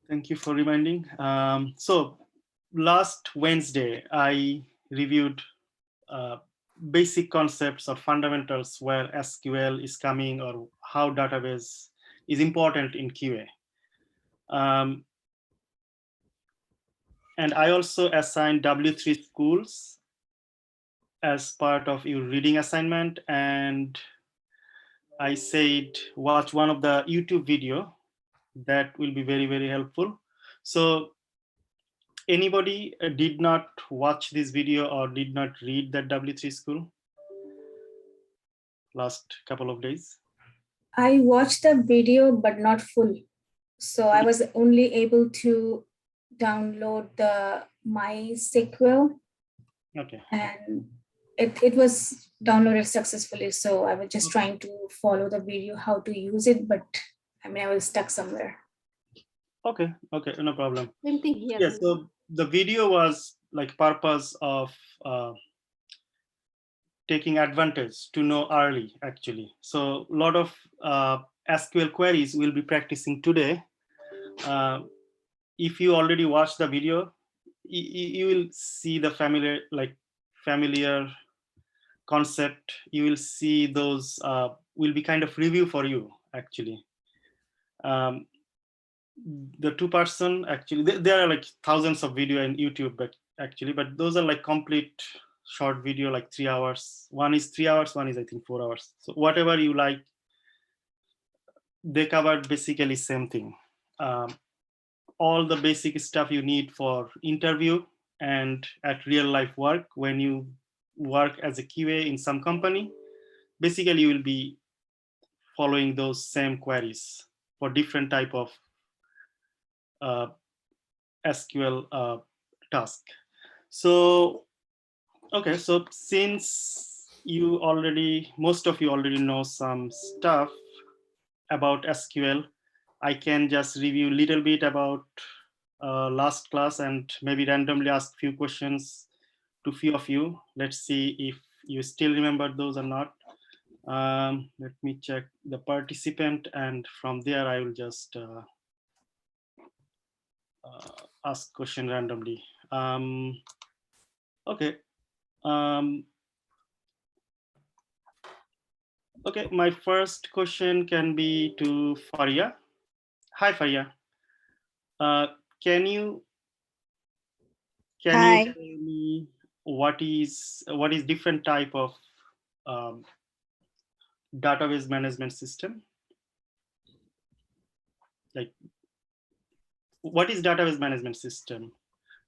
Thank you for reminding. So last Wednesday, I reviewed uh, basic concepts or fundamentals where SQL is coming or how database is important in QA. And I also assigned W3 schools as part of your reading assignment. And I said, watch one of the YouTube video that will be very, very helpful. So anybody did not watch this video or did not read that W3 school last couple of days? I watched the video, but not full. So I was only able to download the MySQL. Okay. And it was downloaded successfully. So I was just trying to follow the video, how to use it, but I mean, I was stuck somewhere. Okay, no problem. Same thing here. Yeah, so the video was like purpose of taking advantage to know early, actually. So a lot of SQL queries we'll be practicing today. If you already watched the video, you will see the familiar concept. You will see those will be kind of review for you, actually. The two-person, actually, there are like thousands of video in YouTube, but those are like complete short video, like 3 hours. One is 3 hours, one is I think 4 hours. So whatever you like, they covered basically same thing. All the basic stuff you need for interview and at real life work when you work as a QA in some company. Basically, you will be following those same queries for different type of SQL task. So, okay, so since most of you already know some stuff about SQL, I can just review a little bit about last class and maybe randomly ask few questions to few of you. Let's see if you still remember those or not. Let me check the participant, and from there I will just ask question randomly. Okay. Okay, my first question can be to Faria. Hi, Faria. Can you tell me what is different type of database management system? Like, what is database management system?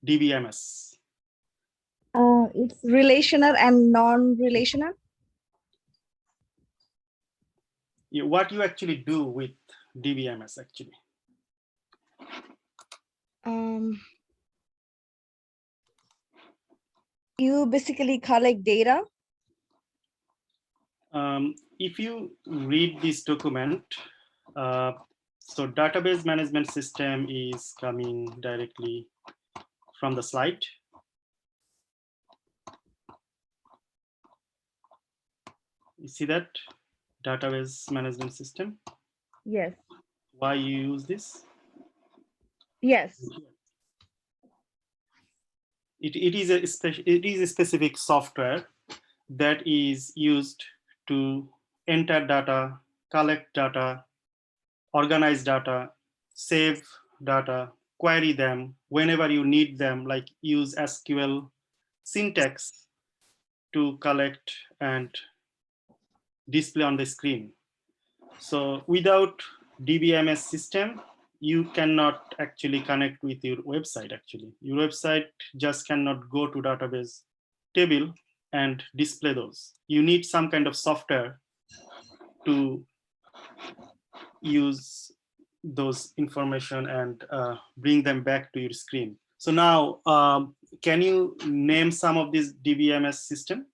DBMS. It's relational and non-relational. What you actually do with DBMS actually? You basically collect data. If you read this document, so database management system is coming directly from the slide. You see that database management system? Yes. Why you use this? Yes. It is a specific software that is used to enter data, collect data, organize data, save data, query them whenever you need them, like use SQL syntax to collect and display on the screen. So without DBMS system, you cannot actually connect with your website. Actually, your website just cannot go to database table and display those. You need some kind of software to use those information and bring them back to your screen. So now, can you name some of these DBMS system?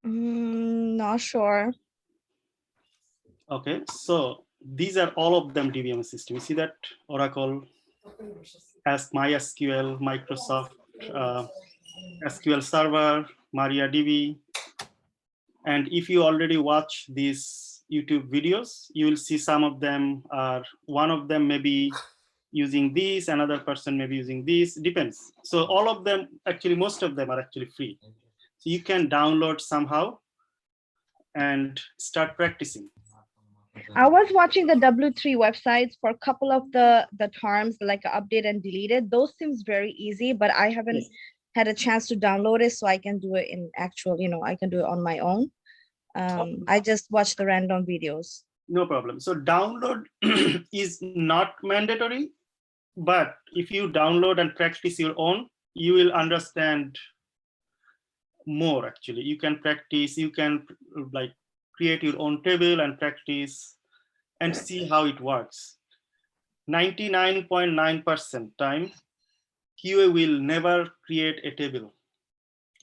Not sure. Okay, so these are all of them DBMS system. You see that? Oracle, Ask MySQL, Microsoft SQL Server, MariaDB. And if you already watch this YouTube videos, you will see some of them are, one of them may be using this, another person may be using this, depends. So all of them, actually, most of them are actually free. So you can download somehow and start practicing. I was watching the W3 websites for a couple of the terms like update and deleted. Those seems very easy, but I haven't Yes. had a chance to download it, so I can do it in actual, I can do it on my own. I just watch the random videos. No problem. So download is not mandatory, but if you download and practice your own, you will understand more. Actually, you can practice, you can like create your own table and practice and see how it works. 99.9% time, QA will never create a table.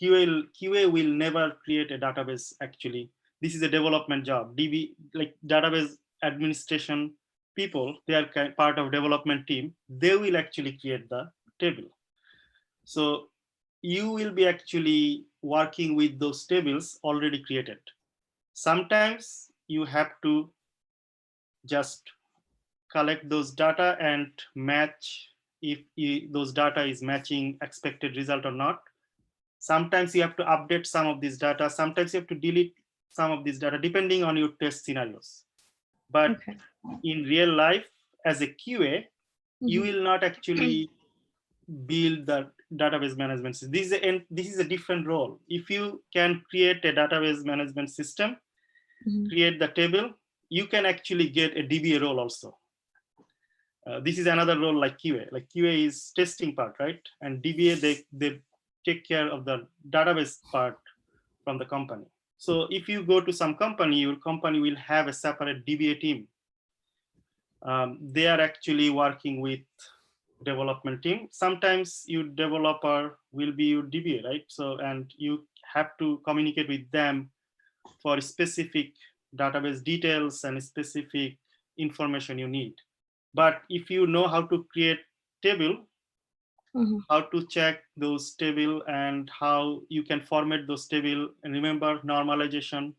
QA will never create a database. Actually, this is a development job. DB, like database administration people, they are part of development team. They will actually create the table. So you will be actually working with those tables already created. Sometimes you have to just collect those data and match if those data is matching expected result or not. Sometimes you have to update some of this data. Sometimes you have to delete some of this data depending on your test scenarios. But Okay. in real life, as a QA, you will not actually build the database management system. This is a different role. If you can create a database management system, create the table, you can actually get a DBA role also. This is another role like QA. Like QA is testing part, right? And DBA, they take care of the database part from the company. So if you go to some company, your company will have a separate DBA team. They are actually working with development team. Sometimes your developer will be your DBA, right? So, and you have to communicate with them for specific database details and specific information you need. But if you know how to create table, how to check those table and how you can format those table, and remember normalization,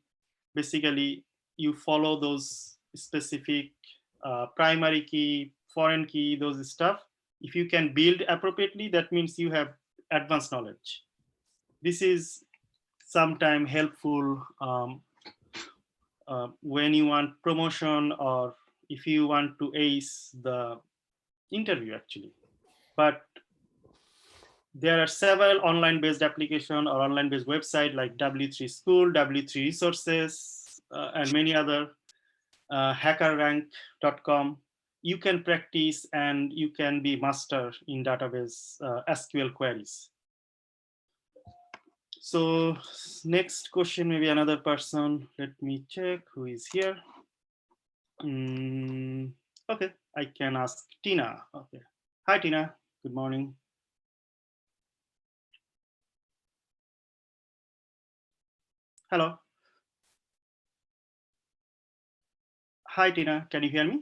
basically you follow those specific primary key, foreign key, those stuff. If you can build appropriately, that means you have advanced knowledge. This is sometimes helpful when you want promotion or if you want to ace the interview actually. But there are several online based application or online based website like W3 School, W3 Resources, and many other, hackerrank.com. You can practice and you can be master in database SQL queries. So next question, maybe another person. Let me check who is here. Okay, I can ask Tina. Okay. Hi, Tina. Good morning. Hello. Hi, Tina. Can you hear me?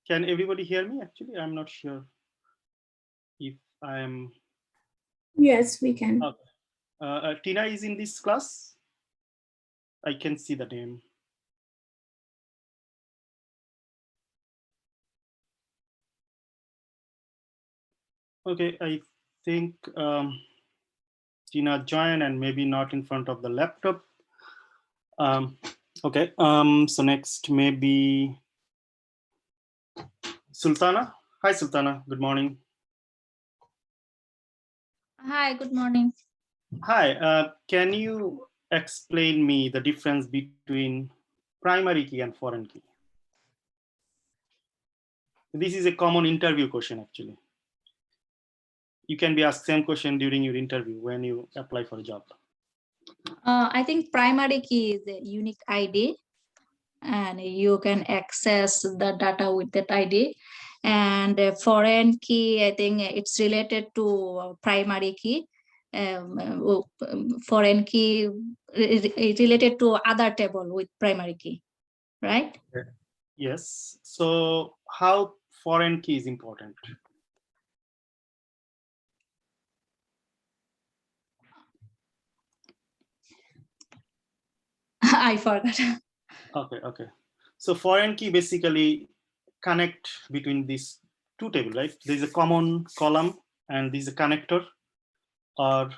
Can everybody hear me? Actually, I'm not sure if I'm. Yes, we can. Okay. Tina is in this class. I can see the name. Okay, I think Tina joined and maybe not in front of the laptop. Okay, so next maybe Sultana. Hi, Sultana. Good morning. Hi, good morning. Hi, can you explain me the difference between primary key and foreign key? This is a common interview question actually. You can be asked same question during your interview when you apply for a job. I think primary key is a unique ID and you can access the data with that ID. And foreign key, I think it's related to primary key. Foreign key related to other table with primary key, right? Yes. So how foreign key is important? I forgot. Okay. So foreign key basically connect between these two tables, right? There's a common column and there's a connector, or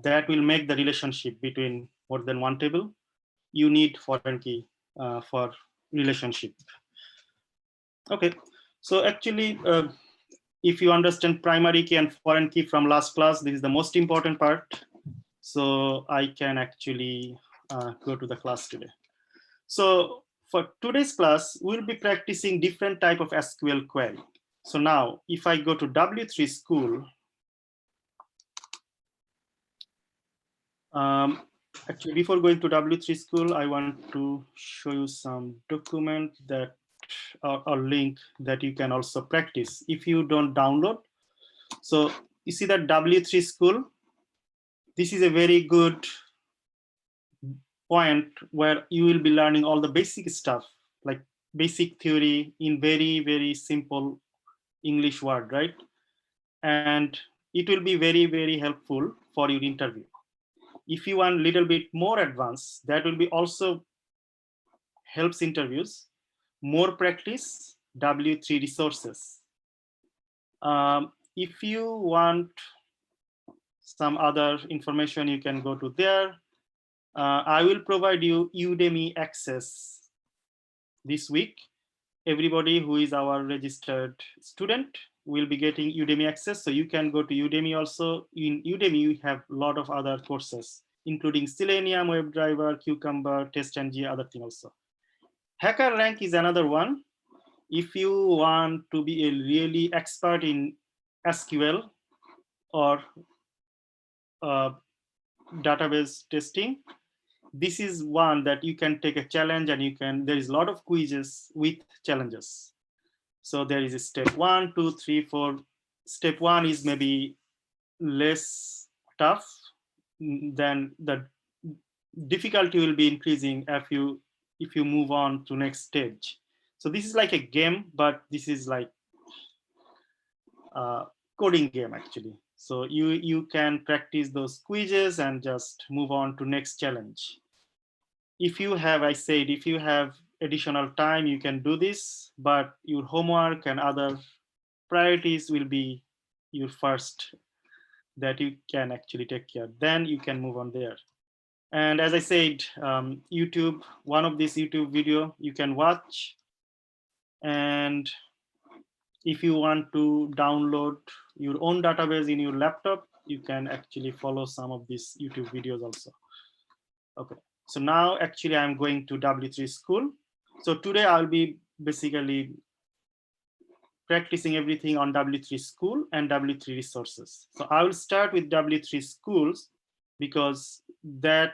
that will make the relationship between more than one table. You need foreign key for relationship. Okay, so actually, if you understand primary key and foreign key from last class, this is the most important part. So I can actually go to the class today. So for today's class, we'll be practicing different type of SQL query. So now if I go to W3 school, actually before going to W3 school, I want to show you some document that or link that you can also practice if you don't download. So you see that W3 school, this is a very good point where you will be learning all the basic stuff, like basic theory in very, very simple English word, right? And it will be very, very helpful for your interview. If you want a little bit more advanced, that will be also helps interviews. More practice, W3 resources. If you want some other information, you can go to there. I will provide you Udemy access this week. Everybody who is our registered student will be getting Udemy access. So you can go to Udemy also. In Udemy, you have a lot of other courses, including Selenium, WebDriver, Cucumber, TestNG, other thing also. HackerRank is another one. If you want to be a really expert in SQL or database testing, this is one that you can take a challenge, and you can, there is a lot of quizzes with challenges. So there is a step 1, 2, 3, 4. Step 1 is maybe less tough, then the difficulty will be increasing if you move on to next stage. So this is like a game, but this is like a coding game actually. So you can practice those quizzes and just move on to next challenge. If you have, I said, if you have additional time, you can do this, but your homework and other priorities will be your first that you can actually take care. Then you can move on there. And as I said, YouTube, one of these YouTube video you can watch. And if you want to download your own database in your laptop, you can actually follow some of these YouTube videos also. Okay, so now actually I'm going to W3 school. So today I'll be basically practicing everything on W3 school and W3 resources. So I will start with W3 schools because that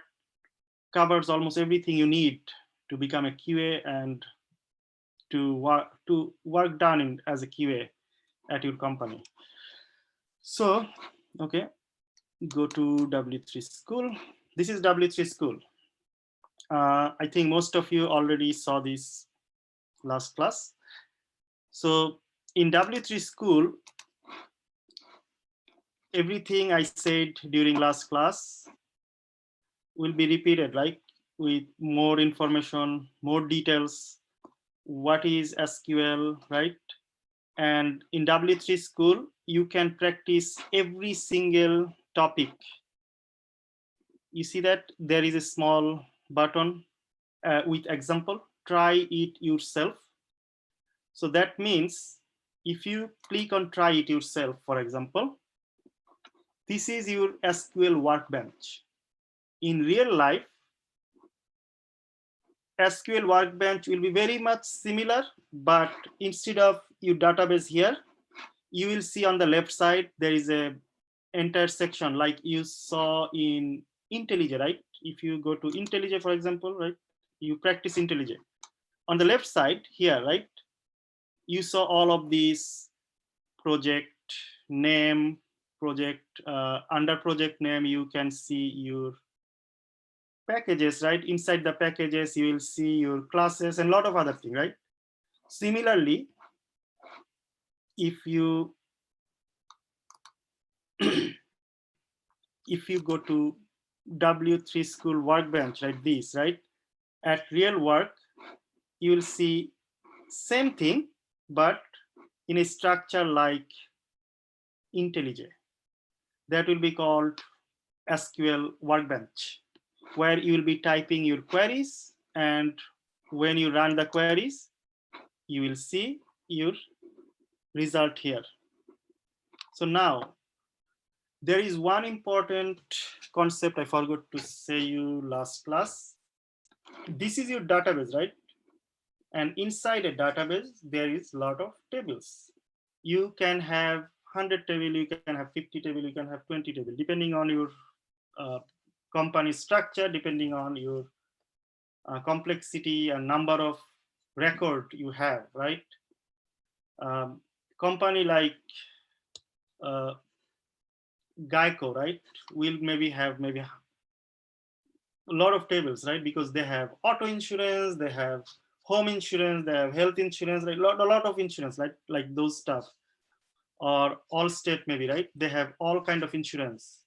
covers almost everything you need to become a QA and to work done as a QA at your company. So, okay, go to W3 school. This is W3 school. I think most of you already saw this last class. So in W3 school, everything I said during last class will be repeated, like with more information, more details, what is SQL, right? And in W3 school, you can practice every single topic. You see that there is a small button with example, try it yourself. So that means if you click on try it yourself, for example, this is your SQL workbench. In real life, SQL workbench will be very much similar, but instead of your database here, you will see on the left side, there is a entire section like you saw in IntelliJ, right? If you go to IntelliJ, for example, right, you practice IntelliJ. On the left side here, right, you saw all of these project name, project, under project name, you can see your packages, right? Inside the packages, you will see your classes and a lot of other things, right? Similarly, if you if you go to W3 school workbench like this, right? at real work, you will see same thing, but in a structure like IntelliJ. That will be called SQL Workbench, where you will be typing your queries, and when you run the queries, you will see your result here. So now, there is one important concept I forgot to say you last class. This is your database, right? And inside a database, there is a lot of tables. You can have 100 table, you can have 50 table, you can have 20 table, depending on your company structure, depending on your complexity and number of record you have, right? Company like Geico, right, will maybe have maybe a lot of tables, right? Because they have auto insurance, they have home insurance, they have health insurance, right? A lot of insurance, like those stuff. Or Allstate maybe, right? They have all kind of insurance.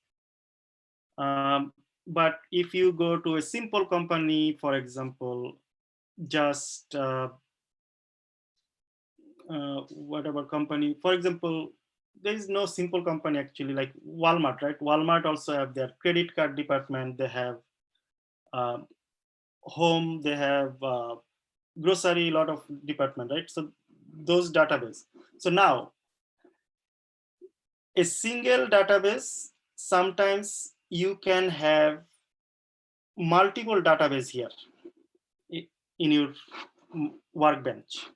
But if you go to a simple company, for example, just whatever company, for example, there is no simple company actually, like Walmart, right? Walmart also have their credit card department, they have home, they have grocery, a lot of department, right? So those database. So now a single database, sometimes you can have multiple database here in your workbench.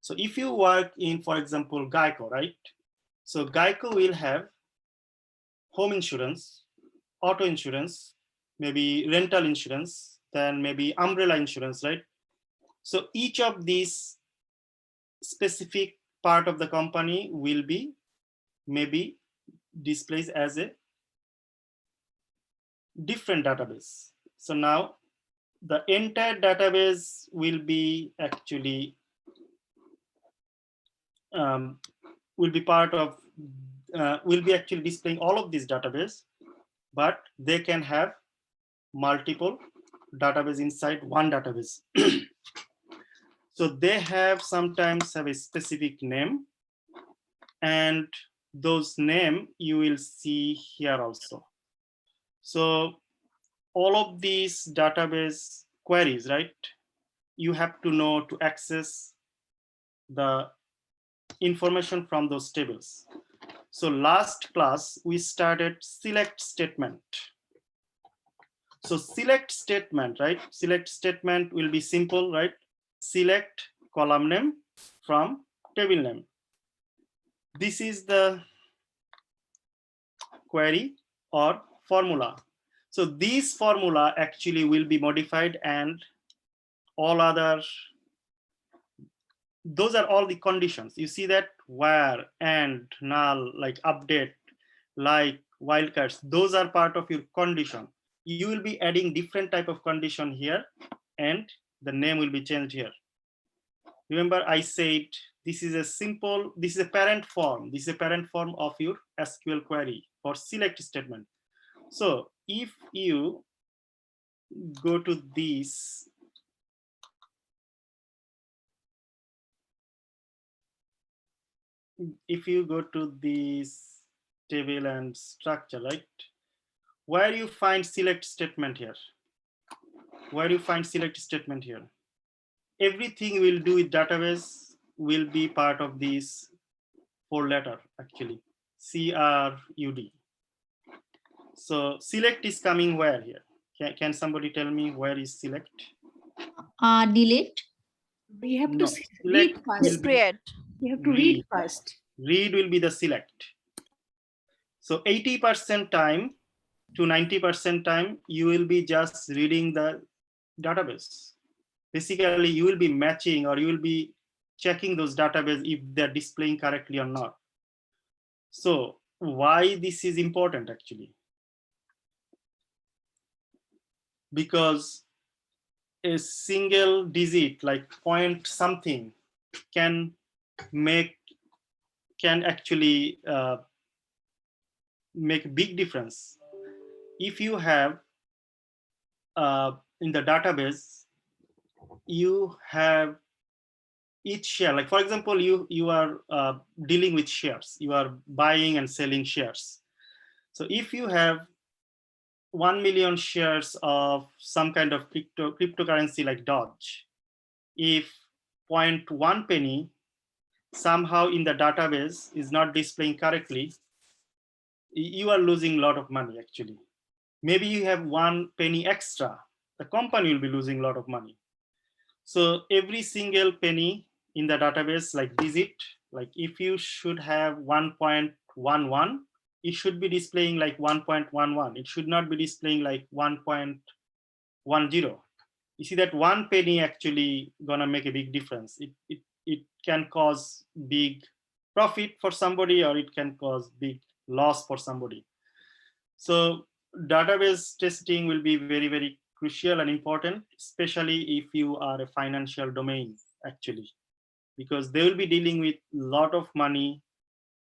So if you work in, for example, Geico, right? So Geico will have home insurance, auto insurance, maybe rental insurance, then maybe umbrella insurance, right? So each of these specific part of the company will be maybe displayed as a different database. So now the entire database will be actually will be part of will be actually displaying all of these database, but they can have multiple database inside one database. So they have sometimes have a specific name, and those name you will see here also. So all of these database queries, right? You have to know to access the information from those tables. So last class, we started select statement. So select statement, right? Select statement will be simple, right? Select column name from table name. This is the query or formula. So this formula actually will be modified, and all other, those are all the conditions. You see that where, and, null, like update, like wildcards, those are part of your condition. You will be adding different type of condition here, and the name will be changed here. Remember I said this is a simple, this is a parent form. This is a parent form of your SQL query for select statement. So if you go to this, if you go to this table and structure, right? Where you find select statement here? Where you find select statement here? Everything we'll do with database will be part of this 4-letter actually, CRUD. So select is coming where here? Can somebody tell me where is select? Delete. We have No, to read select first. Create. We have to read read. first. Read will be the select. So 80% time to 90% time, you will be just reading the database. Basically, you will be matching, or you will be checking those database if they're displaying correctly or not. So why this is important actually? Because a single digit like point something can actually make a big difference. If you have in the database you have each share, like for example, you are dealing with shares, you are buying and selling shares. So if you have 1 million shares of some kind of cryptocurrency like Doge, if 0.1 penny somehow in the database is not displaying correctly, you are losing a lot of money actually. Maybe you have 1 penny extra, the company will be losing a lot of money. So every single penny in the database, like digit, like if you should have 1.11, it should be displaying like 1.11. It should not be displaying like 1.10. You see that 1 penny actually gonna make a big difference. It can cause big profit for somebody, or it can cause big loss for somebody. So database testing will be very, very crucial and important, especially if you are a financial domain actually, because they will be dealing with a lot of money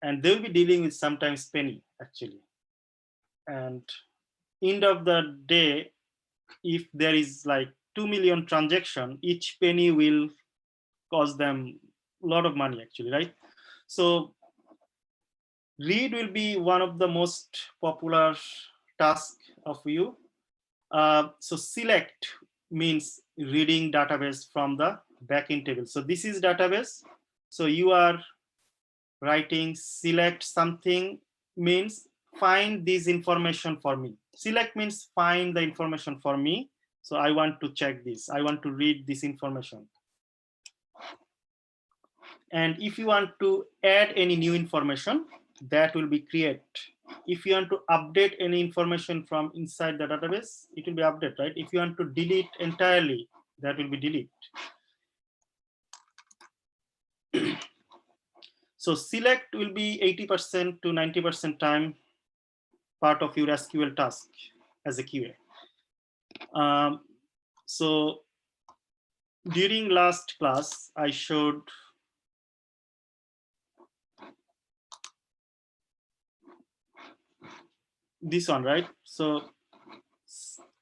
and they will be dealing with sometimes penny actually. And end of the day, if there is like 2 million transaction, each penny will cost them a lot of money actually, right? So read will be one of the most popular task of you. So select means reading database from the backend table. So this is database. So you are writing select something means find this information for me. Select means find the information for me. So I want to check this. I want to read this information. And if you want to add any new information, that will be create. If you want to update any information from inside the database, it will be update, right? If you want to delete entirely, that will be delete. So select will be 80% to 90% time part of your SQL task as a QA. So during last class, I showed this one, right? So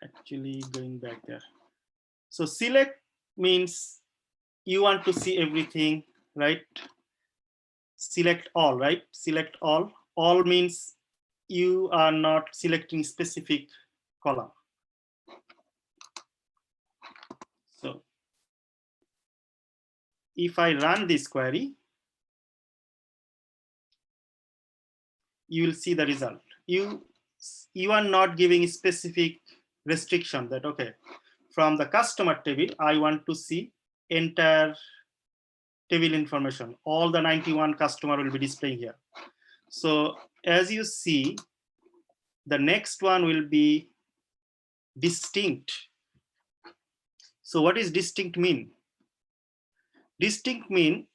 actually going back there. So select means you want to see everything, right? Select all, right? Select all. All means you are not selecting specific column. So if I run this query, you will see the result. You are not giving specific restriction that, okay, from the customer table, I want to see entire table information. All the 91 customer will be displaying here. So as you see, the next one will be distinct. So what is distinct mean? Distinct mean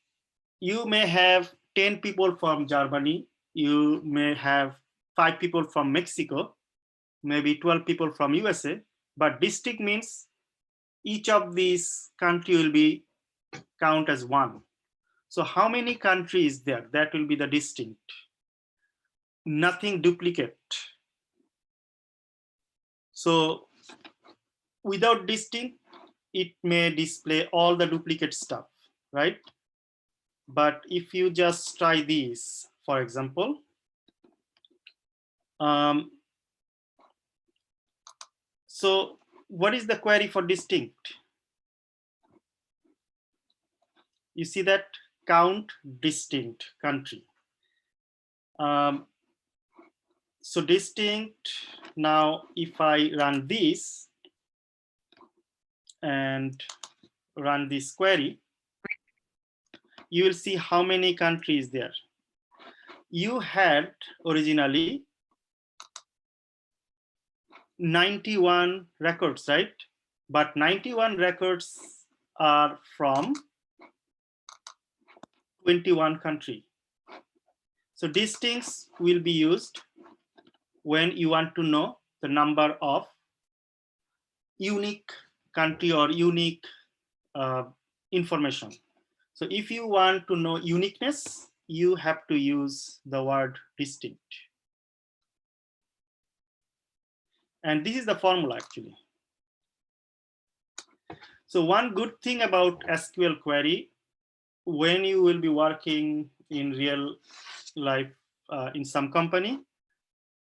you may have 10 people from Germany, you may have 5 people from Mexico, maybe 12 people from USA, but distinct means each of these country will be count as one. So how many countries there? That will be the distinct. Nothing duplicate. So without distinct, it may display all the duplicate stuff, right? But if you just try this, for example, so what is the query for distinct? You see that count distinct country. So distinct, now if I run this and run this query, you will see how many countries there. You had originally 91 records, right? But 91 records are from 21 countries. So distincts will be used when you want to know the number of unique country or unique information. So if you want to know uniqueness, you have to use the word distinct. And this is the formula actually. So one good thing about SQL query, when you will be working in real life in some company,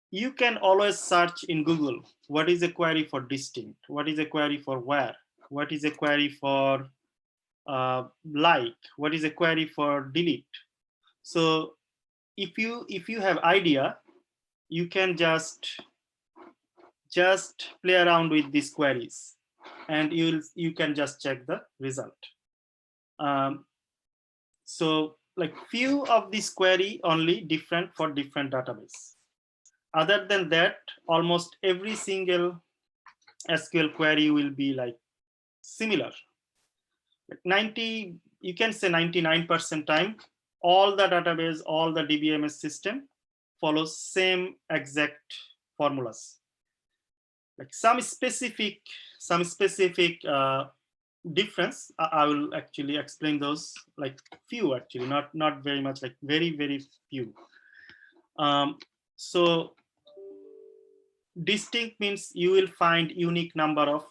you can always search in Google, what is a query for distinct? What is a query for where? What is a query for like? What is a query for delete? So if you have idea, you can just play around with these queries, and you can just check the result. So like few of these query only different for different database. Other than that, almost every single SQL query will be like similar. Like 90, you can say 99% time, all the database, all the DBMS system follows same exact formulas. Like some specific difference, I will actually explain those, like few actually, not very much, like very few. So distinct means you will find unique number of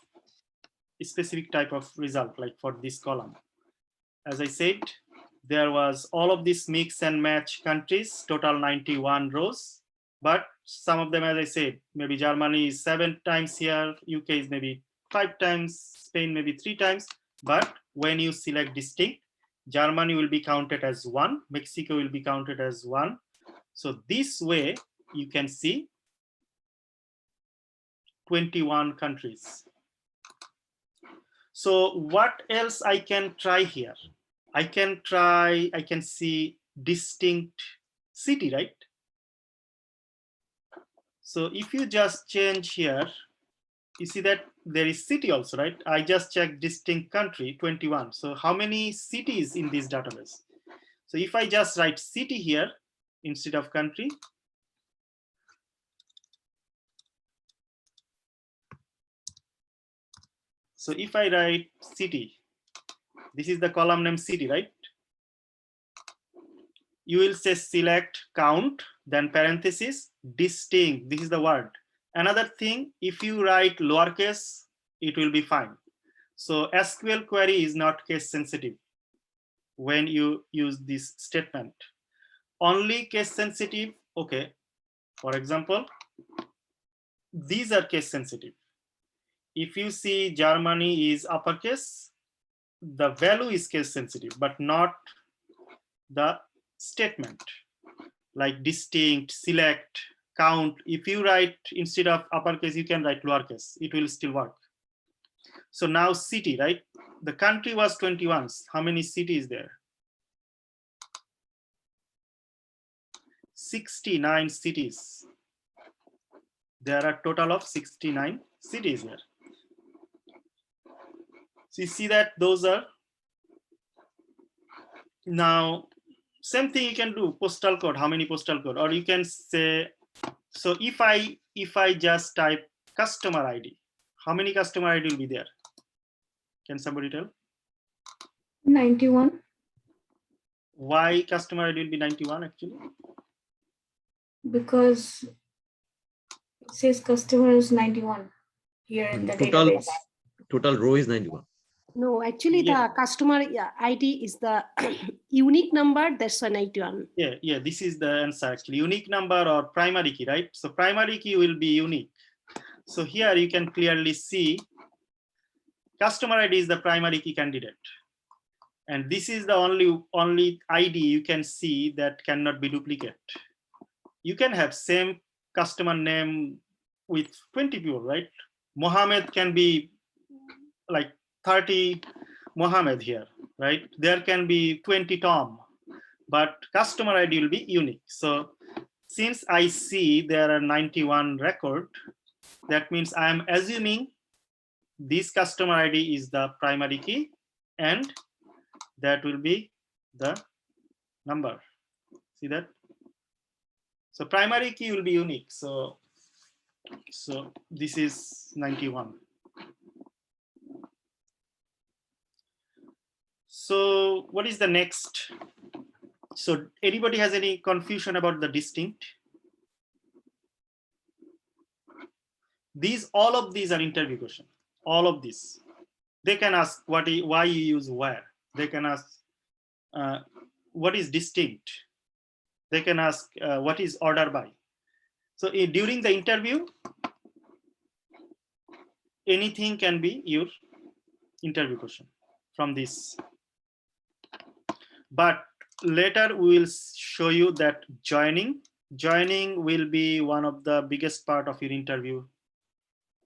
specific type of result, like for this column. As I said, there was all of these mix and match countries, total 91 rows, but some of them, as I said, maybe Germany is 7 times here, UK is maybe 5 times, Spain maybe 3 times. But when you select distinct, Germany will be counted as 1, Mexico will be counted as 1. So this way you can see 21 countries. So what else I can try here? I can see distinct city, right? So if you just change here, you see that there is city also, right? I just checked distinct country, 21. So how many cities in this database? So if I just write city here instead of country, so if I write city, this is the column name city, right? You will say select count, then parenthesis, distinct, this is the word. Another thing, if you write lowercase, it will be fine. So SQL query is not case sensitive when you use this statement. Only case sensitive, okay. For example, these are case sensitive. If you see Germany is uppercase, the value is case sensitive, but not the statement. Like distinct, select, count. If you write instead of uppercase, you can write lowercase, it will still work. So now city, right? The country was 21. How many cities there? 69 cities. There are a total of 69 cities here. So you see that those are, now same thing you can do, postal code, how many postal code, or you can say, so if I just type customer ID, how many customer ID will be there? Can somebody tell? 91. Why customer ID will be 91 actually? Because it says customer is 91 here in the database. Total row is 91. No, actually Yeah. the customer ID is the unique number, that's a 91. Yeah, this is the answer actually. Unique number or primary key, right? So primary key will be unique. So here you can clearly see customer ID is the primary key candidate. And this is the only ID you can see that cannot be duplicate. You can have same customer name with 20 people, right? Mohammed can be like 30 Mohammed here, right? There can be 20 Tom, but customer ID will be unique. So since I see there are 91 record, that means I am assuming this customer ID is the primary key, and that will be the number. See that? So primary key will be unique. So this is 91. So what is the next? So anybody has any confusion about the distinct? All of these are interview question. All of these. they can ask why you use where. They can ask what is distinct. They can ask what is order by. So during the interview, anything can be your interview question from this. But later we will show you that joining will be one of the biggest part of your interview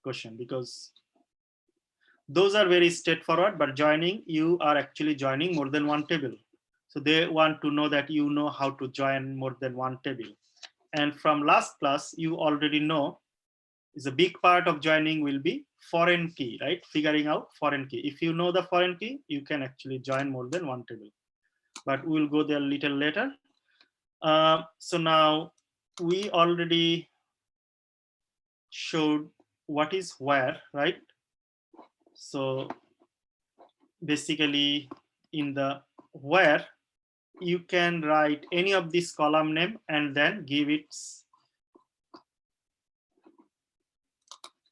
question, because those are very straightforward, but joining, you are actually joining more than one table. So they want to know that you know how to join more than one table. And from last class, you already know is a big part of joining will be foreign key, right? Figuring out foreign key. If you know the foreign key, you can actually join more than one table. But we'll go there a little later. So now we already showed what is where, right? So basically in the where, you can write any of this column name and then give it.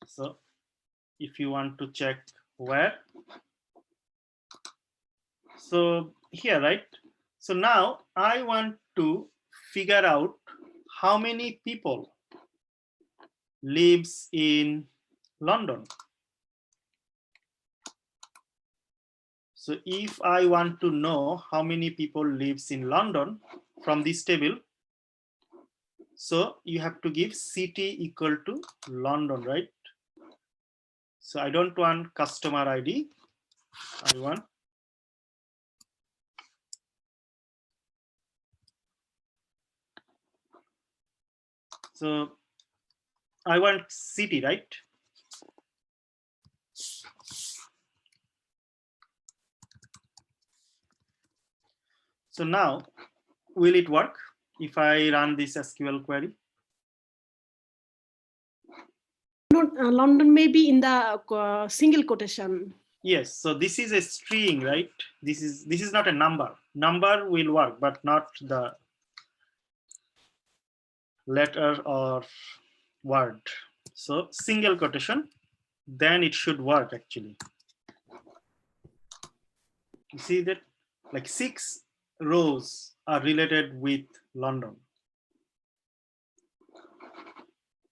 So if you want to check where, so here, right? So now I want to figure out how many people lives in London. So if I want to know how many people lives in London from this table, so you have to give city equal to London, right? So I don't want customer ID. I want city, right? So now, will it work if I run this SQL query? London may be in the single quotation. Yes, so this is a string, right? This is not a number. Number will work, but not the letter or word. So single quotation, then it should work actually. You see that like 6 rows are related with London.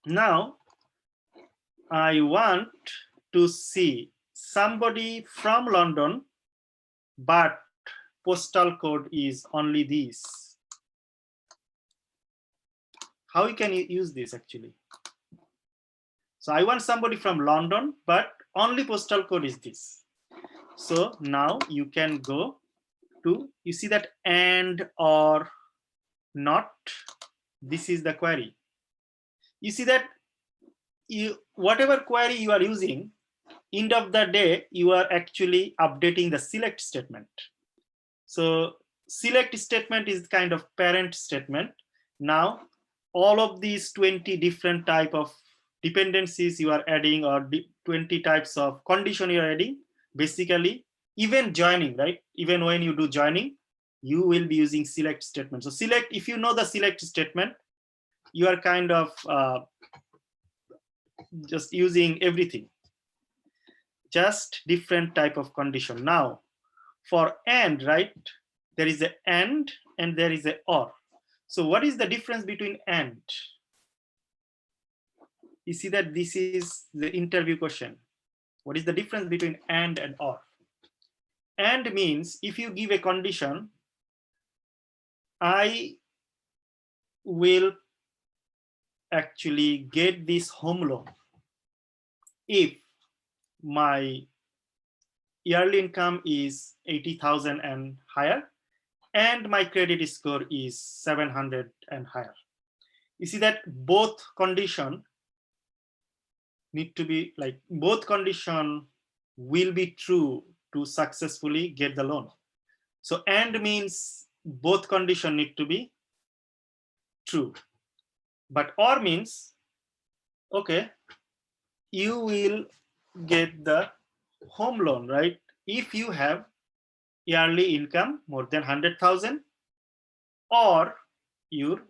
Now I want to see somebody from London, but postal code is only this. How you can use this actually? So I want somebody from London, but only postal code is this. So now you can go to, you see that and or not, this is the query. You see that whatever query you are using, end of the day, you are actually updating the select statement. So select statement is kind of parent statement. Now, all of these 20 different type of dependencies you are adding, or 20 types of condition you are adding, basically, even joining, right? Even when you do joining, you will be using select statement. So select, if you know the select statement, you are kind of just using everything, just different type of condition. Now for and, right, there is a and there is a or. So what is the difference between and? You see that this is the interview question. What is the difference between and or? And means if you give a condition, I will actually get this home loan if my yearly income is 80,000 and higher, and my credit score is 700 and higher. You see that both condition need to be like, both condition will be true to successfully get the loan. So and means both condition need to be true, but or means, okay, you will get the home loan, right, if you have yearly income more than 100,000, or your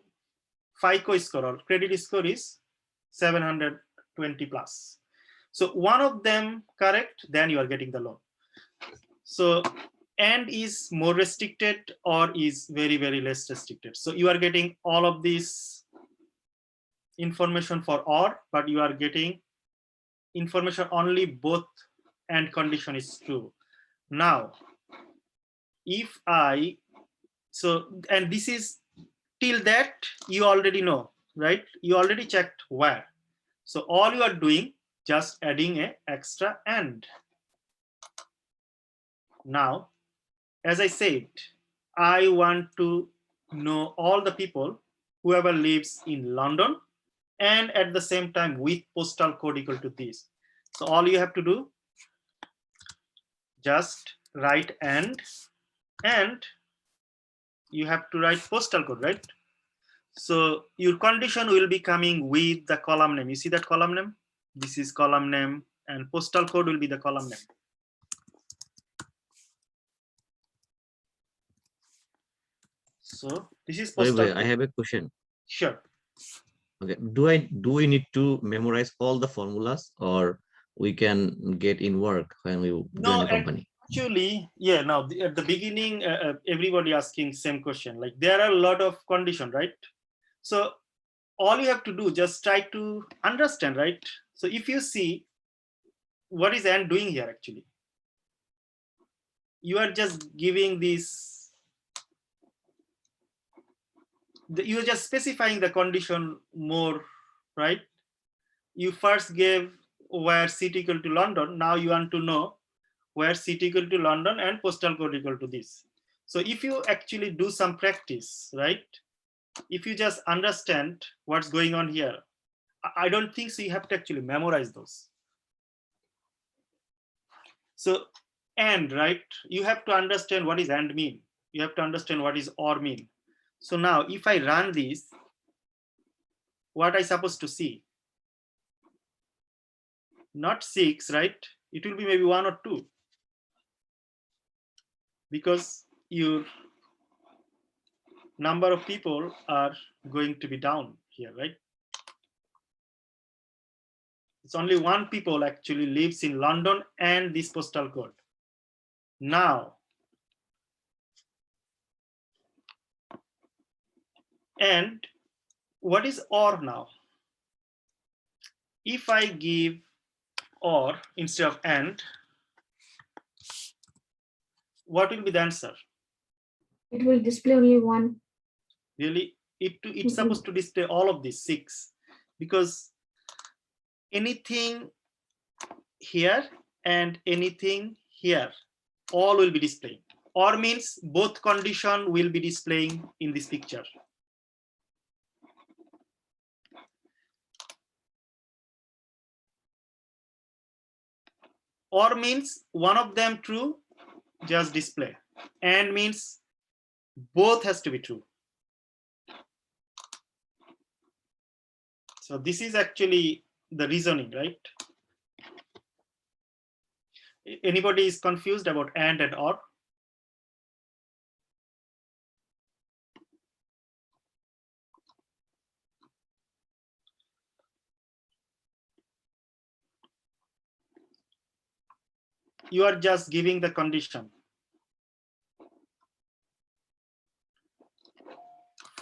FICO score or credit score is 720 plus. So one of them correct, then you are getting the loan. So and is more restricted or is very, very less restricted. So you are getting all of this information for or, but you are getting information only both and condition is true. Now, if I, so, and this is till that you already know, right? You already checked where. So all you are doing, just adding a extra and. Now, as I said, I want to know all the people, whoever lives in London, and at the same time with postal code equal to this. So all you have to do, just write and you have to write postal code, right? So your condition will be coming with the column name. You see that column name? This is column name and postal code will be the column name. So this is Sorry, postal I code. have a question. Sure. Okay, do we need to memorize all the formulas, or we can get in work when we join No, the company? actually, yeah. Now at the beginning, everybody asking same question. Like there are a lot of condition, right? So all you have to do, just try to understand, right? So if you see what is and doing here, actually, you are just giving this. You are just specifying the condition more, right? You first gave where city equal to London. Now you want to know where city equal to London and postal code equal to this. So if you actually do some practice, right? If you just understand what's going on here, I don't think so you have to actually memorize those. So and, right? You have to understand what is and mean. You have to understand what is or mean. So now if I run this, what I supposed to see? Not 6, right? It will be maybe 1 or 2. Because your number of people are going to be down here, right? It's only 1 people actually lives in London and this postal code. Now, and what is or now? If I give or instead of and, what will be the answer? It will display only one. Really, it's supposed to display all of these 6, because anything here and anything here, all will be displaying. Or means both condition will be displaying in this picture. Or means one of them true, just display. And means both has to be true. So this is actually the reasoning, right? Anybody is confused about and or? You are just giving the condition.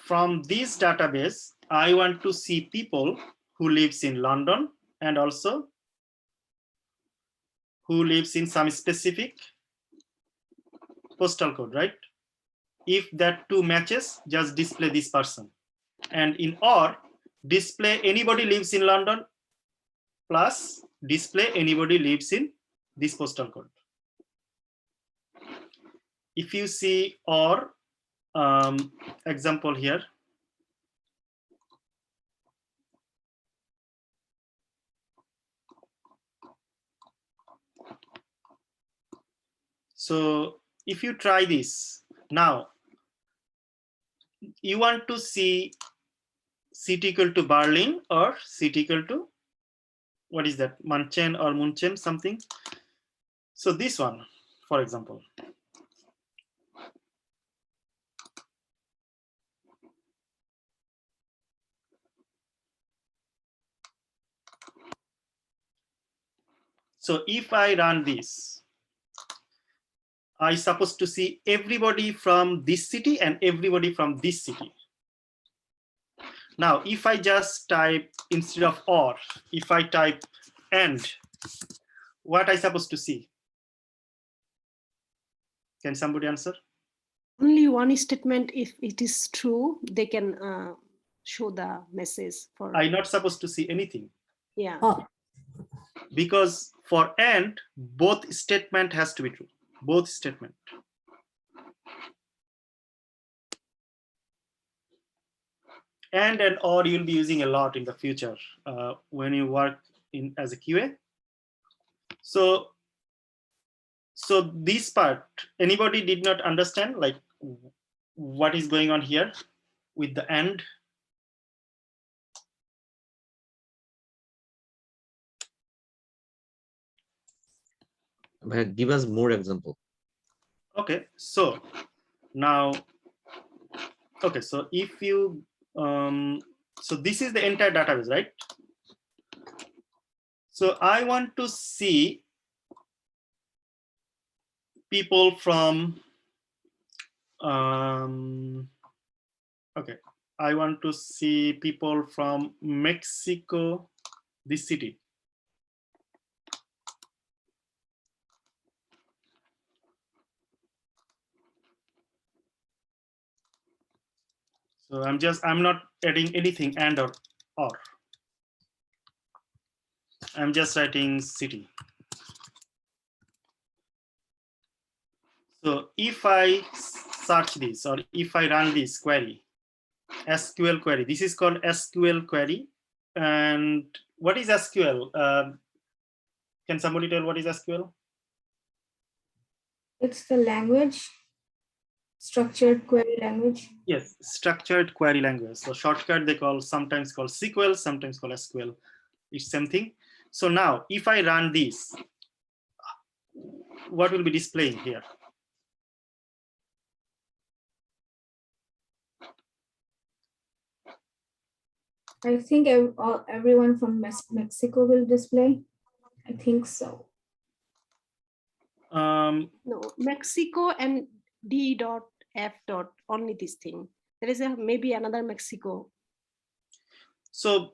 From this database, I want to see people who lives in London and also who lives in some specific postal code, right? If that 2 matches, just display this person. And in or, display anybody lives in London plus display anybody lives in this postal code. If you see or example here, so if you try this now, you want to see city equal to Berlin or city equal to, what is that, Munchen or Munchen something. So this one, for example, so if I run this, I supposed to see everybody from this city and everybody from this city. Now, if I just type instead of or, if I type and, what I supposed to see? Can somebody answer? Only one statement, if it is true, they can show the message for. I'm not supposed to see anything. Yeah. Oh, Because for and, both statement has to be true. Both statement. And or you'll be using a lot in the future when you work in as a QA. So this part, anybody did not understand like what is going on here with the and? Give us more example. Okay, so now, okay, so if you, so this is the entire database, right? So I want to see people from, okay, I want to see people from Mexico, this city. So I'm not adding anything and or. I'm just writing city. So if I search this or if I run this query, SQL query, this is called SQL query. And what is SQL? Can somebody tell what is SQL? it's the language, structured query language. Yes, structured query language. So shortcut they call, sometimes called SQL, sometimes called SQL. It's same thing. So now if I run this, what will be displaying here? I think everyone from Mexico will display. I think so. No, Mexico and D.F. only this thing. There is maybe another Mexico. So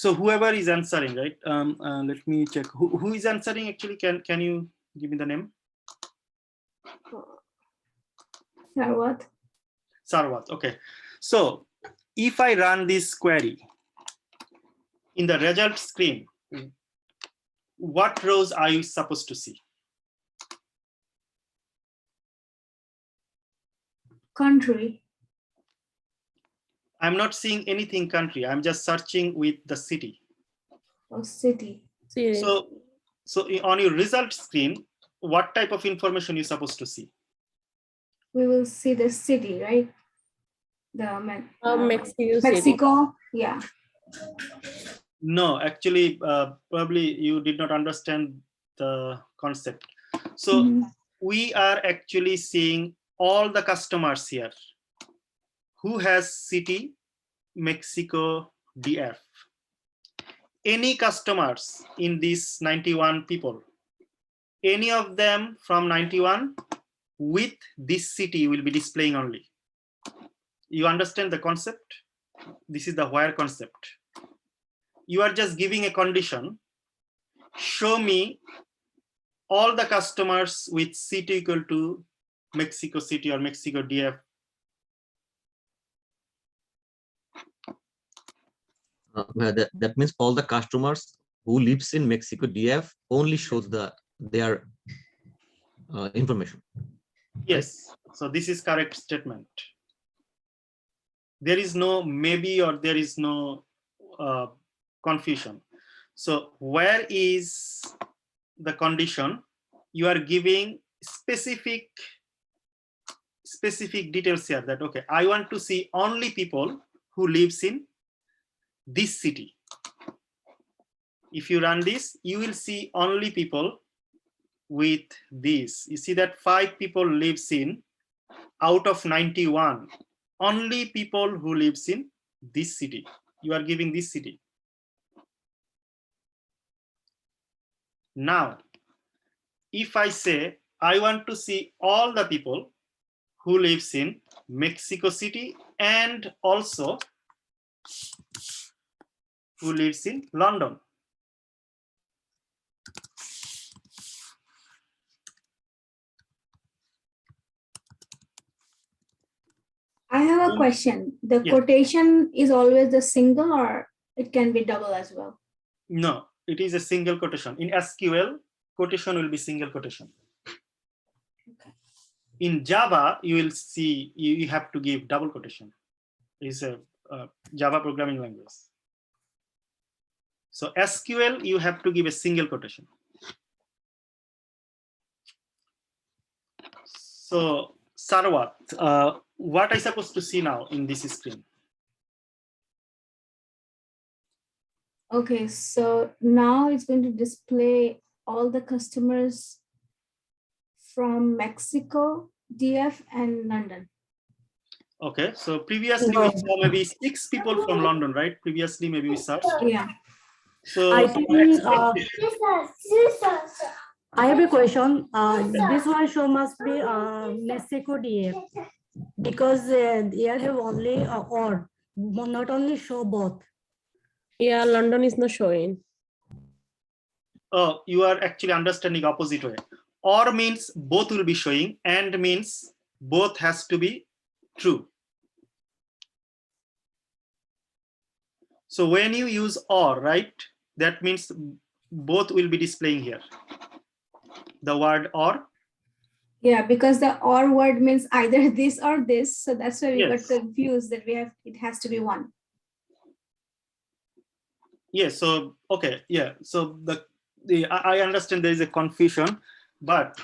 whoever is answering, right? Let me check. Who is answering actually? Can you give me the name? Sarwat. Sarwat. Okay. So if I run this query in the result screen, what rows are you supposed to see? Country. I'm not seeing anything country. I'm just searching with the city. Or city. So on your result screen, what type of information you're supposed to see? We will see the city, right? The Mexico City. Mexico. Yeah. No, actually, probably you did not understand the concept. So we are actually seeing all the customers here. Who has city, Mexico, DF? Any customers in these 91 people, any of them from 91 with this city will be displaying only. You understand the concept? This is the where concept. You are just giving a condition. Show me all the customers with city equal to Mexico City or Mexico DF. That means all the customers who lives in Mexico DF only shows their information. Yes, right? So this is correct statement. There is no maybe or there is no confusion. So where is the condition? You are giving specific details here that, okay, I want to see only people who lives in this city. If you run this, you will see only people with this. You see that 5 people lives in out of 91. Only people who lives in this city. You are giving this city. Now, if I say I want to see all the people who lives in Mexico City and also who lives in London. I have a question. The Yes. quotation is always the single or it can be double as well? No, it is a single quotation. In SQL, quotation will be single quotation. In Java, you will see you have to give double quotation. It's a Java programming language. So SQL, you have to give a single quotation. So Sarwat, what I supposed to see now in this screen? Okay, so now it's going to display all the customers from Mexico, DF, and London. Okay, so previously we saw maybe 6 people from London, right? Previously, maybe we searched. Yeah. So I think I have a question. This one show must be Mexico DF because here have only or not only show both. Yeah, London is not showing. oh, you are actually understanding opposite way. Or means both will be showing, and means both has to be true. So when you use or, right, that means both will be displaying here. The word or. Yeah, because the or word means either this or this. So that's why we Yes. got confused that it has to be one. Yes, so okay, yeah. So I understand there is a confusion, but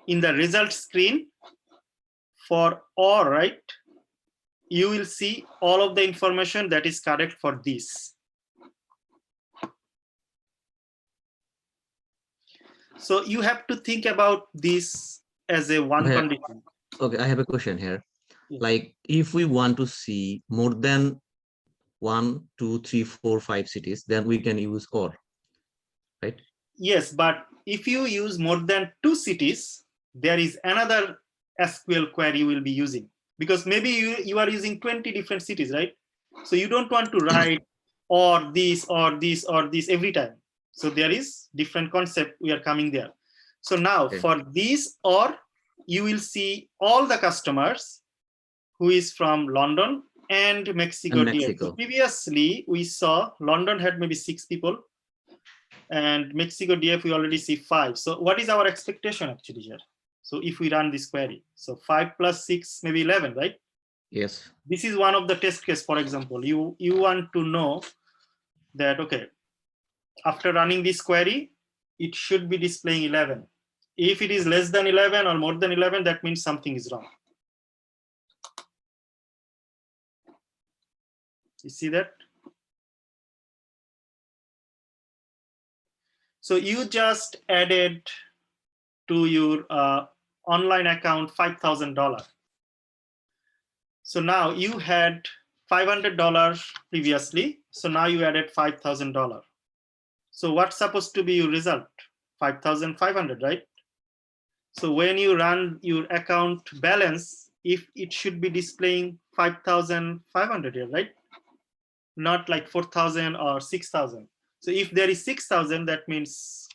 in the result screen for or, right, you will see all of the information that is correct for this. So you have to think about this as a one Okay. condition. Okay, I have a question here. Yes. Like if we want to see more than 1, 2, 3, 4, 5 cities, then we can use or, right? Yes, but if you use more than 2 cities, there is another SQL query you will be using, because maybe you are using 20 different cities, right? So you don't want to write or this or this or this every time. So there is different concept we are coming there. So now Okay. for this or, you will see all the customers who is from London and Mexico. And DF. Mexico. So previously we saw London had maybe 6 people, and Mexico DF we already see 5. So what is our expectation actually here? So if we run this query, so 5 plus 6 maybe 11, right? Yes. This is one of the test case. For example, you want to know that, okay, after running this query, it should be displaying 11. If it is less than 11 or more than 11, that means something is wrong. You see that? So you just added to your online account $5,000. So now you had $500 previously. So now you added $5,000. So what's supposed to be your result? 5,500, right? So when you run your account balance, if it should be displaying 5,500 here, right? Not like 4,000 or 6,000. So if there is 6,000, that means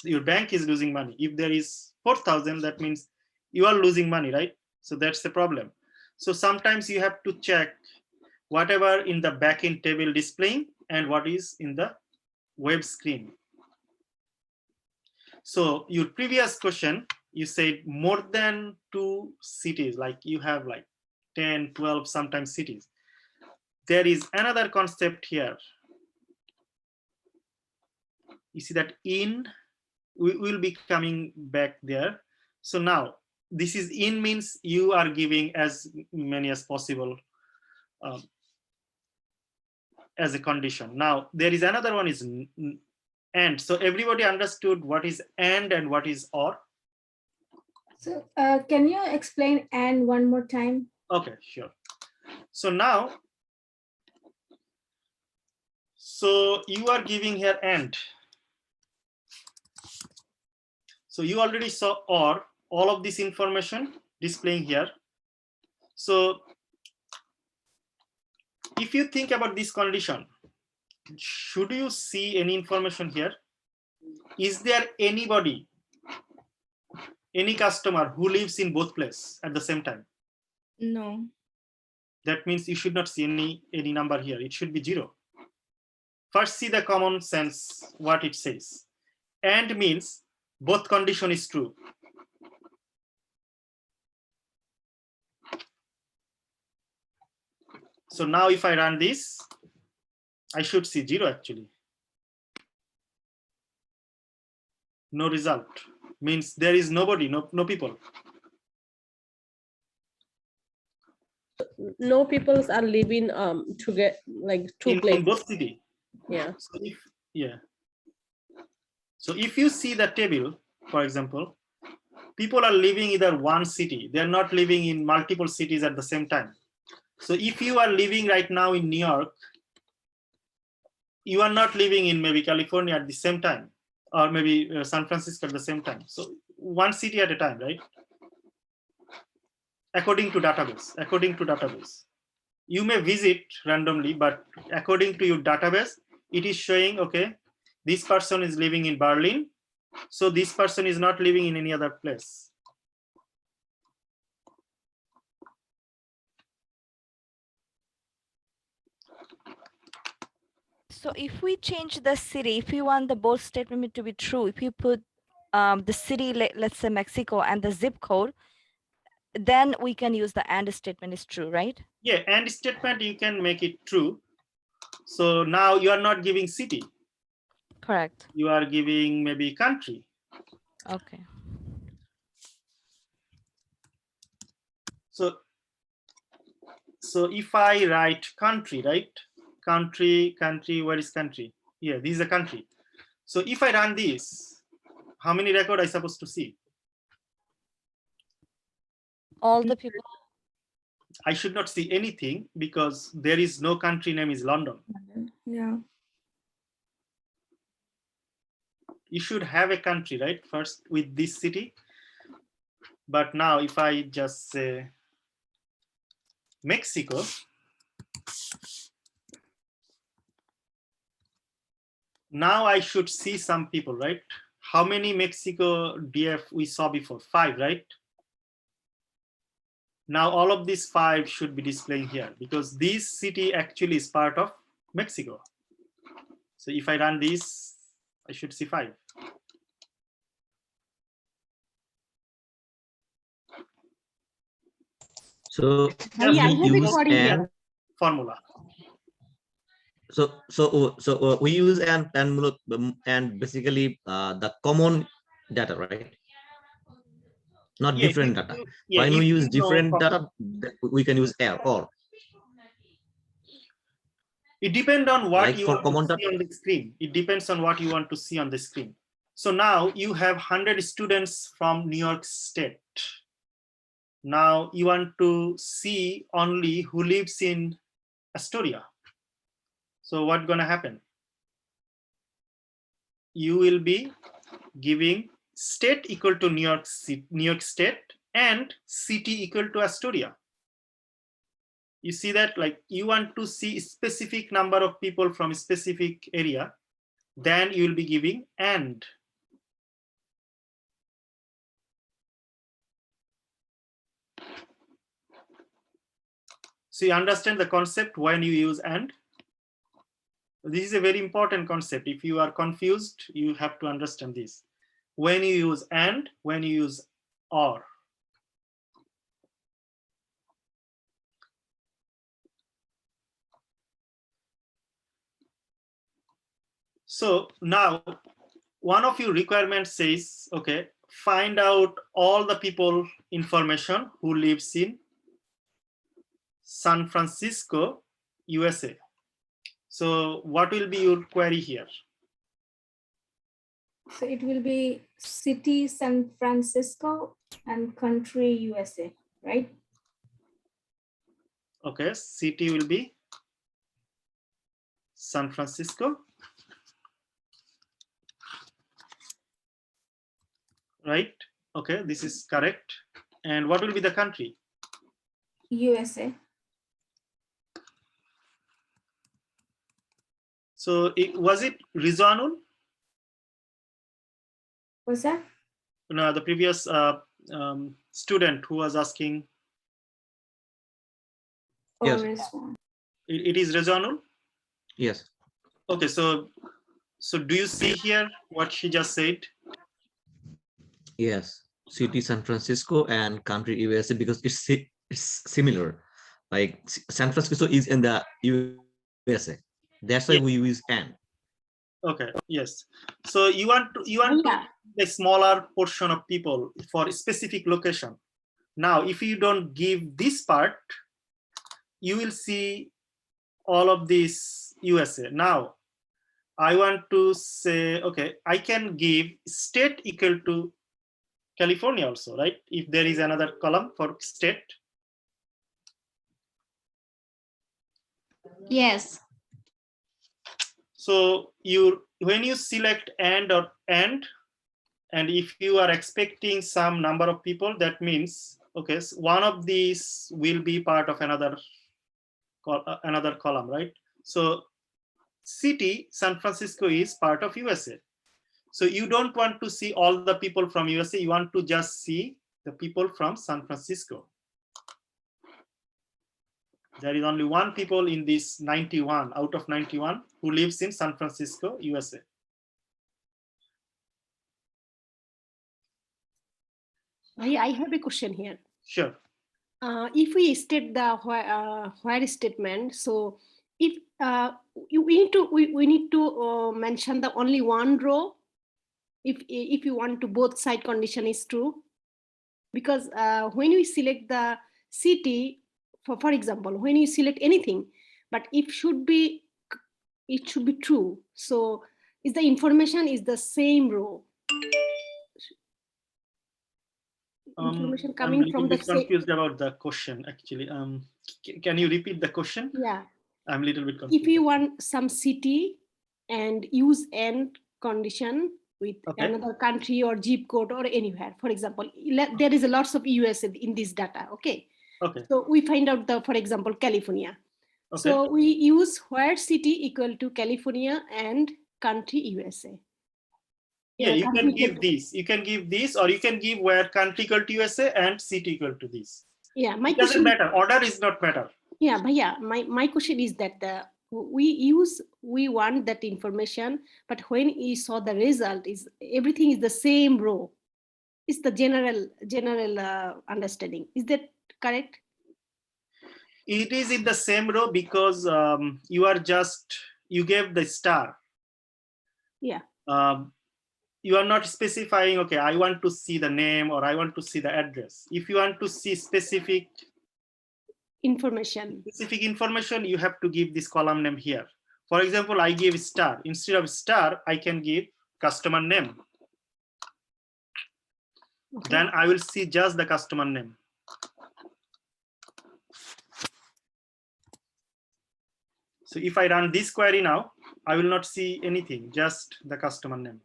your bank is losing money. If there is 4,000, that means you are losing money, right? So that's the problem. So sometimes you have to check whatever in the backend table displaying and what is in the web screen. So your previous question, you said more than 2 cities, like you have like 10, 12, sometimes cities. There is another concept here. You see that in, we will be coming back there. So now this is in means you are giving as many as possible as a condition. Now there is another one is and. So everybody understood what is and what is or? So can you explain and one more time? Okay, sure. So now, so you are giving here and. So you already saw or, all of this information displaying here. So if you think about this condition, should you see any information here? Is there anybody, any customer who lives in both places at the same time? No. That means you should not see any number here. It should be 0. First, see the common sense, what it says. And means both condition is true. So now if I run this, I should see 0 actually. No result. Means there is nobody, no people. No peoples are living together, like two In places. both city. Yeah. So if you see the table, for example, people are living either one city. They're not living in multiple cities at the same time. So if you are living right now in New York, you are not living in maybe California at the same time, or maybe San Francisco at the same time. So one city at a time, right? According to database. You may visit randomly, but according to your database, it is showing, okay, this person is living in Berlin. So this person is not living in any other place. So if we change the city, if we want the both statement to be true, if you put the city, let's say Mexico, and the zip code, then we can use the and statement is true, right? Yeah, and statement, you can make it true. So now you are not giving city. Correct. You are giving maybe country. Okay. So if I write country, right? Country, where is country? Yeah, this is a country. So if I run this, how many record I supposed to see? All the people. I should not see anything because there is no country name is London. Yeah. You should have a country, right? First with this city. But now if I just say Mexico, now I should see some people, right? How many Mexico DF we saw before? 5, right? Now all of these 5 should be displaying here because this city actually is part of Mexico. So if I run this, I should see 5. So Yeah, I have we it use for you. and Formula. so we use and basically the common data, right? Not Yeah, different data. yeah, When we if use you know different formula. data, we can use or. It depends on what Like you for want common to see on the screen. It depends on what you want to see on the screen. So now you have 100 students from New York State. Now you want to see only who lives in Astoria. So what's going to happen? You will be giving state equal to New York State and city equal to Astoria. You see that, like, you want to see a specific number of people from a specific area, then you will be giving and. So you understand the concept when you use and? This is a very important concept. If you are confused, you have to understand this. When you use and, when you use or. So now one of your requirements says, okay, find out all the people information who lives in San Francisco, USA. So what will be your query here? So it will be city San Francisco and country USA, right? Okay, city will be San Francisco, right? Okay, this is correct. And what will be the country? USA. So was it regional? What's that? No, the previous student who was asking, Yes. Or is one? it is regional? Yes. Okay, so do you see here what she just said? Yes. City San Francisco and country USA, because it's similar. Like San Francisco is in the USA. That's why Yeah. we use and. Okay, yes. So you want to Yeah. a smaller portion of people for a specific location. Now, if you don't give this part, you will see all of this USA. Now, I want to say, okay, I can give state equal to California also, right? If there is another column for state. Yes. So when you select and or and if you are expecting some number of people, that means, okay, so one of these will be part of another column, right? So city, San Francisco is part of USA. So you don't want to see all the people from USA, you want to just see the people from San Francisco. There is only one people in this 91 out of 91 who lives in San Francisco, USA. I have a question here. Sure. If we state the where statement, so if we need to mention the only one row if you want to both side condition is true, because when we select the city, for example, when you select anything, but it should be true. So is the information is the same row? Information I'm coming a little from the bit confused about the question, actually. Can you repeat the question? Yeah. I'm a little bit confused. If you want some city and use and condition with Okay. another country or zip code or anywhere, for example, there is a lots of US in this data. Okay. Okay. So we find out the, for example, California. Okay. So we use where city equal to California and country USA. Yeah, you can country give equal- this. You can give this, or you can give where country equal to USA and city equal to this. Yeah, my It doesn't question. matter. Order is not matter. Yeah, but yeah, my question is that we want that information, but when we saw the result, is everything is the same row. It's the general understanding. Is that correct? It is in the same row because you gave the star. Yeah. You are not specifying, okay, I want to see the name or I want to see the address. If you want to see specific information, you have to give this column name here. For example, I give star. Instead of star, I can give customer name. Okay. Then I will see just the customer name. So if I run this query now, I will not see anything, just the customer name.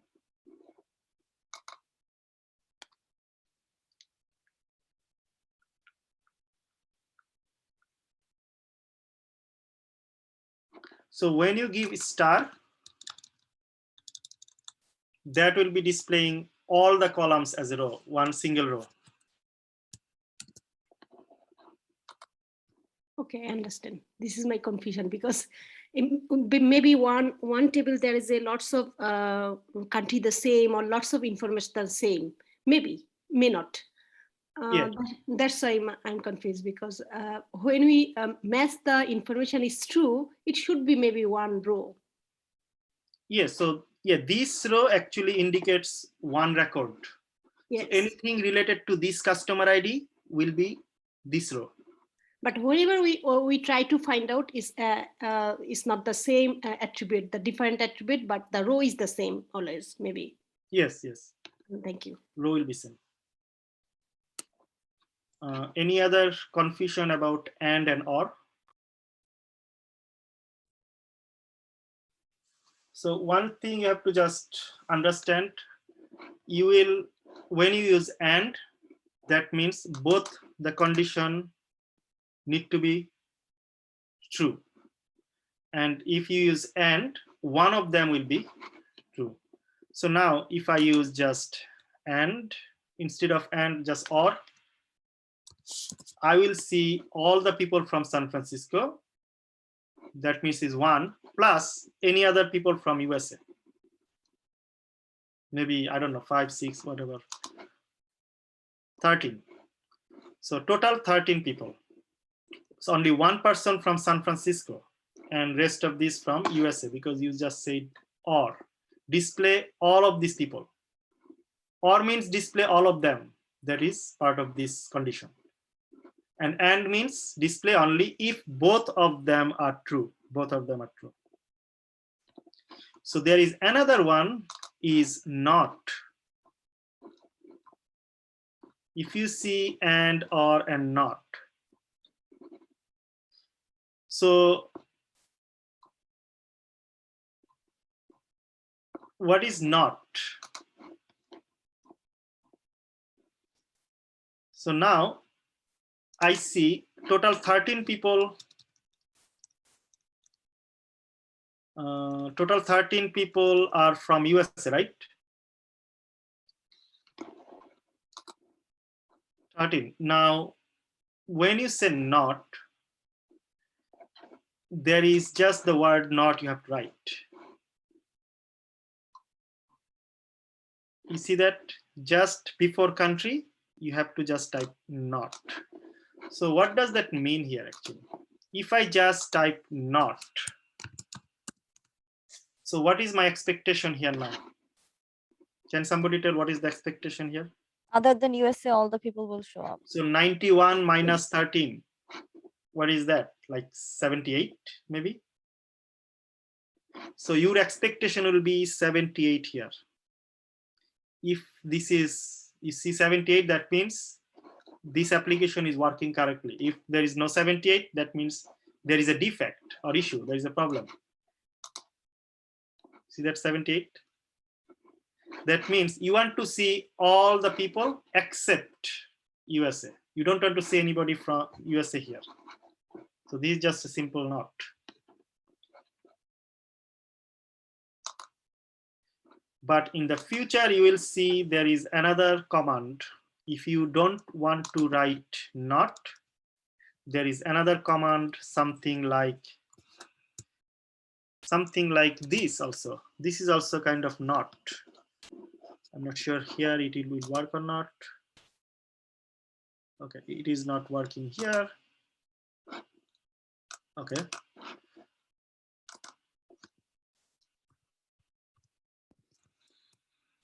So when you give star, that will be displaying all the columns as a row, one single row. Okay, I understand. This is my confusion because maybe one table there is a lots of country the same or lots of information the same. Maybe, may not. Yeah. That's why I'm confused, because when we match the information is true, it should be maybe one row. Yes. So yeah, this row actually indicates one record. Yes. So anything related to this customer ID will be this row. But whenever we try to find out is not the same attribute, the different attribute, but the row is the same always, maybe. Yes, yes. Thank you. Row will be same. Any other confusion about and or? So one thing you have to just understand, you will when you use and, that means both the condition need to be true. And if you use and, one of them will be true. So now if I use just and instead of and, just or, I will see all the people from San Francisco. That means is 1 plus any other people from USA. Maybe, I don't know, 5, 6, whatever. 13. So total 13 people. So only one person from San Francisco and rest of this from USA, because you just said or. Display all of these people. Or means display all of them. That is part of this condition. And means display only if both of them are true. Both of them are true. So there is another one is not. If you see and, or, and not. So what is not? So now I see total 13 people. Total 13 people are from USA, right? 13. Now, when you say not, there is just the word not you have to write. You see that just before country, you have to just type not. So what does that mean here actually? If I just type not, so what is my expectation here now? Can somebody tell what is the expectation here? Other than USA, all the people will show up. So 91 minus 13, what is that? Like 78 maybe? So your expectation will be 78 here. If this is, you see 78, that means this application is working correctly. If there is no 78, that means there is a defect or issue, there is a problem. See that 78? That means you want to see all the people except USA. You don't want to see anybody from USA here. So this is just a simple not. But in the future, you will see there is another command. If you don't want to write not, there is another command, something like this also. This is also kind of not. I'm not sure here it will work or not. Okay, it is not working here. Okay.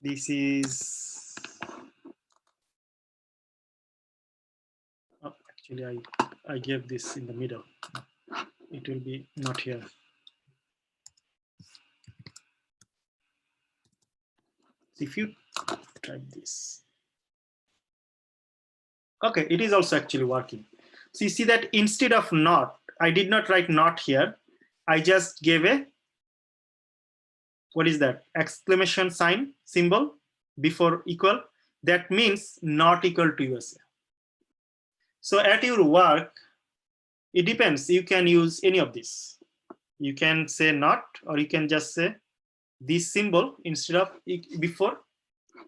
This is, oh, actually I gave this in the middle. It will be not here. If you type this, okay, it is also actually working. So you see that instead of not, I did not write not here. I just gave a, what is that? Exclamation sign symbol before equal. That means not equal to USA. So at your work, it depends. You can use any of this. You can say not, or you can just say this symbol instead of before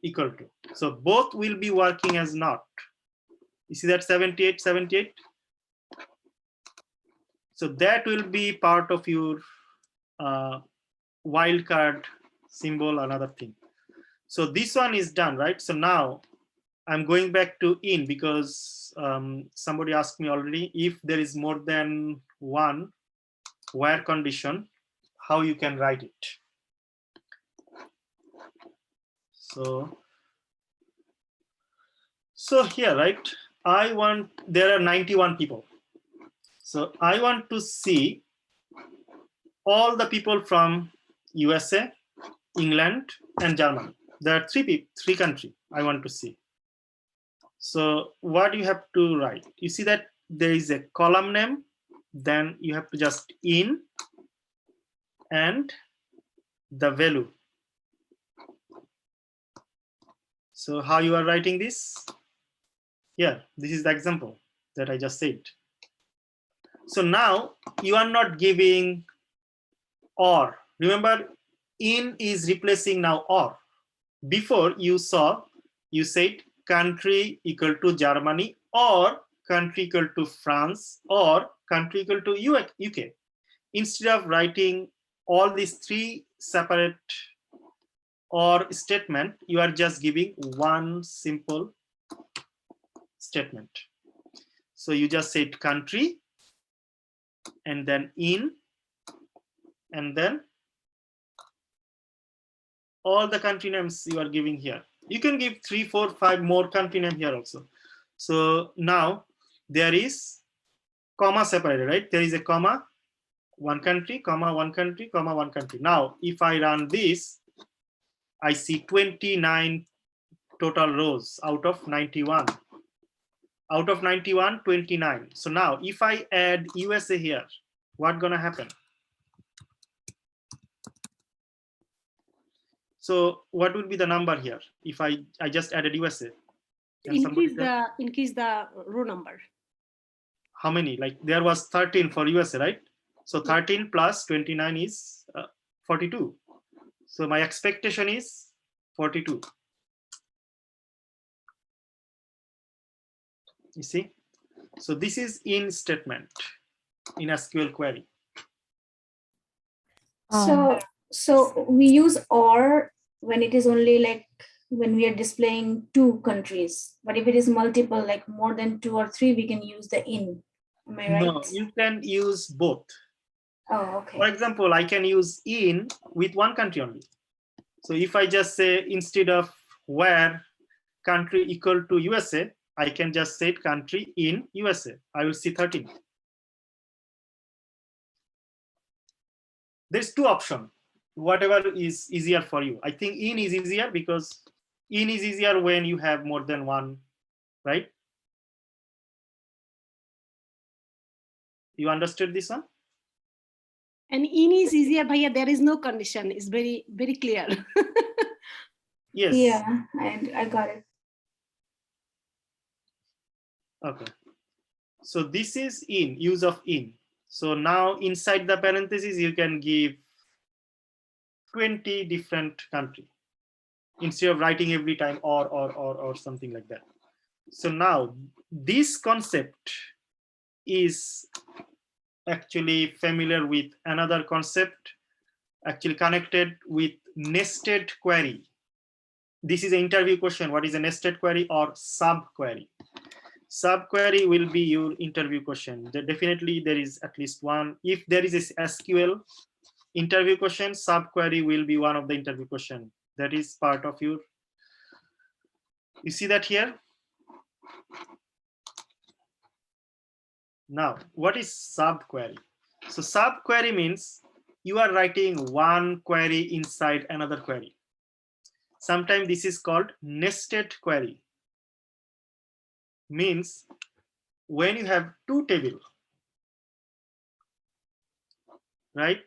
equal to. So both will be working as not. You see that 78, 78? So that will be part of your wildcard symbol, another thing. So this one is done, right? So now I'm going back to in, because somebody asked me already, if there is more than one where condition, how you can write it. So here, right, there are 91 people. So I want to see all the people from USA, England, and Germany. There are three countries I want to see. So what you have to write? You see that there is a column name, then you have to just in and the value. So how you are writing this? Here, this is the example that I just said. So now you are not giving or. Remember, in is replacing now or. Before you said country equal to Germany or country equal to France or country equal to UK. Instead of writing all these three separate or statement, you are just giving one simple statement. So you just said country and then in and then all the country names you are giving here. You can give 3, 4, 5 more country name here also. So now there is comma separated, right? There is a comma, one country, comma, one country, comma, one country. Now, if I run this, I see 29 total rows out of 91. Out of 91, 29. So now if I add USA here, what's gonna happen? So what would be the number here if I just added USA? Increase the row number. How many? Like there was 13 for USA, right? So 13 plus 29 is 42. So my expectation is 42. You see? So this is in statement in SQL query. So we use or when it is only like when we are displaying 2 countries, but if it is multiple, like more than 2 or 3, we can use the in. Am I right? No, you can use both. Oh, okay. For example, I can use in with one country only. So if I just say instead of where country equal to USA, I can just say country in USA. I will see 13. There's 2 options. Whatever is easier for you. I think in is easier because in is easier when you have more than one, right? You understood this one? And in is easier, bhaiya, there is no condition. It's very, very clear. Yes. Yeah, I got it. Okay. So this is in, use of in. So now inside the parentheses, you can give 20 different country instead of writing every time or something like that. So now this concept is actually familiar with another concept actually connected with nested query. This is an interview question. What is a nested query or subquery? Subquery will be your interview question. Definitely there is at least one. If there is a SQL interview question, subquery will be one of the interview question. That is part of your, you see that here? Now, what is subquery? So subquery means you are writing one query inside another query. Sometimes this is called nested query. Means when you have 2 tables, right?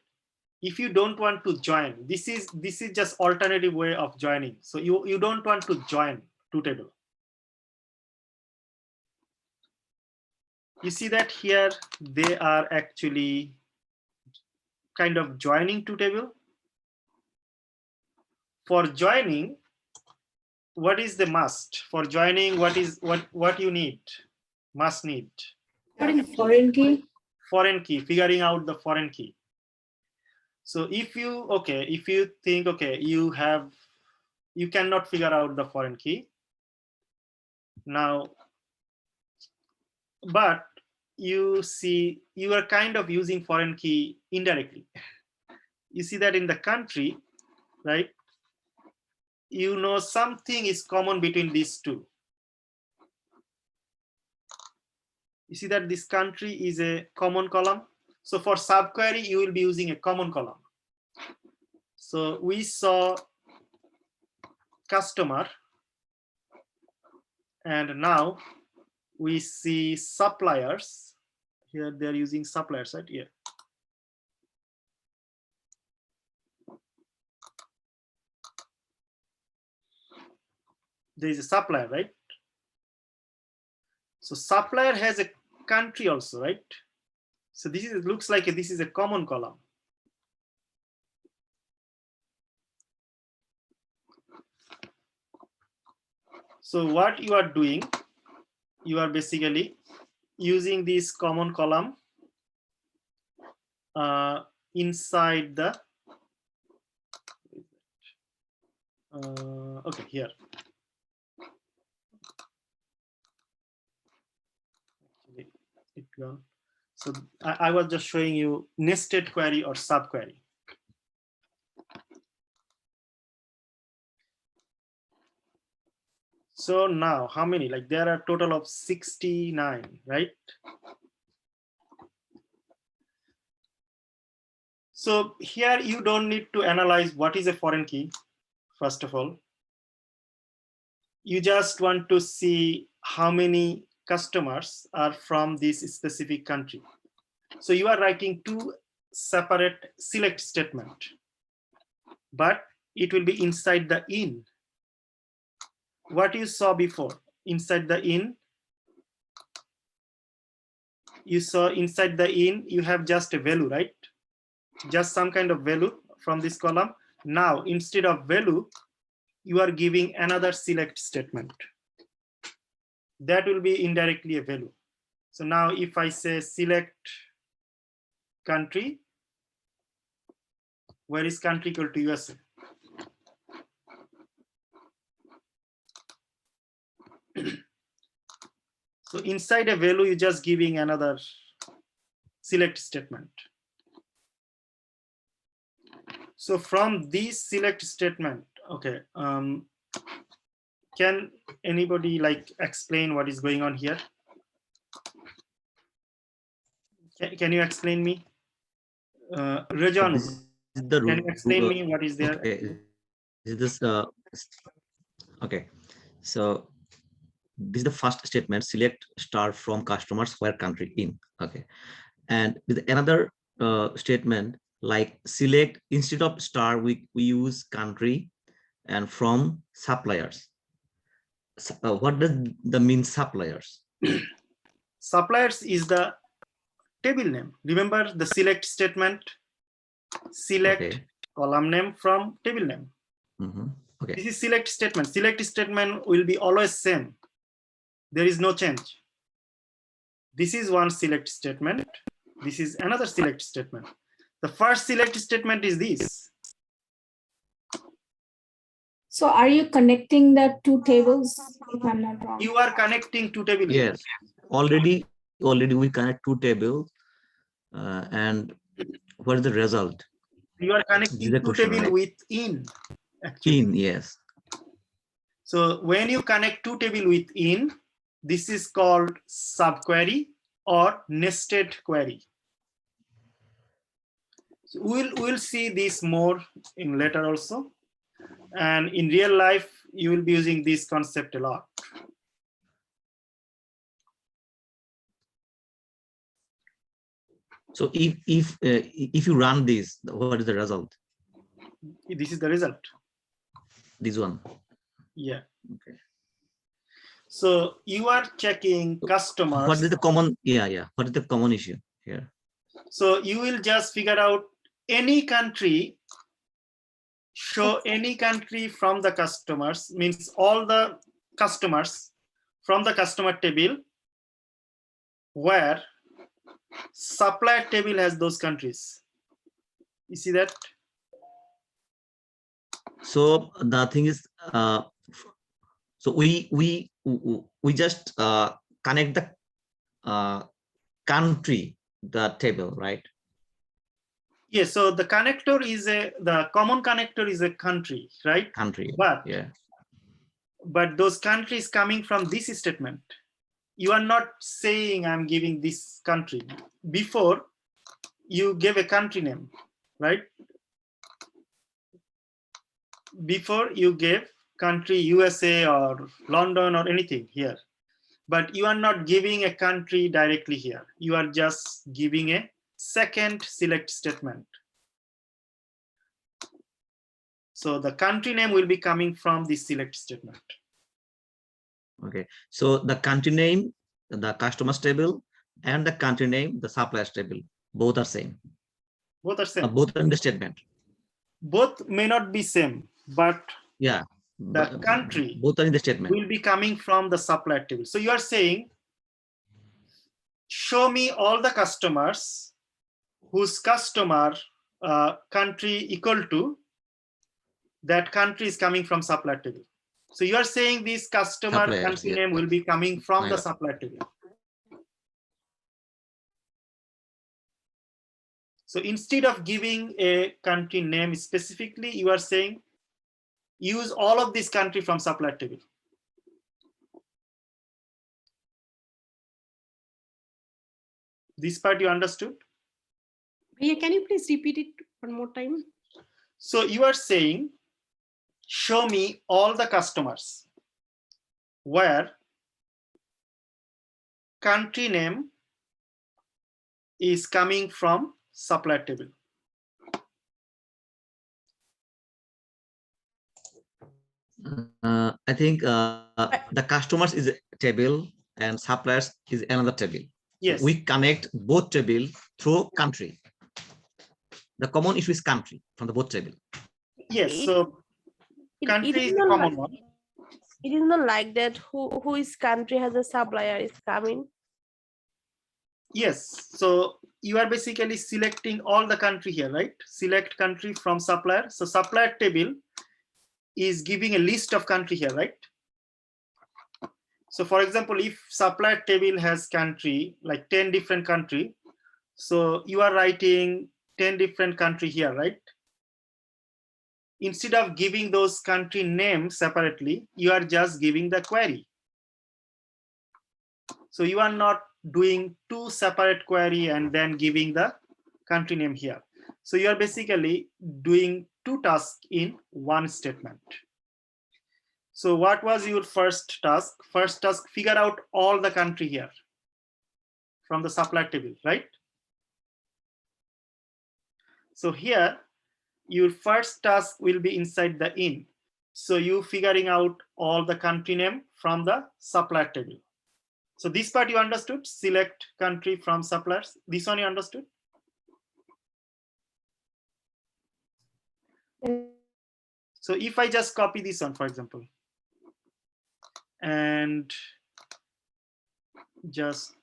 If you don't want to join, this is just alternative way of joining. So you don't want to join 2 tables. You see that here they are actually kind of joining 2 tables. For joining, what is the must? For joining, what you need? Must need. Foreign key. Foreign key, figuring out the foreign key. So if you think, okay, you cannot figure out the foreign key now, but you see you are kind of using foreign key indirectly. You see that in the country, right? You know something is common between these 2. You see that this country is a common column. So for subquery, you will be using a common column. So we saw customer, and now we see suppliers. Here they're using suppliers, right? Yeah. there is a supplier, right? So supplier has a country also, right? So this is, looks like this is a common column. So what you are doing, you are basically using this common column inside the, okay, here. Actually, it gone. So I was just showing you nested query or subquery. So now how many? Like there are a total of 69, right? So here you don't need to analyze what is a foreign key, first of all. You just want to see how many customers are from this specific country. So you are writing two separate select statement, but it will be inside the in. What you saw before, inside the in, you saw inside the in, you have just a value, right? Just some kind of value from this column. Now, instead of value, you are giving another select statement. That will be indirectly a value. So now if I say select country, where is country equal to USA? So inside a value, you're just giving another select statement. So from this select statement, okay, can anybody like explain what is going on here? Can you explain me? Rajan, can you explain me what is there? Okay. Is this okay? So this is the first statement: select star from customers where country in. Okay, and with another statement like select, instead of star we use country, and from suppliers. What does the mean suppliers? Suppliers is the table name. Remember the select statement, select Okay. column name from table name. Okay. This is select statement. Select statement will be always same. There is no change. This is one select statement. This is another select statement. The first select statement is this. So are you connecting the two tables, if I'm not wrong? You are connecting two tables. Yes, already we connect two tables, and what is the result? You are connecting two tables with in. Actually. In, yes. So when you connect two tables with in, this is called subquery or nested query. So we'll see this more in later also. And in real life, you will be using this concept a lot. So if you run this, what is the result? This is the result. This one. Yeah. Okay. So you are checking customers. What is the common? Yeah. What is the common issue here? So you will just figure out any country. Show any country from the customers, means all the customers from the customer table where supplier table has those countries. You see that? So the thing is, so we just connect the country, the table, right? Yes. So the connector is the common connector is a country, right? Country. But yeah. But those countries coming from this statement, you are not saying I'm giving this country. Before you gave a country name, right? Before you gave country USA or London or anything here, but you are not giving a country directly here. You are just giving a second select statement. So the country name will be coming from this select statement. Okay, so the country name, the customers table, and the country name, the suppliers table, both are same. Both are same. Both are in the statement. Both may not be same, but Yeah, the country both are in the statement. will be coming from the supplier table. So you are saying, show me all the customers whose customer country equal to that country is coming from supplier table. So you are saying this customer Suppliers, country yeah. name will be coming from the Yeah. supplier table. So instead of giving a country name specifically, you are saying use all of this country from supplier table. This part you understood? Bhaiya, can you please repeat it one more time? So you are saying, show me all the customers where country name is coming from supplier table. I think the customers is a table and suppliers is another table. Yes. We connect both table through country. The common issue is country from the both table. Yes. It- So it country is is the not common like- one. It is not like that who is country has a supplier is coming. Yes. So you are basically selecting all the country here, right? Select country from supplier. So supplier table is giving a list of country here, right? So for example, if supplier table has country, like 10 different country, so you are writing 10 different country here, right? Instead of giving those country names separately, you are just giving the query. So you are not doing two separate query and then giving the country name here. So you are basically doing two tasks in one statement. So what was your first task? First task, figure out all the country here from the supplier table, right? So here, your first task will be inside the in. So you figuring out all the country name from the supplier table. So this part you understood, select country from suppliers. This one you understood? So if I just copy this one, for example, and just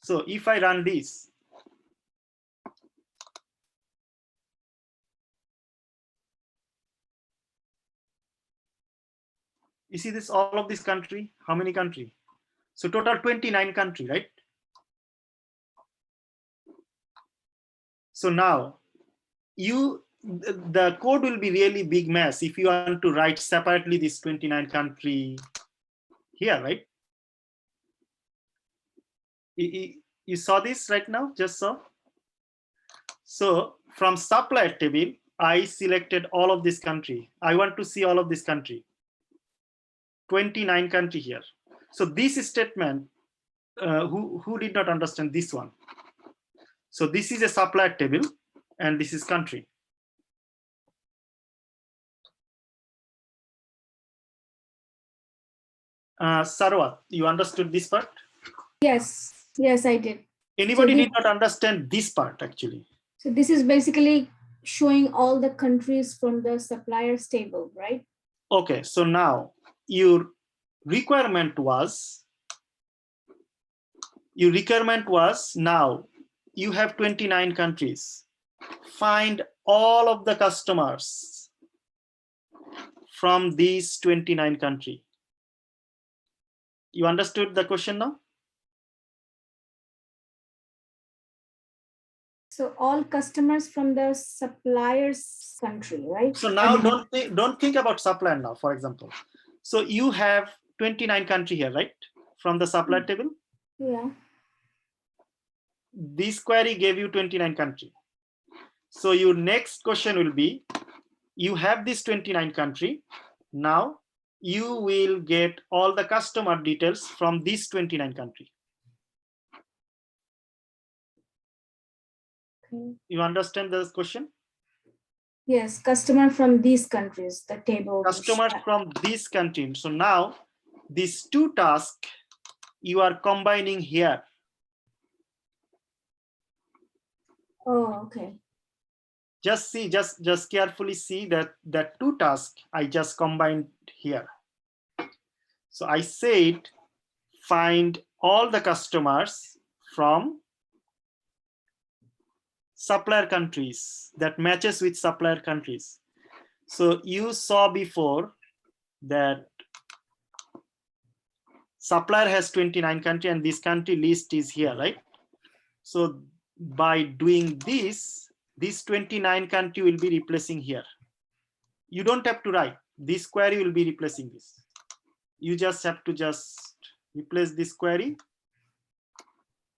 so if I run this, you see this, all of this country, how many country? So total 29 country, right? So now the code will be really big mess if you want to write separately this 29 country here, right? You saw this right now, just saw. So from supplier table, I selected all of this country. I want to see all of this country. 29 country here. So this statement, who did not understand this one? So this is a supplier table and this is country. Sarwat, you understood this part? Yes, yes, I did. Anybody So did not understand this part actually? So this is basically showing all the countries from the suppliers table, right? Okay, so now your requirement was now you have 29 countries. Find all of the customers from these 29 countries. You understood the question now? So all customers from the suppliers country, right? So now don't think about supplier now, for example. So you have 29 country here, right? From the supplier table. Yeah. This query gave you 29 country. So your next question will be, you have this 29 country. Now you will get all the customer details from this 29 country. Okay. You understand the question? Yes, customer from these countries, the table. Customers from this country. So now these two tasks you are combining here. Oh, okay. Just see, just carefully see that two tasks I just combined here. So I said find all the customers from supplier countries that matches with supplier countries. So you saw before that supplier has 29 country and this country list is here, right? So by doing this 29 country will be replacing here. You don't have to write. This query will be replacing this. You just have to just replace this query.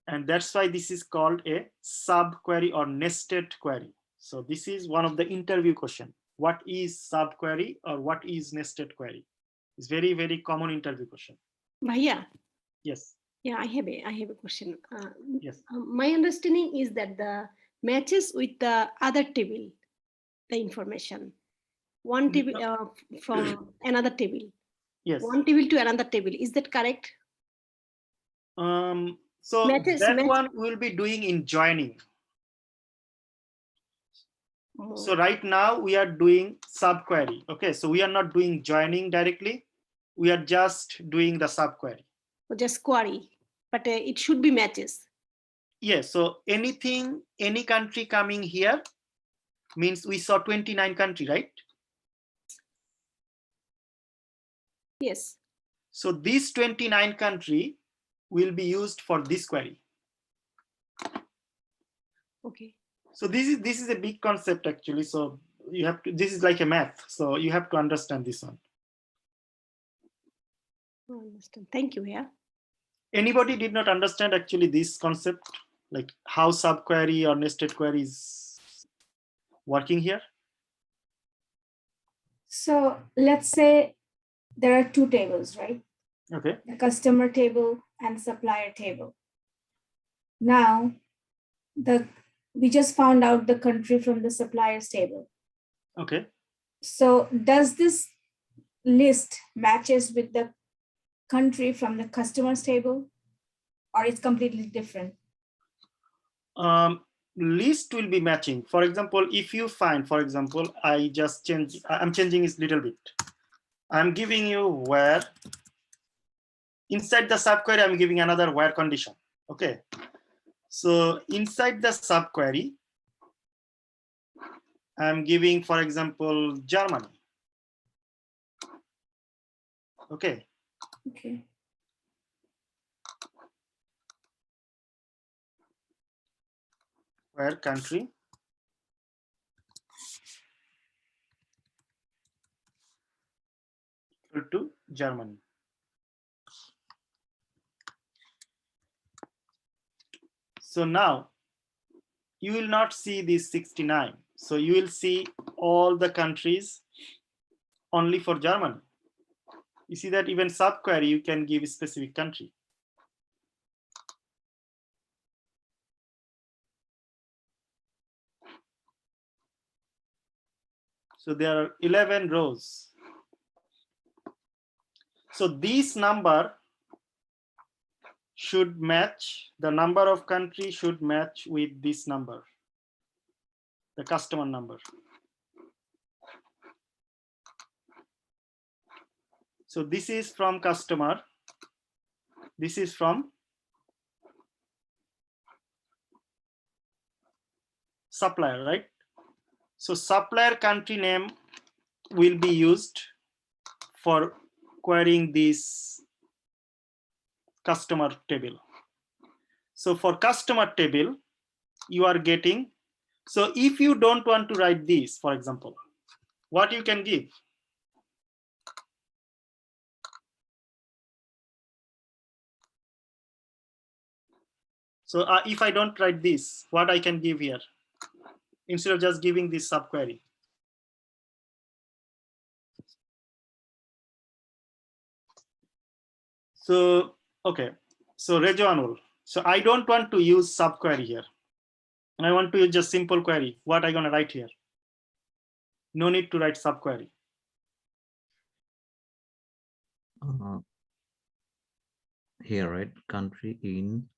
And that's why this is called a sub query or nested query. So this is one of the interview question. What is sub query or what is nested query? It's very, very common interview question. Bhaiya, Yes. yeah, I have a question. Yes. My understanding is that the matches with the other table, the information, one table from another table. Yes. One table to another table. Is that correct? So Matches, that one will be doing in joining. So right now we are doing subquery. Okay, so we are not doing joining directly. We are just doing the subquery. Just query, but it should be matches. Yes, so anything, any country coming here means we saw 29 country, right? Yes. So this 29 country will be used for this query. Okay. So this is a big concept actually. So you have to, this is like a math. So you have to understand this one. I understand. Thank you. Yeah. Anybody did not understand actually this concept, like how subquery or nested query is working here? So let's say there are two tables, right? Okay. The customer table and supplier table. Now, we just found out the country from the suppliers table. Okay. So does this list matches with the country from the customers table, or it's completely different? List will be matching. For example, if you find, for example, I'm changing it a little bit. I'm giving you where inside the subquery, I'm giving another where condition. Okay. So inside the subquery, I'm giving, for example, Germany. Okay. Okay. Where country? Equal to Germany. So now you will not see this 69. So you will see all the countries only for Germany. You see that even subquery, you can give a specific country. So there are 11 rows. So this number should match, the number of countries should match with this number, the customer number. So this is from customer. This is from supplier, right? So supplier country name will be used for querying this customer table. So for customer table, you are getting, so if you don't want to write this, for example, what you can give? So if I don't write this, what I can give here? Instead of just giving this subquery. So, okay, so Rejoanul. So I don't want to use subquery here. I want to use just simple query. What I gonna write here? No need to write subquery. Here, right? Country in.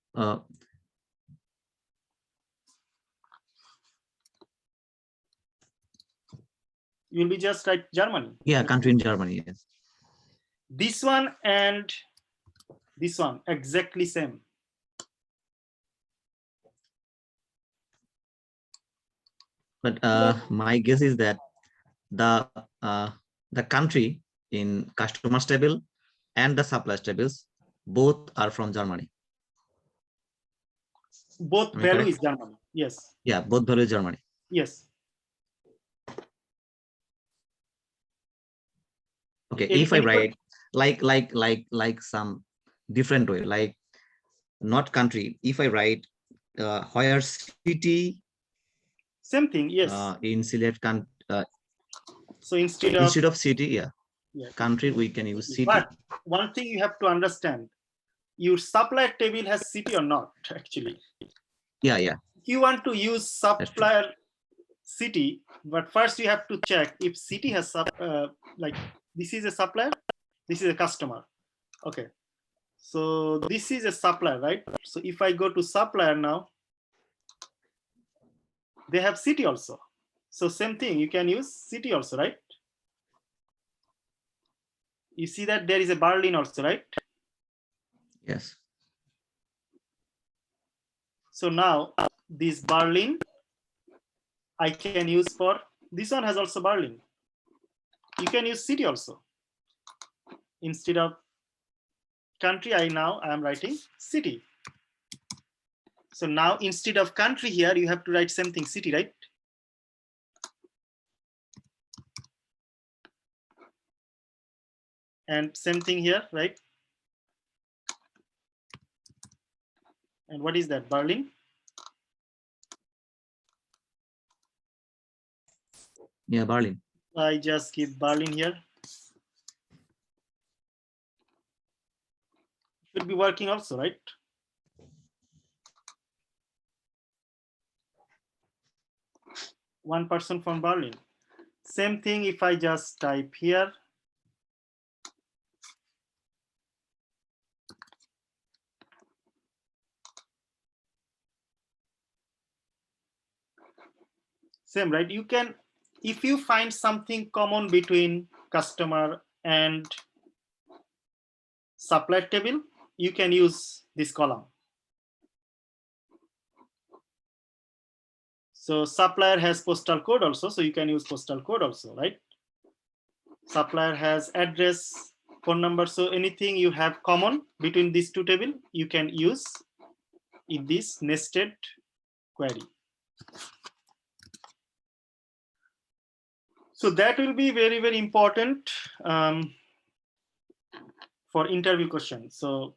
You'll be just write Germany. Yeah, country in Germany. Yes. This one and this one exactly same. But my guess is that the country in customers table and the suppliers tables both are from Germany. Both Am I value correct? is Germany. Yes. Yeah, both value is Germany. Yes. Okay, Any- if I anybody- write like some different way, like not country, if I write where city Same thing. Yes. in select So instead of city, yeah, yeah. country we can use city. But one thing you have to understand, your supplier table has city or not actually. Yeah. If you want to use supplier city, but first you have to check if city has like this is a supplier, this is a customer. Okay. So this is a supplier, right? So if I go to supplier now, they have city also. So same thing, you can use city also, right? You see that there is a Berlin also, right? Yes. So now this Berlin, I can use for, this one has also Berlin. You can use city also. Instead of country, I am writing city. So now instead of country here, you have to write same thing, city, right? And same thing here, right? And what is that, Berlin? Yeah, Berlin. I just give Berlin here. Should be working also, right? One person from Berlin. Same thing if I just type here. Same, right? You can, if you find something common between customer and supplier table, you can use this column. So supplier has postal code also, so you can use postal code also, right? Supplier has address, phone number, so anything you have common between these two tables, you can use in this nested query. So that will be very, very important for interview questions. So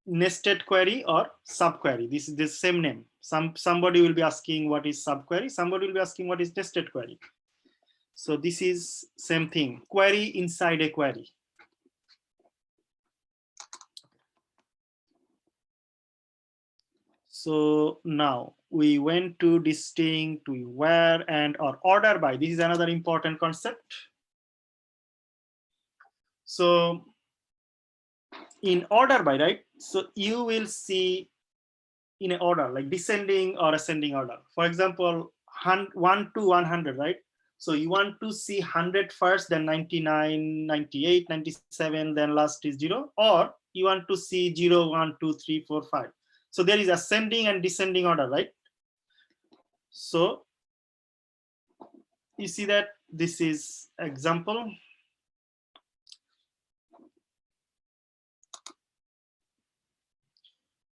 nested query or subquery, this is the same name. Somebody will be asking what is subquery, somebody will be asking what is nested query. So this is same thing, query inside a query. So now we went to distinct, to where and or order by. This is another important concept. So in order by, right? So you will see in an order like descending or ascending order. For example, 1 to 100, right? So you want to see 100 first, then 99, 98, 97, then last is 0, or you want to see 0, 1, 2, 3, 4, 5. So there is ascending and descending order, right? So you see that this is example.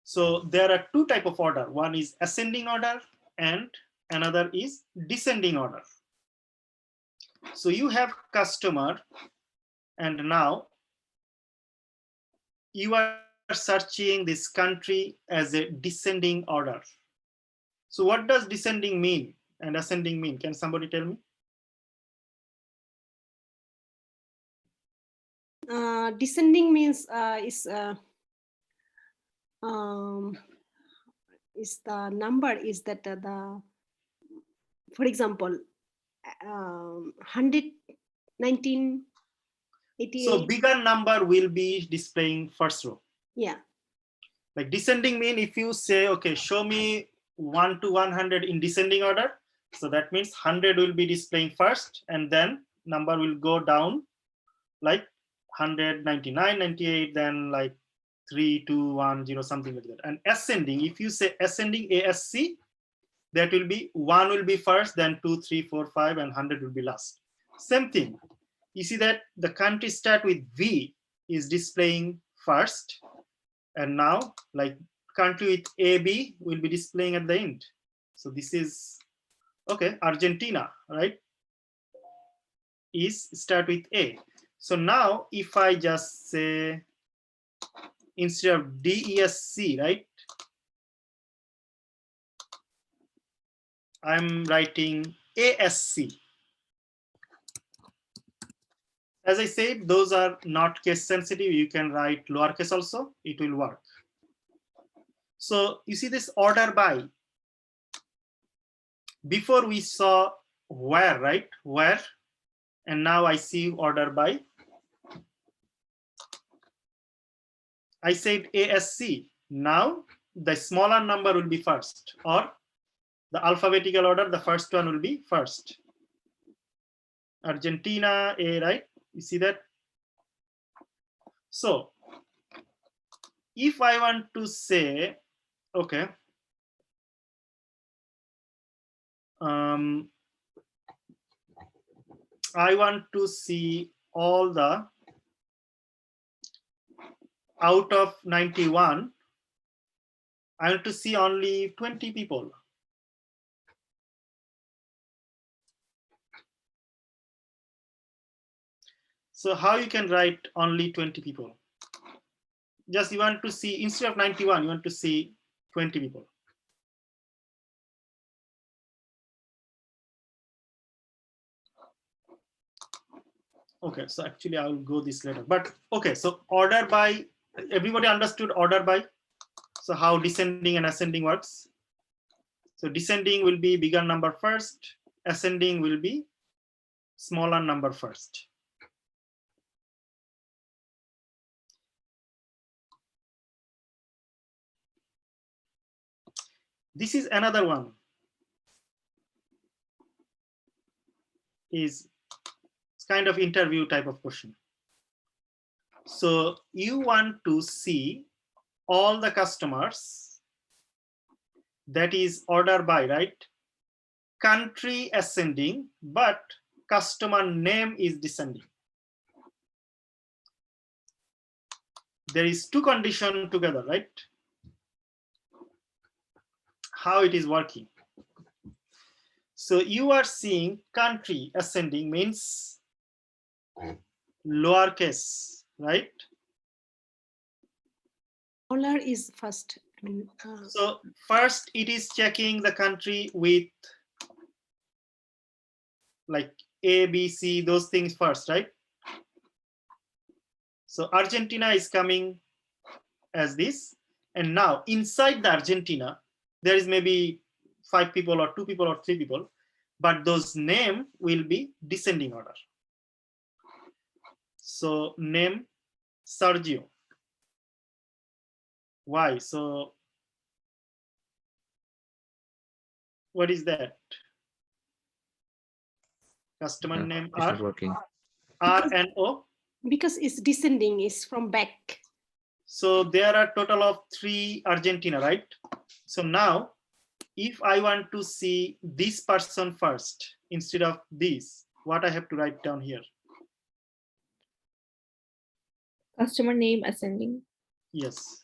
So there are two types of order. One is ascending order and another is descending order. So you have customer and now you are searching this country as a descending order. So what does descending mean and ascending mean? Can somebody tell me? Descending means is the number is that the for example, 100, 1988. So bigger number will be displaying first row. Yeah. Like descending mean if you say, okay, show me 1 to 100 in descending order. So that means 100 will be displaying first, and then number will go down like 100, 99, 98, then like 3, 2, 1, 0, something like that. And ascending, if you say ascending ASC, that will be 1 will be first, then 2, 3, 4, 5, and 100 will be last. Same thing. You see that the country start with V is displaying first, and now like country with AB will be displaying at the end. So this is okay. Argentina, right, is start with A. So now if I just say instead of DESC, right, I'm writing ASC. As I said, those are not case sensitive. You can write lowercase also, it will work. So you see this order by. Before we saw where, right? Where, and now I see order by. I said ASC. Now the smaller number will be first, or the alphabetical order, the first one will be first. Argentina, A, right? You see that? So if I want to say, okay, I want to see all the out of 91, I want to see only 20 people. So how you can write only 20 people? Just you want to see, instead of 91, you want to see 20 people. Okay, so actually I will go this later, but okay, so order by, everybody understood order by? So how descending and ascending works? So descending will be bigger number first, ascending will be smaller number first. This is another one. Is kind of interview type of question. So you want to see all the customers, that is order by, right? Country ascending, but customer name is descending. There is two conditions together, right? How it is working. So you are seeing country ascending means lowercase, right? Dollar is first. I mean, so first it is checking the country with like A, B, C, those things first, right? So Argentina is coming as this. And now inside the Argentina, there is maybe 5 people or 2 people or 3 people, but those name will be descending order. So name Sergio. Why? So what is that? Customer name It's not working. R and O. because it's descending, is from back. So there are total of 3 Argentina, right? So now if I want to see this person first instead of this, what I have to write down here? Customer name ascending. Yes.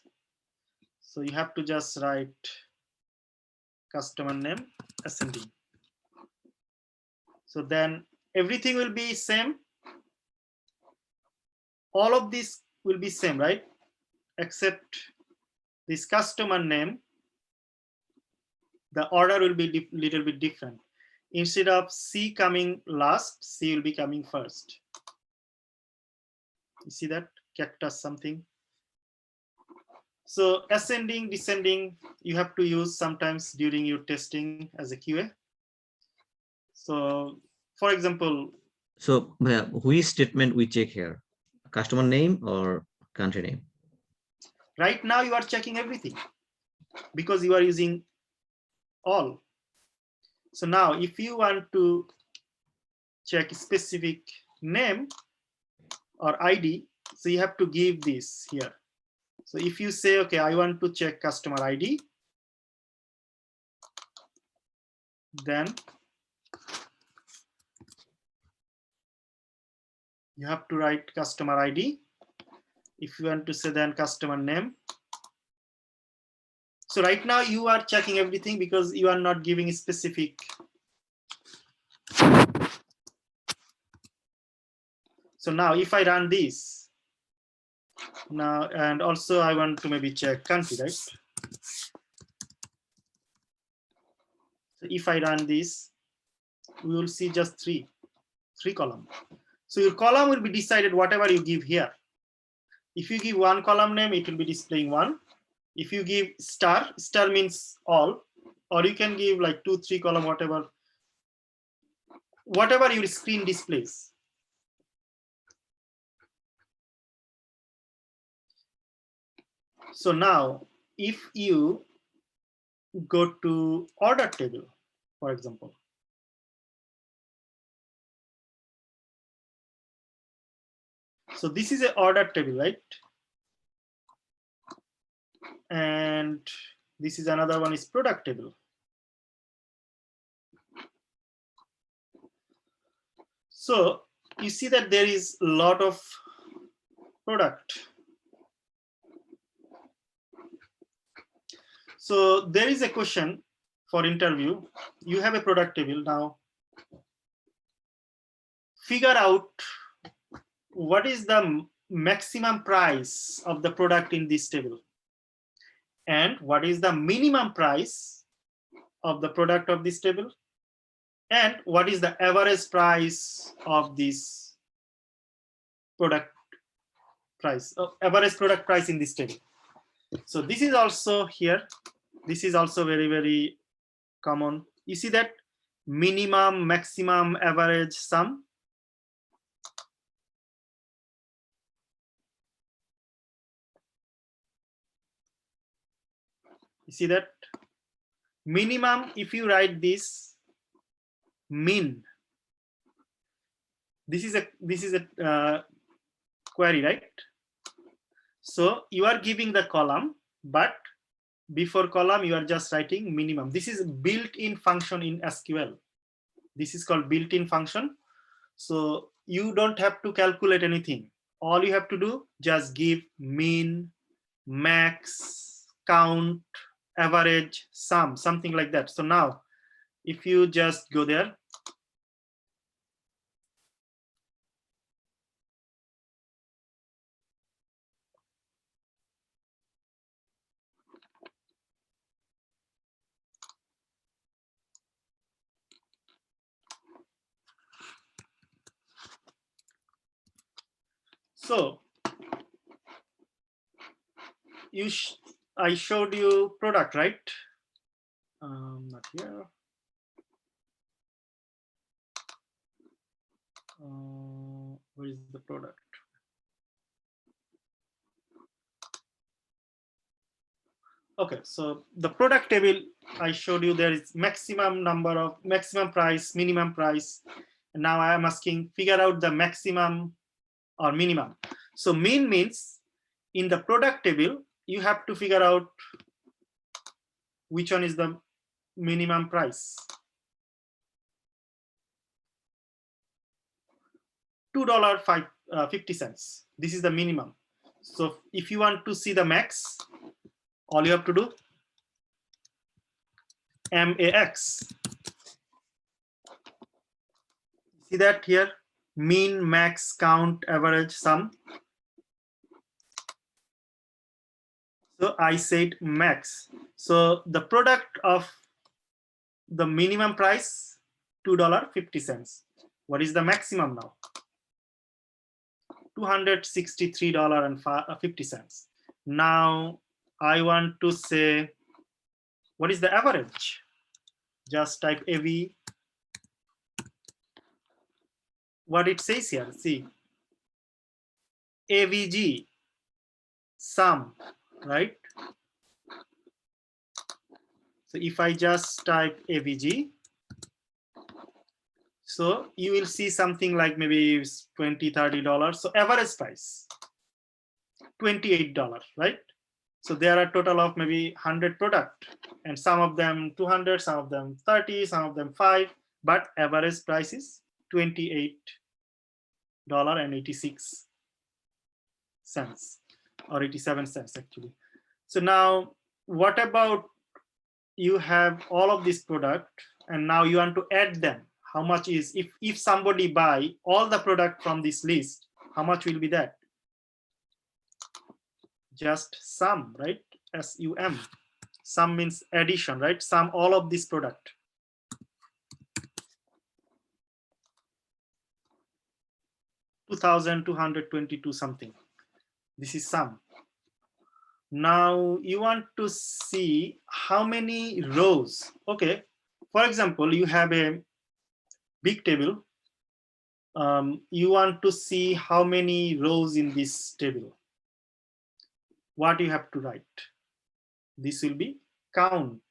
So you have to just write customer name ascending. So then everything will be same. All of this will be same, right? Except this customer name, the order will be little bit different. Instead of C coming last, C will be coming first. You see that? Cactus something. So ascending, descending, you have to use sometimes during your testing as a QA. So for example, So which statement we check here? Customer name or country name? right now you are checking everything because you are using all. So now if you want to check specific name or ID, so you have to give this here. So if you say, okay, I want to check customer ID, then you have to write customer ID. If you want to say then customer name. So right now you are checking everything because you are not giving a specific. So now if I run this now, and also I want to maybe check country, right? So if I run this, we will see just three columns. So your column will be decided whatever you give here. If you give one column name, it will be displaying one. If you give star means all, or you can give like 2, 3 column, whatever your screen displays. So now if you go to order table, for example, so this is an order table, right? And this is another one is product table. So you see that there is a lot of product. So there is a question for interview. You have a product table now. Figure out what is the maximum price of the product in this table and what is the minimum price of the product of this table and what is the average price of this product price, average product price in this table. So this is also here. This is also very, very common. You see that minimum, maximum, average, sum. You see that minimum, if you write this min, this is a query, right? So you are giving the column, but before column you are just writing minimum. This is built-in function in SQL. This is called built-in function. So you don't have to calculate anything. All you have to do, just give min, max, count, average, sum, something like that. So now if you just go there, so I showed you product, right? Not here. Where is the product? Okay, so the product table I showed you, there is maximum number of maximum price, minimum price. And now I am asking figure out the maximum or minimum. So min means in the product table, you have to figure out which one is the minimum price. $2.50. This is the minimum. So if you want to see the max, all you have to do max. See that here, mean, max, count, average, sum. So I said max. So the product of the minimum price, $2.50. What is the maximum now? $263.50. Now I want to say, what is the average? Just type AV what it says here. See, AVG, sum, right? So if I just type AVG, so you will see something like maybe $20, $30. So average price, $28, right? So there are a total of maybe 100 product, and some of them 200, some of them 30, some of them 5, but average price is $28.86 or 87 cents actually. So now what about you have all of this product and now you want to add them? How much is, if somebody buy all the product from this list, how much will be that? Just sum, right? SUM. Sum means addition, right? Sum all of this product. $2,222 something. This is sum. Now you want to see how many rows. Okay, for example, you have a big table. You want to see how many rows in this table. What you have to write? This will be count.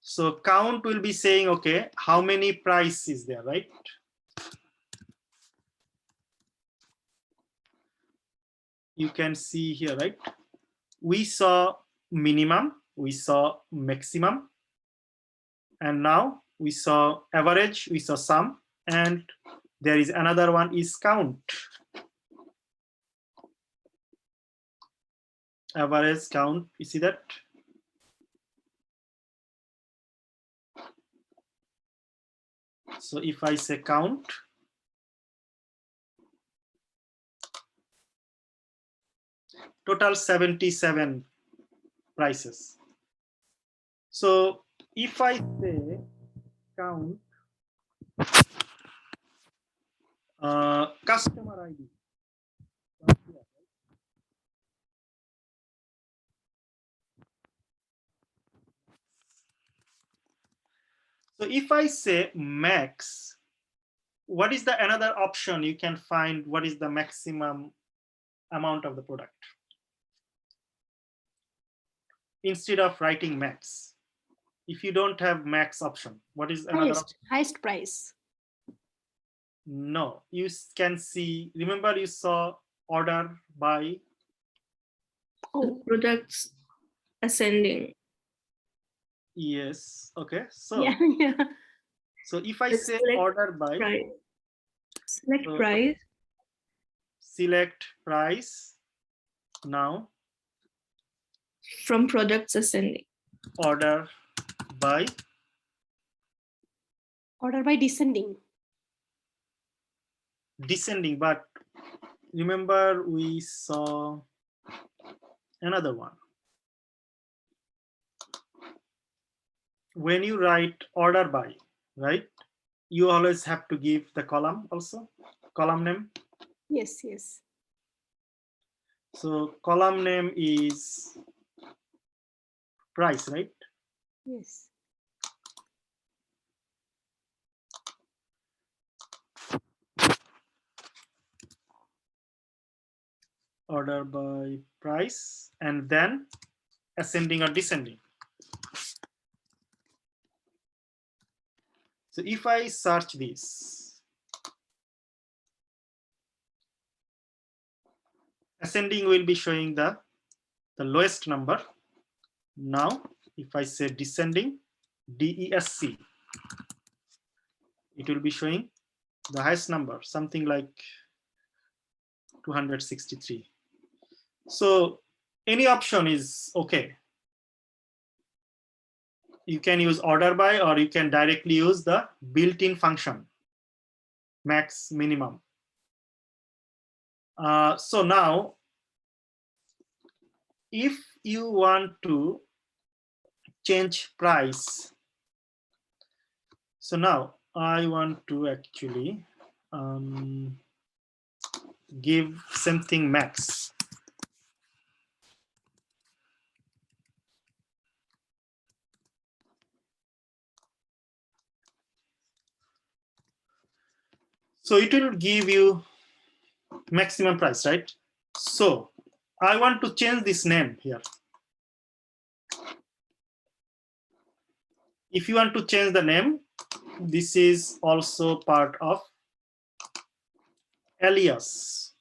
So count will be saying, okay, how many price is there, right? You can see here, right? We saw minimum, we saw maximum, and now we saw average, we saw sum, and there is another one is count. Average, count, you see that? So if I say count, total 77 prices. So if I say count customer ID, so if I say max, what is the another option you can find? What is the maximum amount of the product? Instead of writing max, if you don't have max option, what is another? Highest price. No, you can see, remember you saw order by? Oh, products ascending. Yes, okay. So, Yeah. so if I Let's say select order by, price. Select So- price. select price, now From products ascending. order by, Order by descending. descending, but remember we saw another one. When you write order by, right, you always have to give the column also, column name. Yes, yes. So column name is price, right? Yes. Order by price, and then ascending or descending. So if I search this, ascending will be showing the lowest number. Now, if I say descending, DESC, it will be showing the highest number, something like 263. So any option is okay. You can use order by, or you can directly use the built-in function, max, minimum. So now, if you want to change price, so now I want to actually give something max. So it will give you maximum price, right? So I want to change this name here. If you want to change the name, this is also part of alias.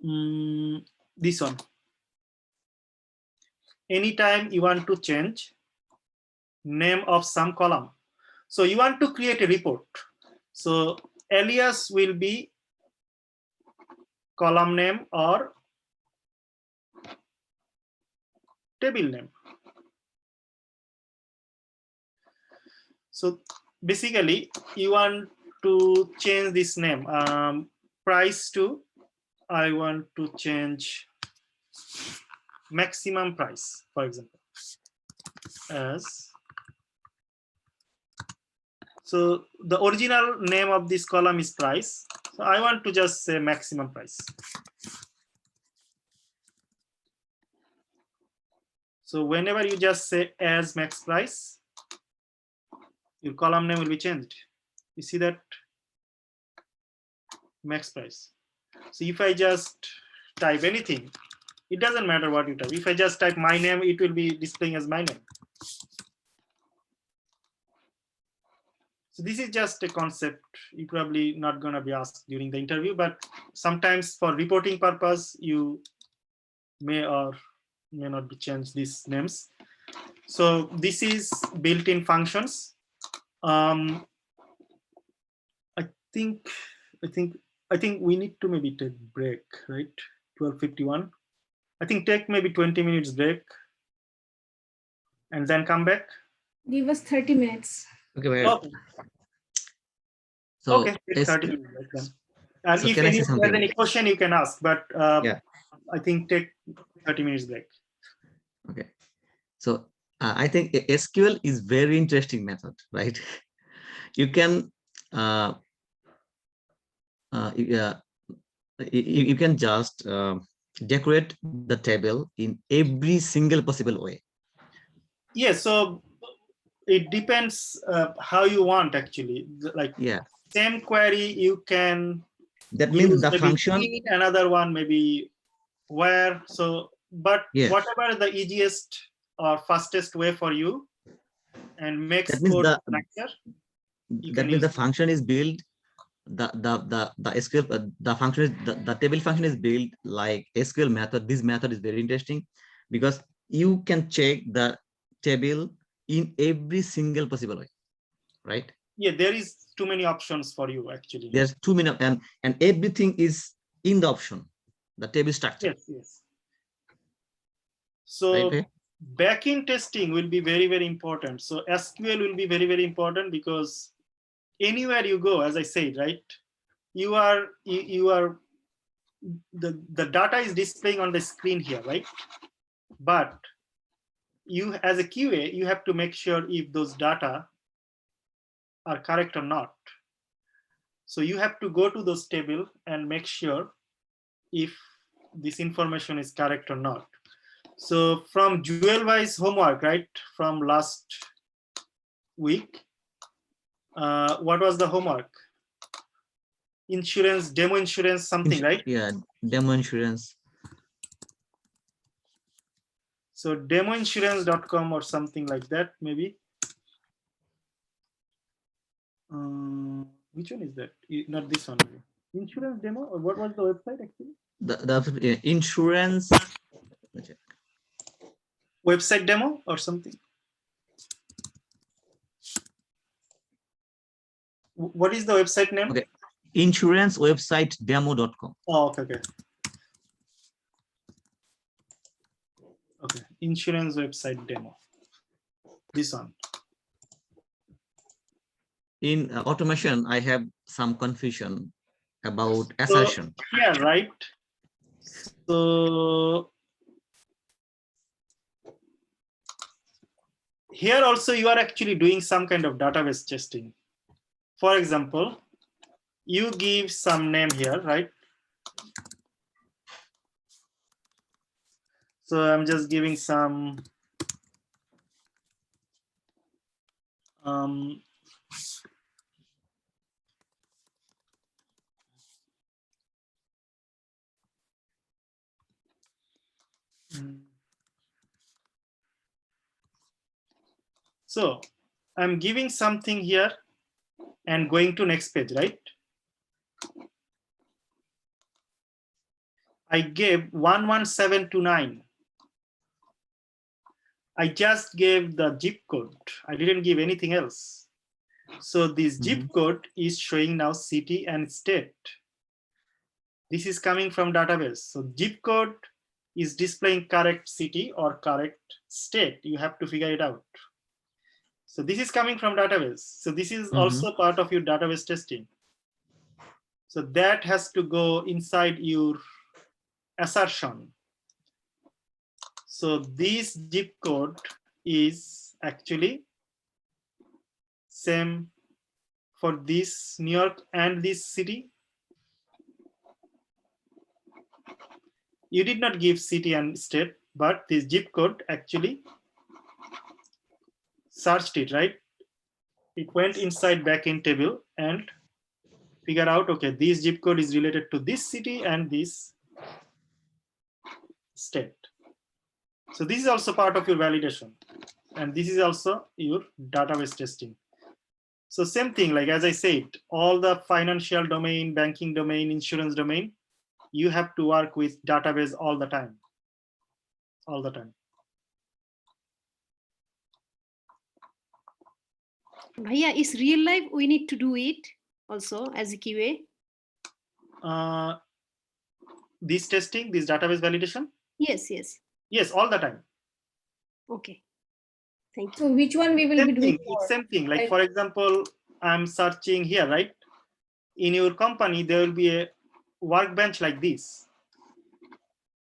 This one. Anytime you want to change name of some column. So you want to create a report. So alias will be column name or table name. So basically you want to change this name, price to, I want to change maximum price, for example, as. So the original name of this column is price. So I want to just say maximum price. So whenever you just say as max price, your column name will be changed. You see that? Max price. So if I just type anything, it doesn't matter what you type. If I just type my name, it will be displaying as my name. So this is just a concept. You're probably not going to be asked during the interview, but sometimes for reporting purpose, you may or may not be changed these names. So this is built-in functions. I think we need to maybe take break, right? 12:51. I think take maybe 20 minutes break and then come back. Give us 30 minutes. Okay, well, Okay. so Okay, take 30 minutes break then. And so if can I say anyone has something? any question, you can ask. But Yeah. I think take 30 minutes break. Okay. So I think SQL is very interesting method, right? You can you can just decorate the table in every single possible way. Yes, so it depends how you want actually. Like Yeah, same query you can that means use the maybe function. in, another one maybe where. So but Yeah, whatever the easiest or fastest way for you and makes that means code structure, you that can means use the function is built. The SQL the function is the table function is built like SQL method. This method is very interesting because you can check the table in every single possible way, right? Yeah, there is too many options for you actually. There's too many, and everything is in the option, the table structure. Yes. So right? backend testing will be very, very important. So SQL will be very, very important because anywhere you go, as I said, right, you are the data is displaying on the screen here, right? But you, as a QA, you have to make sure if those data are correct or not. So you have to go to those table and make sure if this information is correct or not. So from Jewel-wise homework, right, from last week, what was the homework? Insurance, demo insurance, something, right? Yeah, demo insurance. So demoinsurance.com or something like that, maybe. Which one is that? Not this one. Maybe. Insurance demo, or what was the website actually? The insurance. Website demo or something. What is the website name? Okay, insurance website demo.com. Oh, okay. Okay, insurance website demo. This one. In automation, I have some confusion about assertion. So, yeah, right. So here also you are actually doing some kind of database testing. For example, you give some name here, right? So I'm just giving some So I'm giving something here and going to next page, right? I gave 11729. I just gave the zip code. I didn't give anything else. So this zip code is showing now city and state. This is coming from database. So zip code is displaying correct city or correct state. You have to figure it out. So this is coming from database. So this is also part of your database testing. So that has to go inside your assertion. So this zip code is actually same for this New York and this city. You did not give city and state, but this zip code actually searched it, right? It went inside backend table and figure out, okay, this zip code is related to this city and this state. So this is also part of your validation. And this is also your database testing. So same thing, like as I said, all the financial domain, banking domain, insurance domain, you have to work with database all the time. All the time. Bhaiya, is real life we need to do it also as a QA? This testing, this database validation? Yes, yes. Yes, all the time. Okay. Thank you. So which one we will be doing more? Same thing. Like for example, I'm searching here, right? In your company, there will be a workbench like this.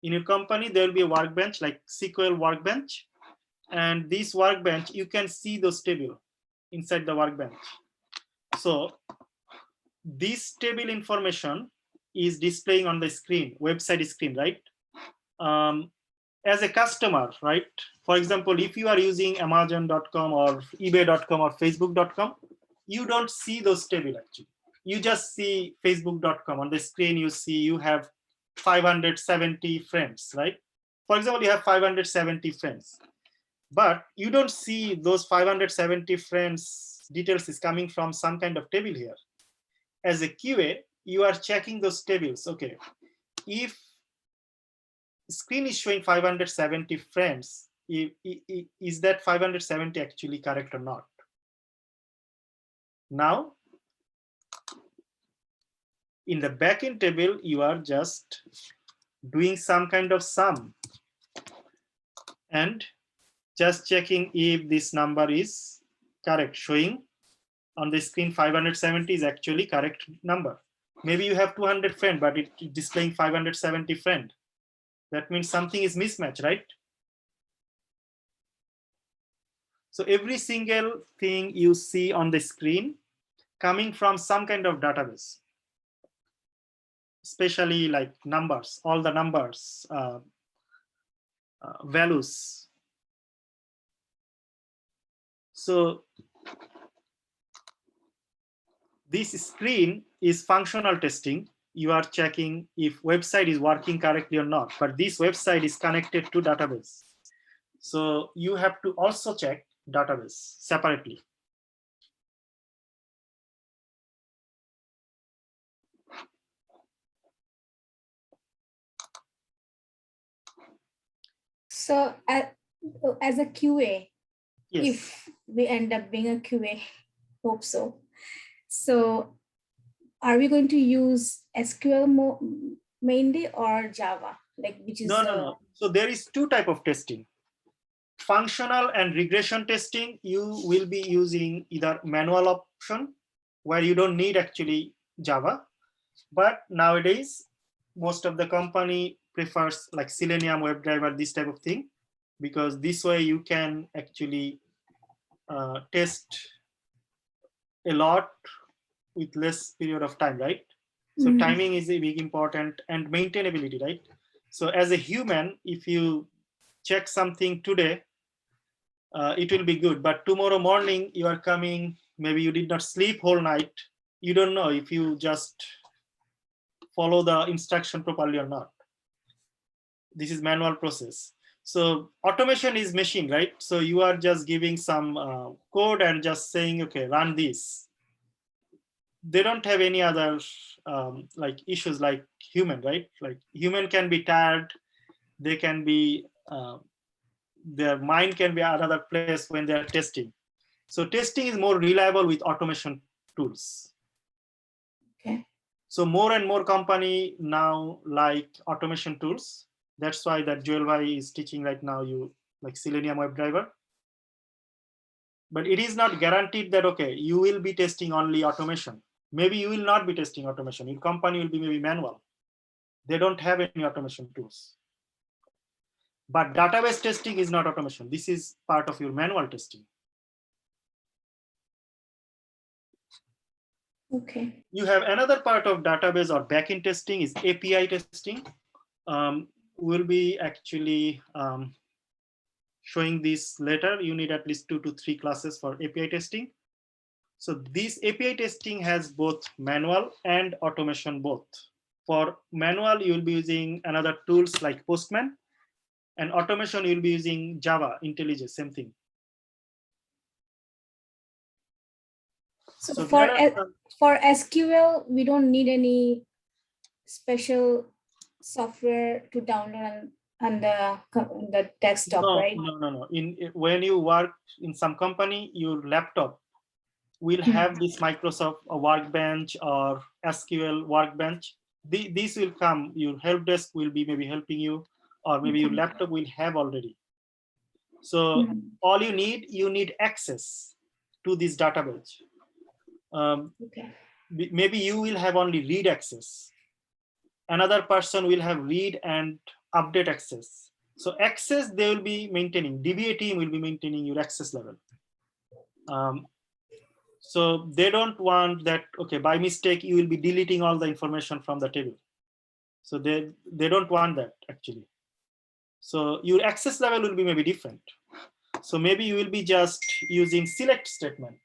In your company, there will be a workbench like SQL workbench. And this workbench, you can see those tables inside the workbench. So this table information is displaying on the screen, website screen, right? As a customer, right? For example, if you are using Amazon.com or eBay.com or Facebook.com, you don't see those tables actually. You just see Facebook.com on the screen. You see you have 570 friends, right? For example, you have 570 friends, but you don't see those 570 friends details is coming from some kind of table here. As a QA, you are checking those tables. Okay, if screen is showing 570 friends, is that 570 actually correct or not? Now, in the backend table, you are just doing some kind of sum and just checking if this number is correct, showing on the screen 570 is actually correct number. Maybe you have 200 friends, but it's displaying 570 friend. That means something is mismatched, right? So every single thing you see on the screen coming from some kind of database, especially like numbers, all the numbers, values. So this screen is functional testing. You are checking if website is working correctly or not, but this website is connected to database. So you have to also check database separately. So as a QA, Yes. if we end up being a QA, hope so. So are we going to use SQL mainly or Java? Like which is No. So there is two type of testing. Functional and regression testing, you will be using either manual option where you don't need actually Java, but nowadays most of the company prefers like Selenium, WebDriver, this type of thing, because this way you can actually test a lot with less period of time, right? So timing is a big important, and maintainability, right? So as a human, if you check something today, it will be good, but tomorrow morning you are coming, maybe you did not sleep whole night, you don't know if you just follow the instruction properly or not. This is manual process. So automation is machine, right? So you are just giving some code and just saying, okay, run this. They don't have any other like issues like human, right? Like human can be tired, they can be, their mind can be another place when they are testing. So testing is more reliable with automation tools. Okay. So more and more company now like automation tools. That's why that Joel is teaching right now you like Selenium WebDriver. But it is not guaranteed that, okay, you will be testing only automation. Maybe you will not be testing automation. Your company will be maybe manual. They don't have any automation tools. But database testing is not automation. This is part of your manual testing. Okay. You have another part of database or backend testing is API testing. We'll be actually showing this later. You need at least 2 to 3 classes for API testing. So this API testing has both manual and automation both. For manual, you'll be using another tools like Postman, and automation, you'll be using Java, IntelliJ, same thing. So for there are, for SQL, we don't need any special software to download on the desktop, no, right? no. When you work in some company, your laptop will have this Microsoft Workbench or SQL Workbench. This will come. Your help desk will be maybe helping you, or maybe your laptop will have already. So all you need access to this database. Okay. Maybe you will have only read access. Another person will have read and update access. So access they will be maintaining. DBA team will be maintaining your access level. So they don't want that, okay, by mistake, you will be deleting all the information from the table. So they don't want that actually. So your access level will be maybe different. So maybe you will be just using select statement.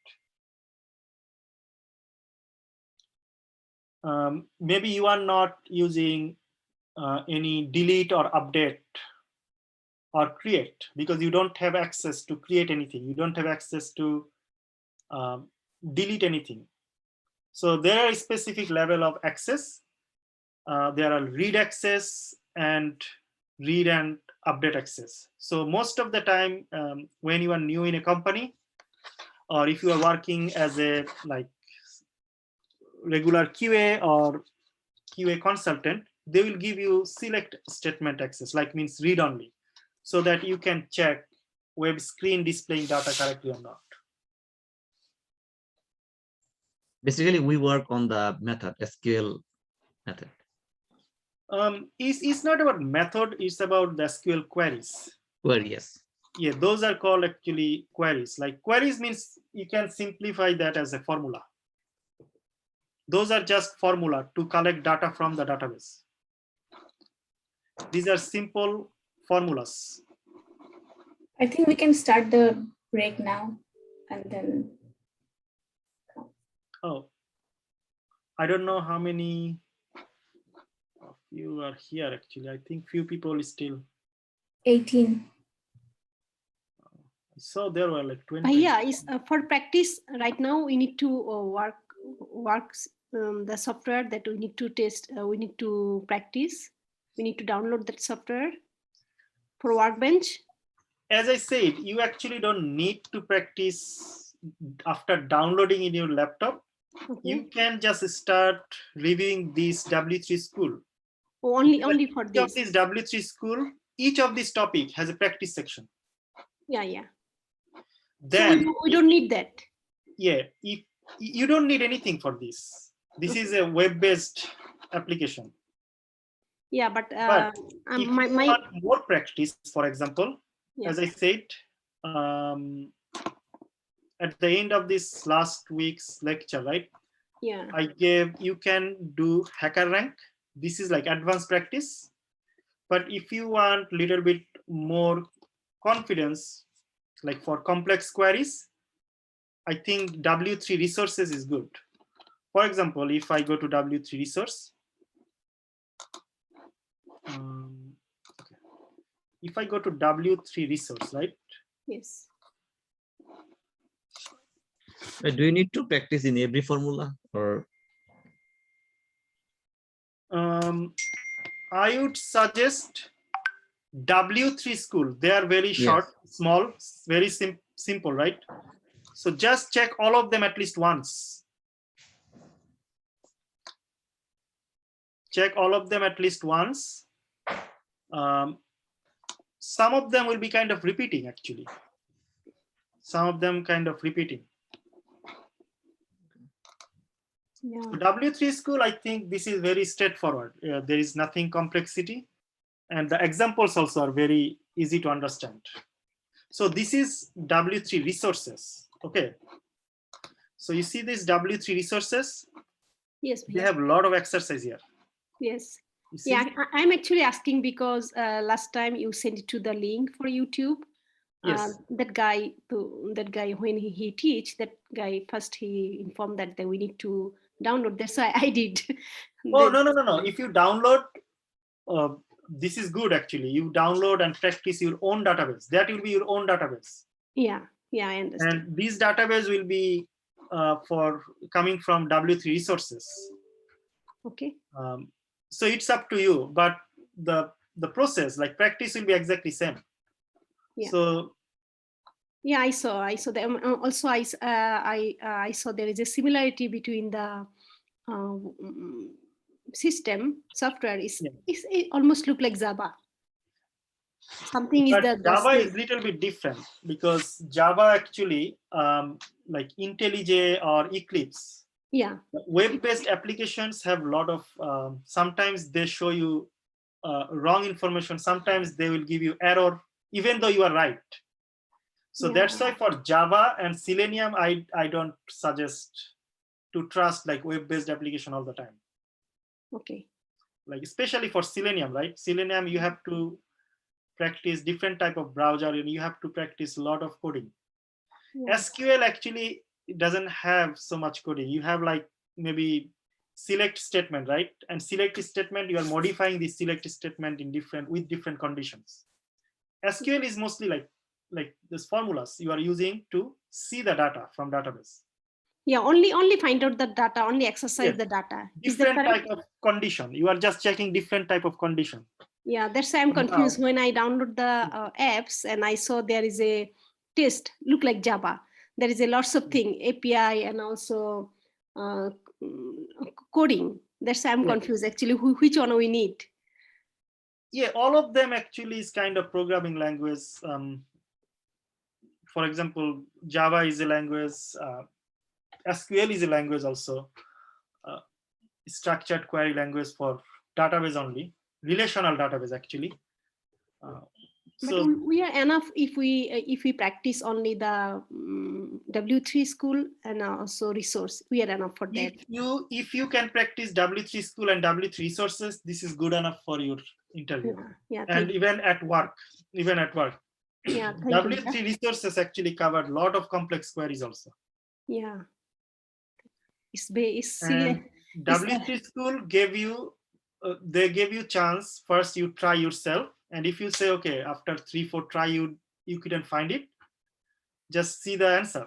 Maybe you are not using any delete or update or create because you don't have access to create anything. You don't have access to delete anything. So there are a specific level of access. There are read access and read and update access. So most of the time when you are new in a company, or if you are working as a like regular QA or QA consultant, they will give you select statement access, like means read only, so that you can check web screen displaying data correctly or not. Basically, we work on the method, SQL method. It's not about method, it's about the SQL queries. Queries. Yeah, those are called actually queries. Like queries means you can simplify that as a formula. Those are just formula to collect data from the database. These are simple formulas. I think we can start the break now and then. Oh, I don't know how many of you are here actually. I think few people is still. 18. So there were like 20. Yeah, for practice right now we need to work the software that we need to test. We need to practice. We need to download that software for Workbench. As I said, you actually don't need to practice after downloading in your laptop. Okay. You can just start reviewing this W3 school. Only for each this. Of this W3 school, each of this topic has a practice section. Yeah. Then so we don't need that. Yeah, if you don't need anything for this. This is a web-based application. Yeah, but if you want more practice, for example, as I said, at the end of this last week's lecture, right? Yeah. I gave, you can do HackerRank. This is like advanced practice. But if you want a little bit more confidence, like for complex queries, I think W3 resources is good. For example, if I go to W3 resource, okay. if I go to W3 resource, right? Yes. Do you need to practice in every formula or? I would suggest W3 school. They are very short, small, very simple, right? So just check all of them at least once. Check all of them at least once. Some of them will be kind of repeating actually. Some of them kind of repeating. Yeah. W3 school, I think this is very straightforward. There is nothing complexity. And the examples also are very easy to understand. So this is W3 resources. Okay. So you see these W3 resources? Yes. They have a lot of exercise here. Yes. You see? Yeah, I'm actually asking because last time you sent it to the link for YouTube. Yes. That guy when he teach, that guy first he informed that we need to download. That's why I did. Oh, no. If you download, this is good actually. You download and practice your own database. That will be your own database. Yeah, I understand. And these database will be for coming from W3 resources. Okay. So it's up to you, but the process, like practice, will be exactly same. Yeah. So yeah, I saw them. Also, I saw there is a similarity between the system software. It almost look like Java. Something is but Java is little bit different because Java actually like IntelliJ or Eclipse. Yeah. Web-based applications have a lot of sometimes they show you wrong information. Sometimes they will give you error even though you are right. So that's why for Java and Selenium, I don't suggest to trust like web-based application all the time. Okay. Like especially for Selenium, right? Selenium, you have to practice different type of browser and you have to practice a lot of coding. Yeah. SQL actually doesn't have so much coding. You have like maybe select statement, right? And select statement, you are modifying the select statement in with different conditions. SQL is mostly like these formulas you are using to see the data from database. Yeah, only find out the data, only exercise the data. Different type of condition. You are just checking different type of condition. Yeah, that's why I'm confused. When I download the apps and I saw there is a test, look like Java. There is a lots of thing, API and also coding. That's why I'm confused actually which one we need. Yeah, all of them actually is kind of programming language. For example, Java is a language, SQL is a language also, structured query language for database only, relational database actually. But we are enough if we practice only the W3 school and also resource. We are enough for that. If you can practice W3 school and W3 resources, this is good enough for your interview. Yeah, and even at work. Yeah, W3 resources actually covered a lot of complex queries also. Yeah. It's and W3 school gave you, they gave you chance. First you try yourself. And if you say, okay, after 3-4 try, you couldn't find it, just see the answer.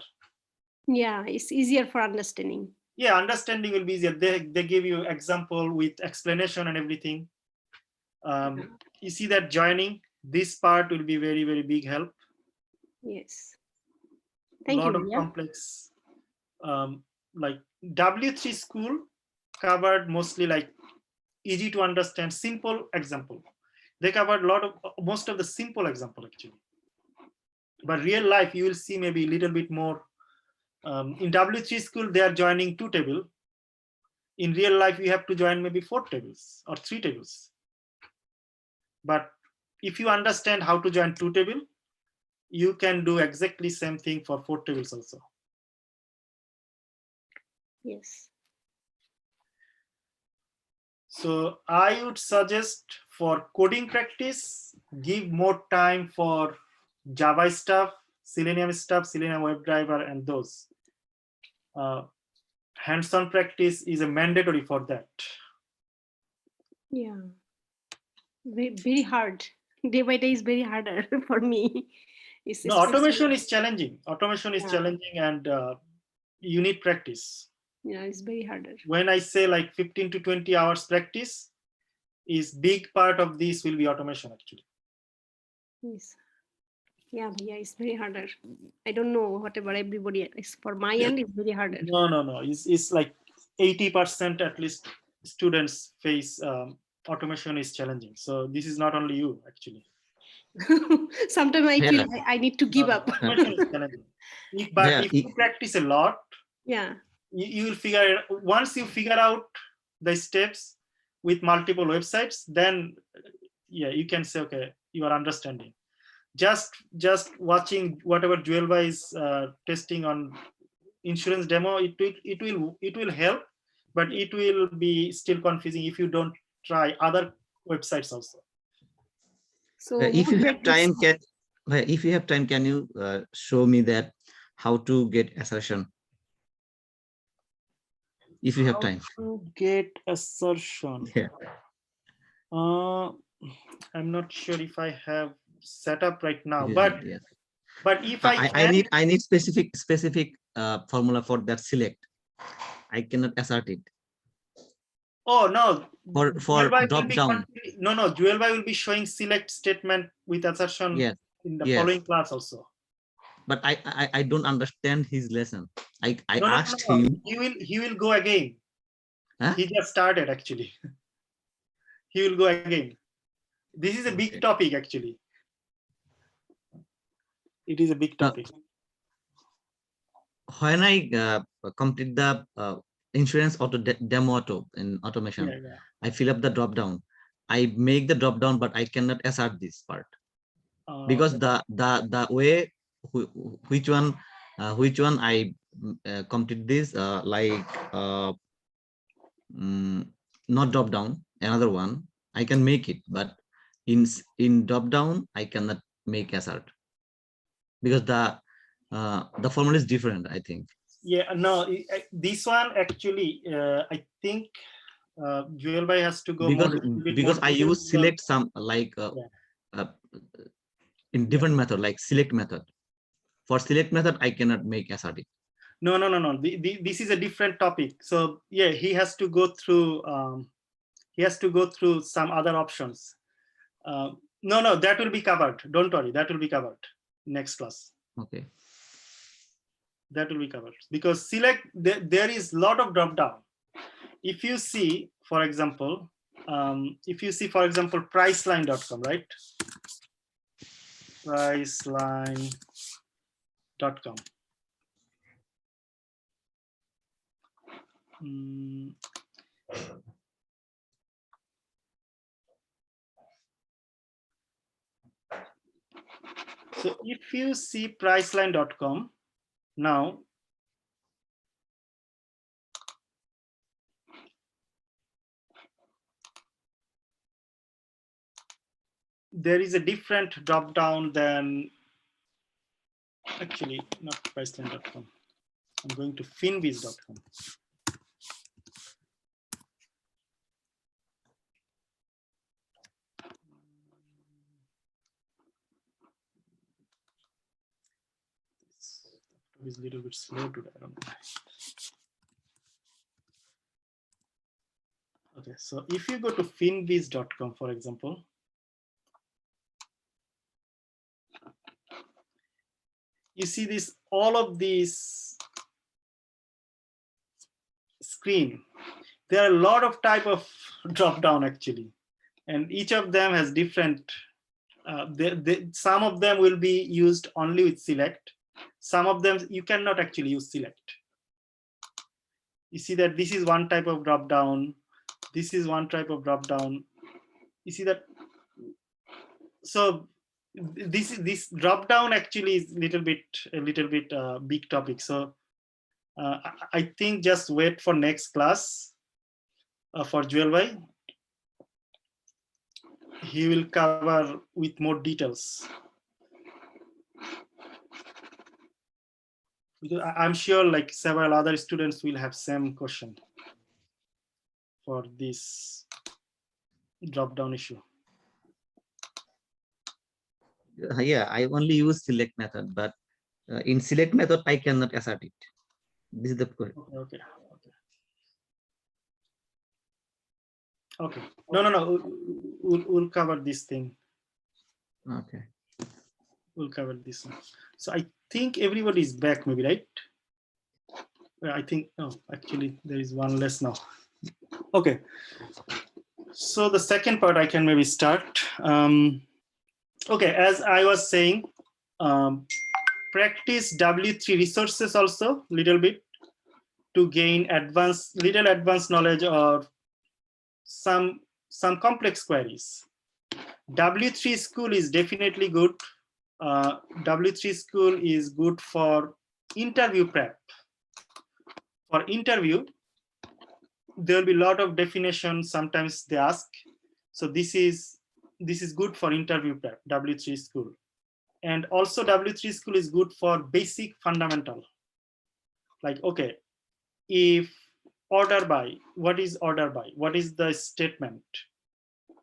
Yeah, it's easier for understanding. Yeah, understanding will be easier. They give you example with explanation and everything. You see that joining, this part will be very, very big help. Yes. Thank you. A lot of complex, like W3 school covered mostly like easy to understand, simple example. They covered most of the simple example actually. But real life, you will see maybe a little bit more. In W3 school, they are joining 2 tables. In real life, you have to join maybe 4 tables or 3 tables. But if you understand how to join 2 tables, you can do exactly same thing for 4 tables also. Yes. So I would suggest for coding practice, give more time for Java stuff, Selenium WebDriver, and those. Hands-on practice is a mandatory for that. Yeah. Very, very hard. day by day is very harder for me. No, automation is challenging. Automation is Yeah. challenging, and you need practice. Yeah, it's very harder. When I say like 15 to 20 hours practice, is big part of this will be automation actually. Yes. Yeah, it's very harder. I don't know whatever everybody is. For my end, it's very harder. No. It's like 80% at least students face automation is challenging. So this is not only you actually. Sometimes I feel I need to give up. Automation is challenging. But if you practice a lot, yeah, you will figure it. Once you figure out the steps with multiple websites, then yeah, you can say, okay, you are understanding. Just watching whatever Juelba is testing on insurance demo, it will help, but it will be still confusing if you don't try other websites also. So if you have time, can you show me that how to get assertion? If you have time. To get assertion. Yeah. I'm not sure if I have set up right now, Yeah. but if I need specific formula for that select. I cannot assert it. Oh no, for drop down. No, Juelba will be showing select statement with assertion in the following class also. But I don't understand his lesson. I asked no. him. He will go again. Huh? He just started actually. He will go again. This is a big topic actually. It is a big topic. When I complete the insurance demo auto in automation, I fill up the drop down. I make the drop down, but I cannot assert this part because the way which one I complete this not drop down, another one I can make it, but in drop down I cannot make assert because the formula is different, I think. Yeah, no, this one actually I think Juelba has to go because I use select some like in different method, like select method. For select method I cannot make assertive. No. This is a different topic. So yeah, he has to go through some other options. No, that will be covered. Don't worry, that will be covered next class. Okay. That will be covered because select there is a lot of drop down. If you see, for example, priceline.com, right? Priceline.com. So if you see priceline.com now, there is a different drop down than actually not priceline.com. I'm going to finviz.com. Is a little bit slow today. I don't know. Okay, so if you go to finviz.com, for example, you see this, all of these screen. There are a lot of type of drop down actually, and each of them has different. Some of them will be used only with select. Some of them you cannot actually use select. You see that this is one type of drop down. This is one type of drop down. You see that. So this drop down actually is a little bit big topic. So I think just wait for next class for Juelba. He will cover with more details. Because I'm sure like several other students will have same question for this drop down issue. Yeah, I only use select method, but in select method, I cannot assert it. This is the point. Okay. Okay. No. We'll cover this thing. Okay. We'll cover this one. So I think everybody is back, maybe, right? I think, oh, actually, there is one less now. Okay. So the second part I can maybe start. Okay, as I was saying, practice W3 resources also little bit to gain little advanced knowledge or some complex queries. W3 school is definitely good. W3 school is good for interview prep. For interview, there will be a lot of definitions sometimes they ask. So this is good for interview prep, W3 school. And also W3 school is good for basic fundamental. Like, okay, if order by, what is order by? What is the statement?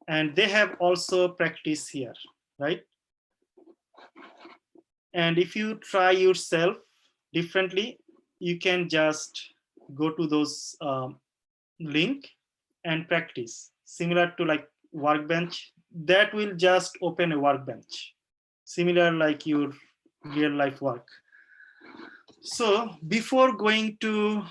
And they have also practice here, right? And if you try yourself differently, you can just go to those link and practice. Similar to like workbench, that will just open a workbench. Similar like your real life work. So before going to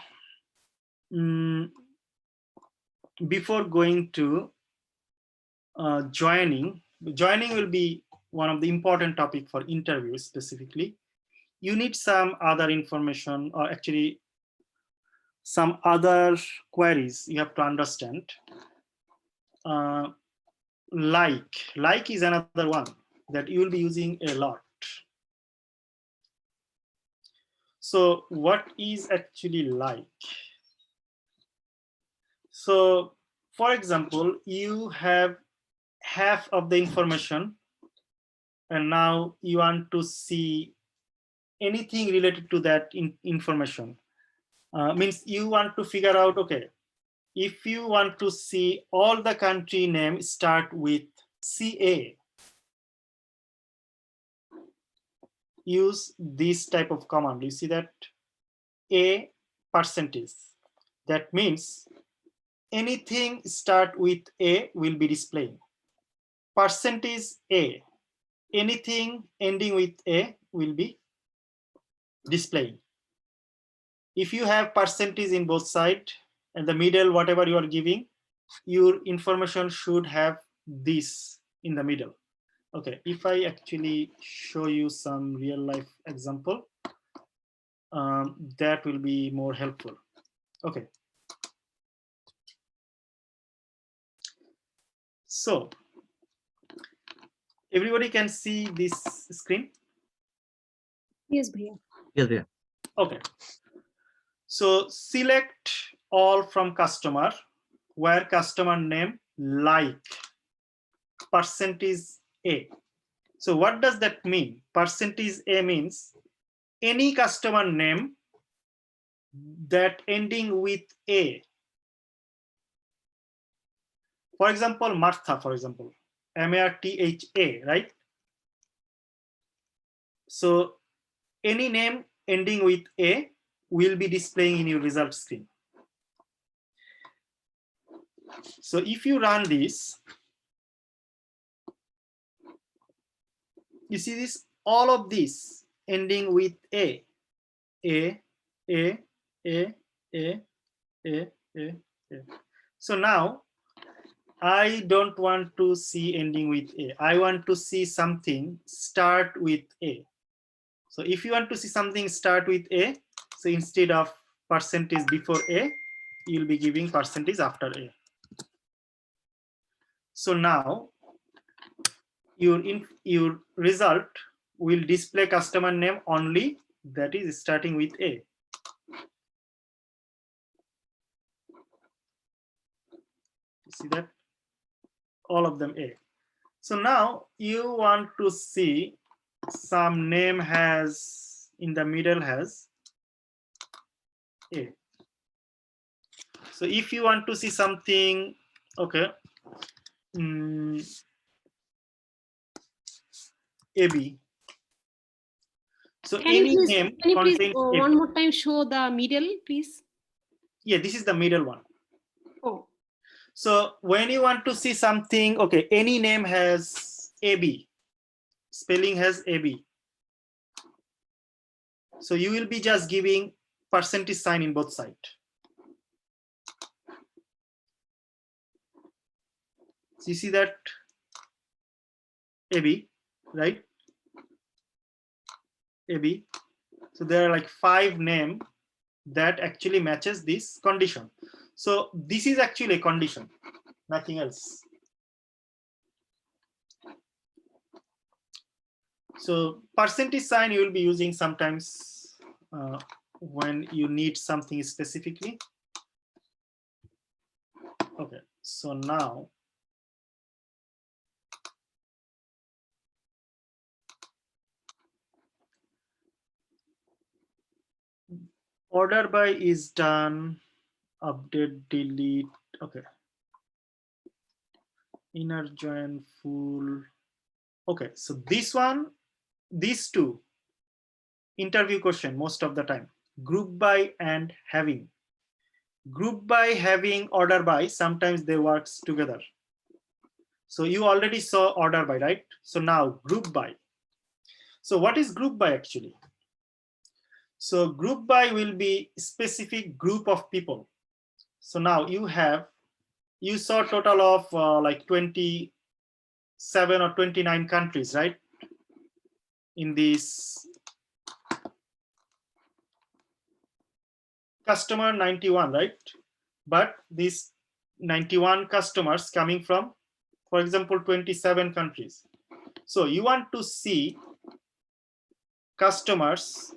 joining will be one of the important topic for interviews specifically. You need some other information, or actually some other queries you have to understand. Like is another one that you will be using a lot. So what is actually like? So for example, you have half of the information and now you want to see anything related to that information. Means you want to figure out, okay, if you want to see all the country names start with CA, use this type of command. You see that A percentage. That means anything start with A will be displaying. Percentage A, anything ending with A will be displaying. If you have percentage in both sides and the middle, whatever you are giving, your information should have this in the middle. Okay, if I actually show you some real life example, that will be more helpful. Okay. So everybody can see this screen? Yes, Bhaiya. Yes, yeah. Okay. So select all from customer, where customer name like percentage A. So what does that mean? Percentage A means any customer name that ending with A. For example, Martha, for example, M-A-R-T-H-A, right? So any name ending with A will be displaying in your result screen. So if you run this, you see this, all of this ending with A. So now I don't want to see ending with A. I want to see something start with A. So if you want to see something start with A, so instead of percentage before A, you'll be giving percentage after A. So now your result will display customer name only that is starting with A. See that? All of them A. So now you want to see some name has in the middle has A. So if you want to see something, okay, AB. So Can you any please, name can you please contains one more time show the middle, please? Yeah, this is the middle one. Oh, So when you want to see something, okay, any name has AB, spelling has AB. So you will be just giving percentage sign in both sides. So you see that AB, right? AB. So there are like 5 names that actually matches this condition. So this is actually a condition, nothing else. So percentage sign you will be using sometimes when you need something specifically. Okay, so now order by is done, update, delete, okay. Inner join, full. Okay, so this one, these two, interview question most of the time, group by and having. Group by, having, order by, sometimes they works together. So you already saw order by, right? So now group by. So what is group by actually? So group by will be specific group of people. So now you saw total of like 27 or 29 countries, right? In this customer 91, right? But these 91 customers coming from, for example, 27 countries. So you want to see customers,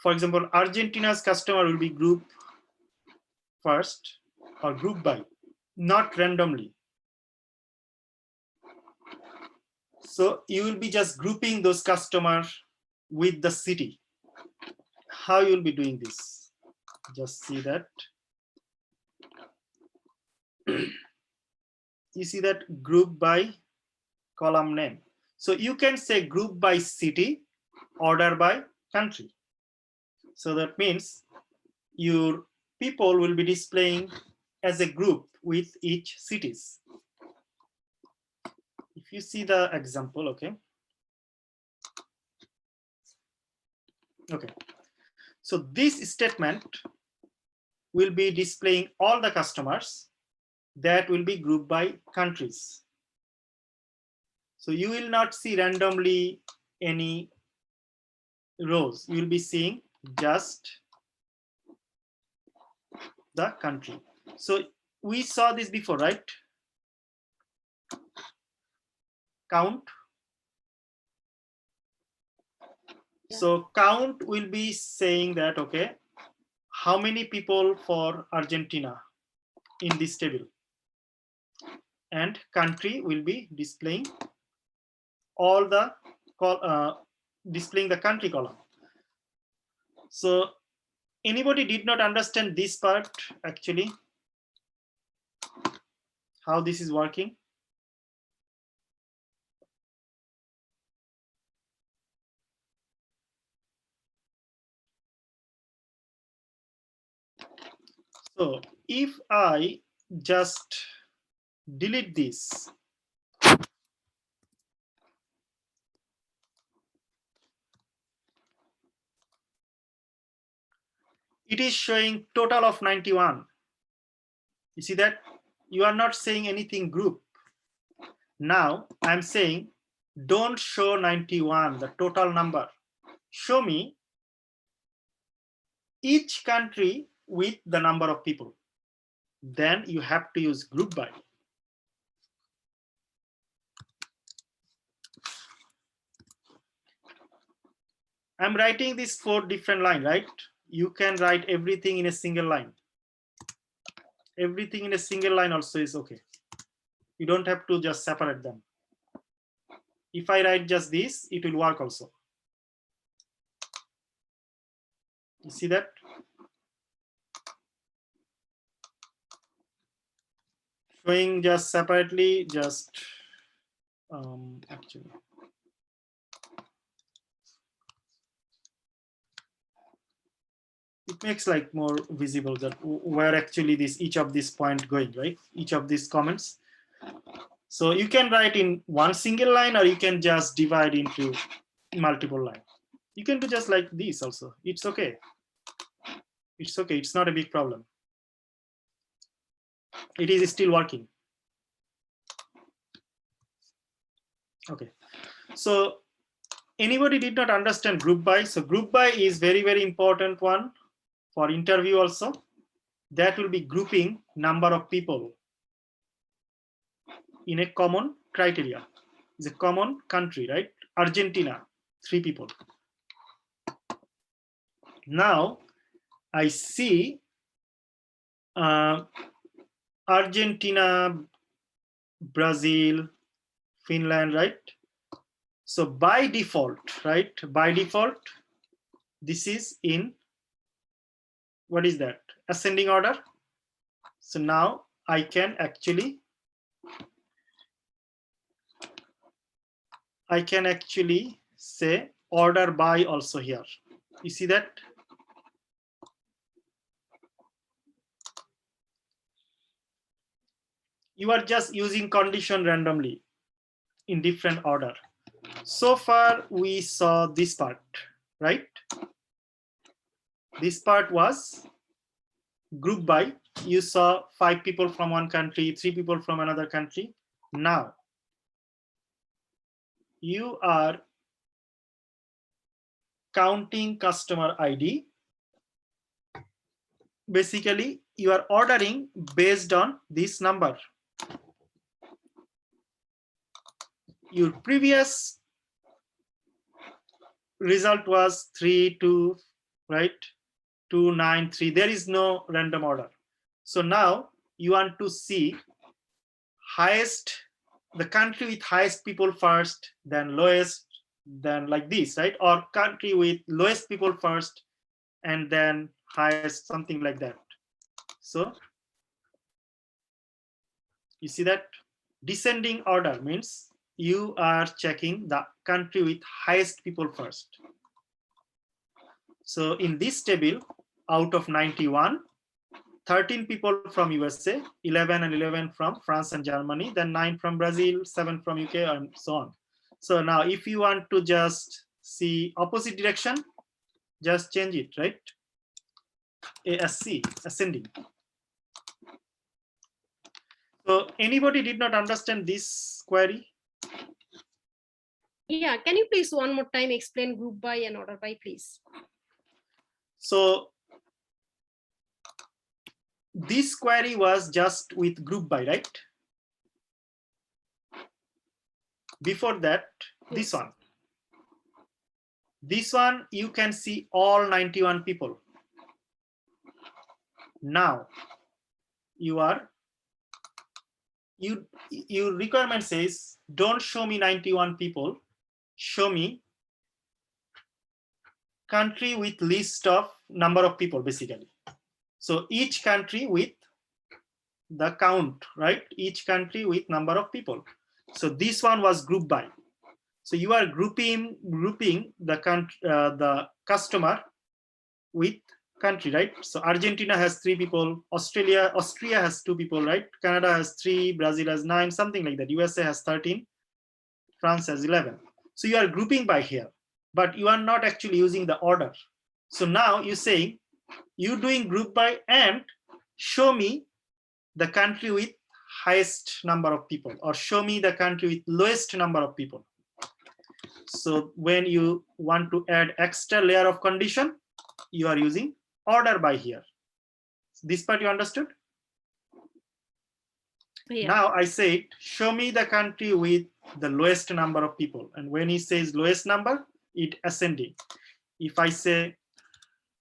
for example, Argentina's customer will be group first or group by, not randomly. So you will be just grouping those customers with the city. How you will be doing this? Just see that. You see that group by column name. So you can say group by city, order by country. So that means your people will be displaying as a group with each cities. If you see the example, okay. Okay. So this statement will be displaying all the customers that will be grouped by countries. So you will not see randomly any rows. You will be seeing just the country. So we saw this before, right? Count. So count will be saying that, okay, how many people for Argentina in this table? And country will be displaying all the displaying the country column. So anybody did not understand this part actually, how this is working? So if I just delete this, it is showing total of 91. You see that? You are not saying anything group. Now I'm saying don't show 91, the total number. Show me each country with the number of people. Then you have to use group by. I'm writing this 4 different lines, right? You can write everything in a single line. Everything in a single line also is okay. You don't have to just separate them. If I write just this, it will work also. You see that? Showing just separately, just actually. makes like more visible that where actually this each of these point going, right? Each of these comments. So you can write in one single line, or you can just divide into multiple line. You can do just like this also. It's okay. It's okay. It's not a big problem. It is still working. Okay. So anybody did not understand group by? So group by is very, very important one for interview also. That will be grouping number of people in a common criteria. It's a common country, right? Argentina, 3 people. Now I see Argentina, Brazil, Finland, right? So by default, right? By default, this is in, what is that? Ascending order. So now I can actually say order by also here. You see that? You are just using condition randomly in different order. So far we saw this part, right? This part was group by. You saw 5 people from one country, 3 people from another country. Now you are counting customer ID. Basically, you are ordering based on this number. Your previous result was 3, 2, right? 2, 9, 3. There is no random order. So now you want to see highest, the country with highest people first, then lowest, then like this, right? Or country with lowest people first, and then highest, something like that. So you see that descending order means you are checking the country with highest people first. So in this table, out of 91, 13 people from USA, 11 and 11 from France and Germany, then 9 from Brazil, 7 from UK, and so on. So now if you want to just see opposite direction, just change it, right? ASC, ascending. So anybody did not understand this query? Yeah, can you please one more time explain group by and order by, please? So this query was just with group by, right? Before that, this one. This one, you can see all 91 people. Now, your requirement says, don't show me 91 people, show me country with list of number of people, basically. So each country with the count, right? Each country with number of people. So this one was group by. So you are grouping the customer with country, right? So Argentina has 3 people, Austria has 2 people, right? Canada has 3, Brazil has 9, something like that. USA has 13, France has 11. So you are grouping by here, but you are not actually using the order. So now you say you doing group by and show me the country with highest number of people, or show me the country with lowest number of people. So when you want to add extra layer of condition, you are using order by here. This part you understood? Yeah. Now I said, show me the country with the lowest number of people. And when he says lowest number, it ascending. If I say,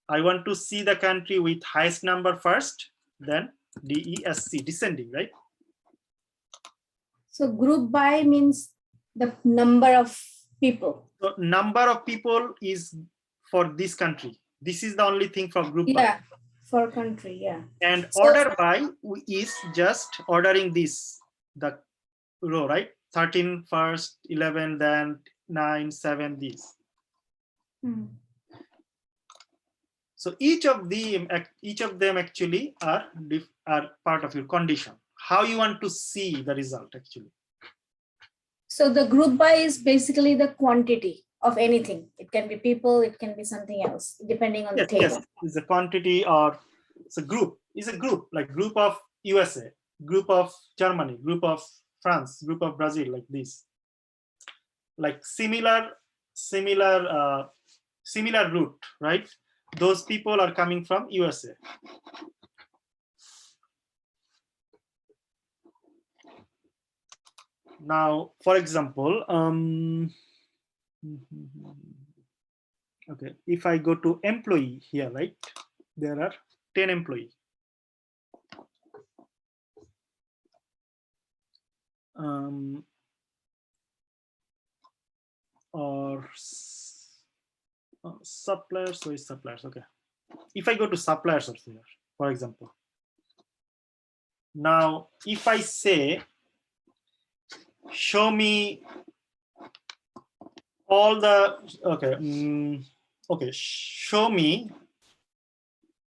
I want to see the country with highest number first, then DESC, descending, right? So group by means the number of people. So number of people is for this country. This is the only thing for group by. Yeah, for country, yeah. And So- order by is just ordering this, the row, right? 13 first, 11, then 9, 7, these. Hmm. So each of them actually are part of your condition. How you want to see the result actually. So the group by is basically the quantity of anything. It can be people, it can be something else, depending on the table. Yes, it's a quantity or it's a group. It's a group, like group of USA, group of Germany, group of France, group of Brazil, like this. Like similar route, right? Those people are coming from USA. Now, for example, okay, if I go to employee here, right, there are 10 employees. Or suppliers, so it's suppliers. Okay, if I go to suppliers also here, for example, now if I say show me all the okay, show me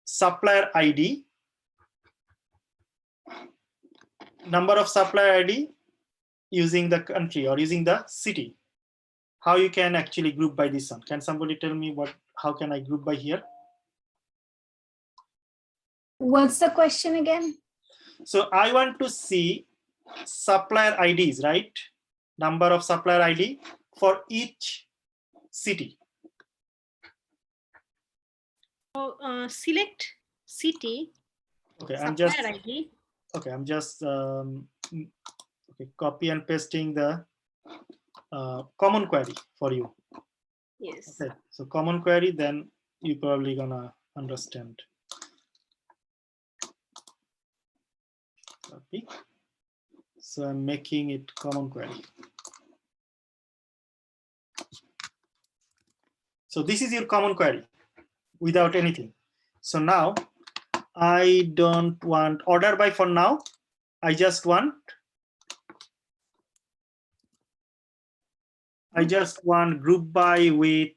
supplier ID, number of supplier ID using the country or using the city. How you can actually group by this one? Can somebody tell me how can I group by here? What's the question again? So I want to see supplier IDs, right? Number of supplier ID for each city. So select city. Okay, supplier ID. Okay, I'm just okay, copy and pasting the common query for you. Yes. Okay, so common query, then you probably gonna understand. Copy. So I'm making it common query. So this is your common query without anything. So now I don't want order by for now. I just want group by with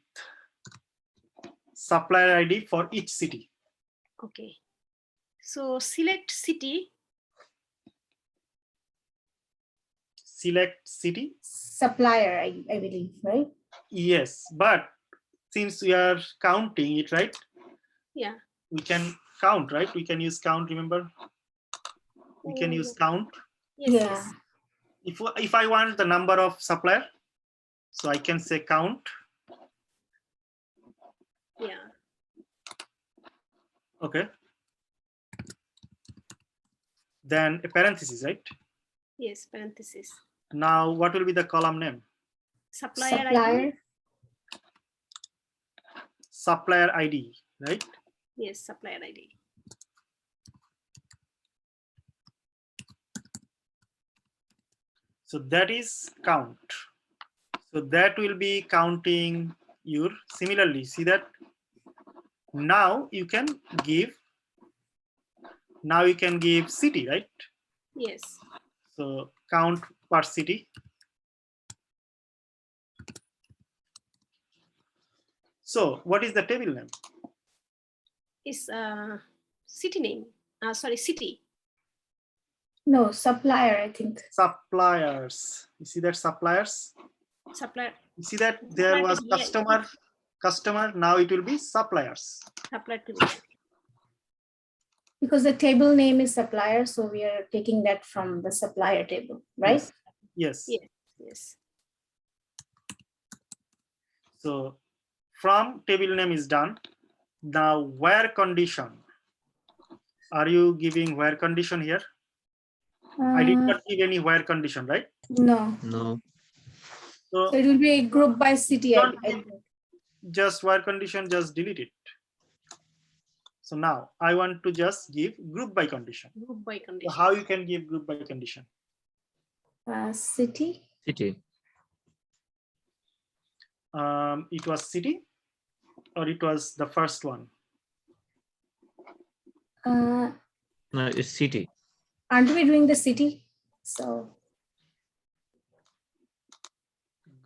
supplier ID for each city. Okay. So select city. Select city. Supplier, I believe, right? Yes, but since we are counting it, right? Yeah. We can count, right? We can use count, remember? We can use count. Yes, Yeah. yes. If I want the number of supplier, so I can say count. Yeah. Okay. Then a parenthesis, right? Yes, parenthesis. Now what will be the column name? Supplier ID. Supplier ID, right? Yes, supplier ID. So that is count. So that will be counting your, similarly, see that now you can give city, right? Yes. So count per city. So what is the table name? It's city name. Sorry, city. No, supplier, I think. Suppliers. You see that suppliers? Supplier. You see that there was customer. Now it will be suppliers. Supplier. Because the table name is supplier, so we are taking that from the supplier table, right? Yes. Yes. Yes. So from table name is done. Now where condition. Are you giving where condition here? I did not give any where condition, right? No. No. So it will be a group by city. Just where condition, just delete it. So now I want to just give group by condition. Group by condition. So how you can give group by condition? City. City. It was city, or it was the first one? No, it's city. Aren't we doing the city? So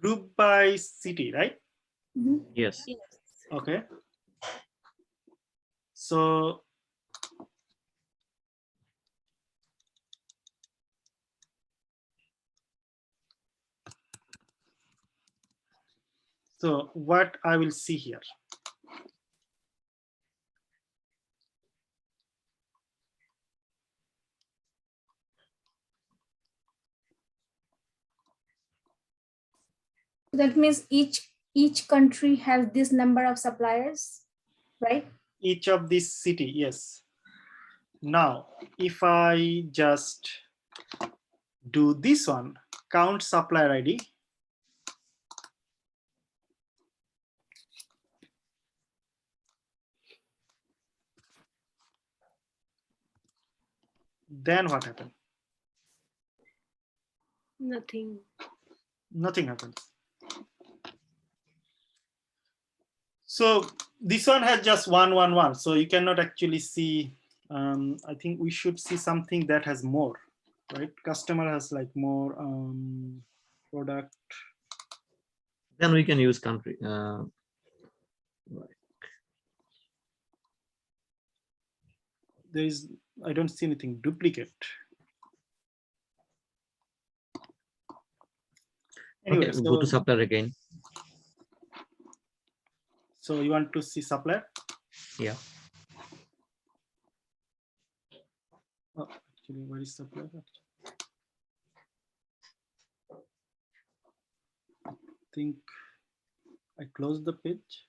group by city, right? Mm-hmm. Yes. Okay. So what I will see here. That means each country has this number of suppliers, right? Each of this city, yes. Now, if I just do this one, count supplier ID, then what happened? Nothing. Nothing happens. So this one has just 111, so you cannot actually see. I think we should see something that has more, right? Customer has like more product. Then we can use country. There is, I don't see anything duplicate. Anyway, Okay, go to supplier again. So you want to see supplier? Yeah. Oh, actually, where is supplier? I think I closed the page.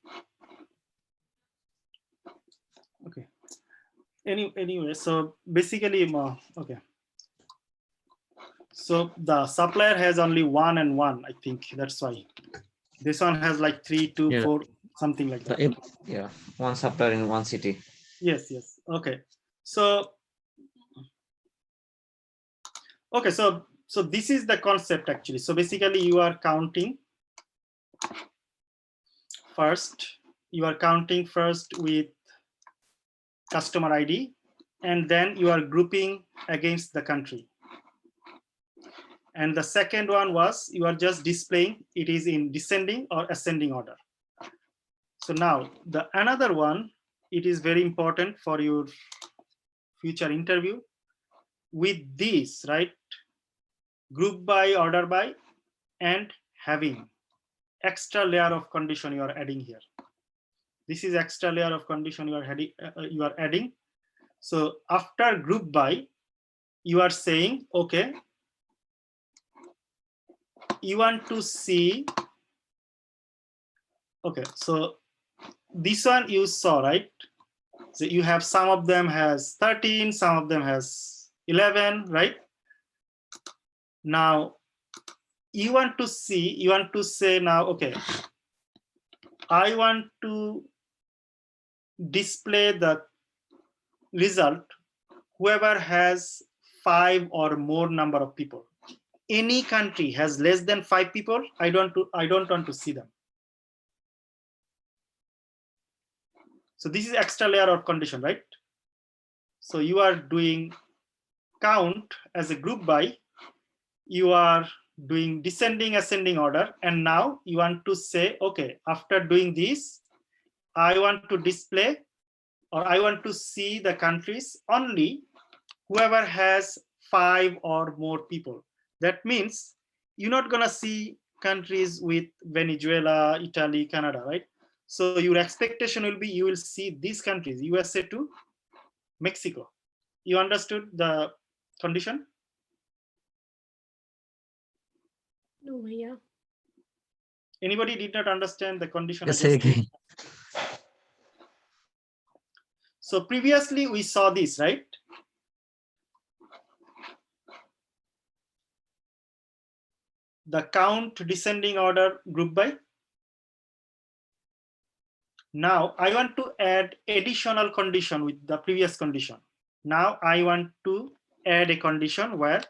Okay. Anyway, so basically, okay. So the supplier has only 1 and 1. I think that's why this one has like 3, 2, Yeah. 4, something like that. Yeah, one supplier in one city. Yes. Okay. So okay, so this is the concept actually. So basically, you are counting first. You are counting first with customer ID, and then you are grouping against the country. And the second one was you are just displaying it is in descending or ascending order. So now the another one, it is very important for your future interview. With this, right, group by, order by, and having extra layer of condition you are adding here. This is extra layer of condition you are adding. So after group by, you are saying, okay, you want to see, okay, so this one you saw, right? So you have some of them has 13, some of them has 11, right? Now you want to see, you want to say now, okay, I want to display the result whoever has 5 or more number of people. Any country has less than 5 people, I don't want to see them. So this is extra layer of condition, right? So you are doing count as a group by, you are doing descending ascending order, and now you want to say, okay, after doing this, I want to display or I want to see the countries only whoever has 5 or more people. That means you're not gonna see countries with Venezuela, Italy, Canada, right? So your expectation will be you will see these countries, USA to Mexico. You understood the condition? No, yeah. Anybody did not understand the condition? Yes, again. So previously we saw this, right? The count descending order group by. Now I want to add additional condition with the previous condition. Now I want to add a condition where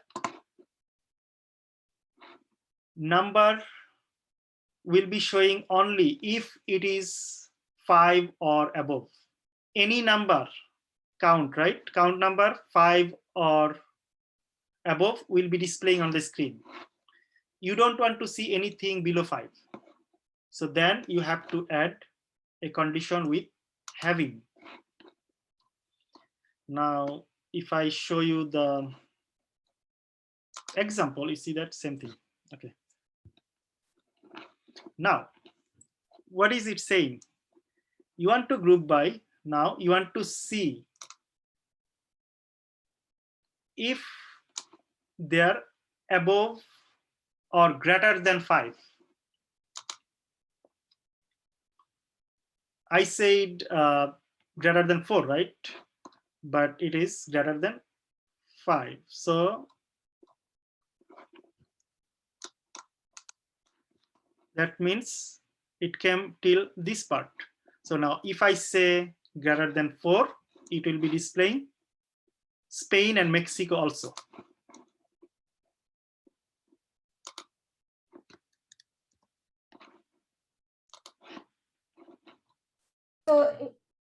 number will be showing only if it is 5 or above. Any number count, right? Count number 5 or above will be displaying on the screen. You don't want to see anything below 5. So then you have to add a condition with having. Now, if I show you the example, you see that same thing. Okay. Now, what is it saying? You want to group by. Now you want to see if they are above or greater than 5. I said greater than 4, right? But it is greater than 5. So that means it came till this part. So now if I say greater than 4, it will be displaying Spain and Mexico also. So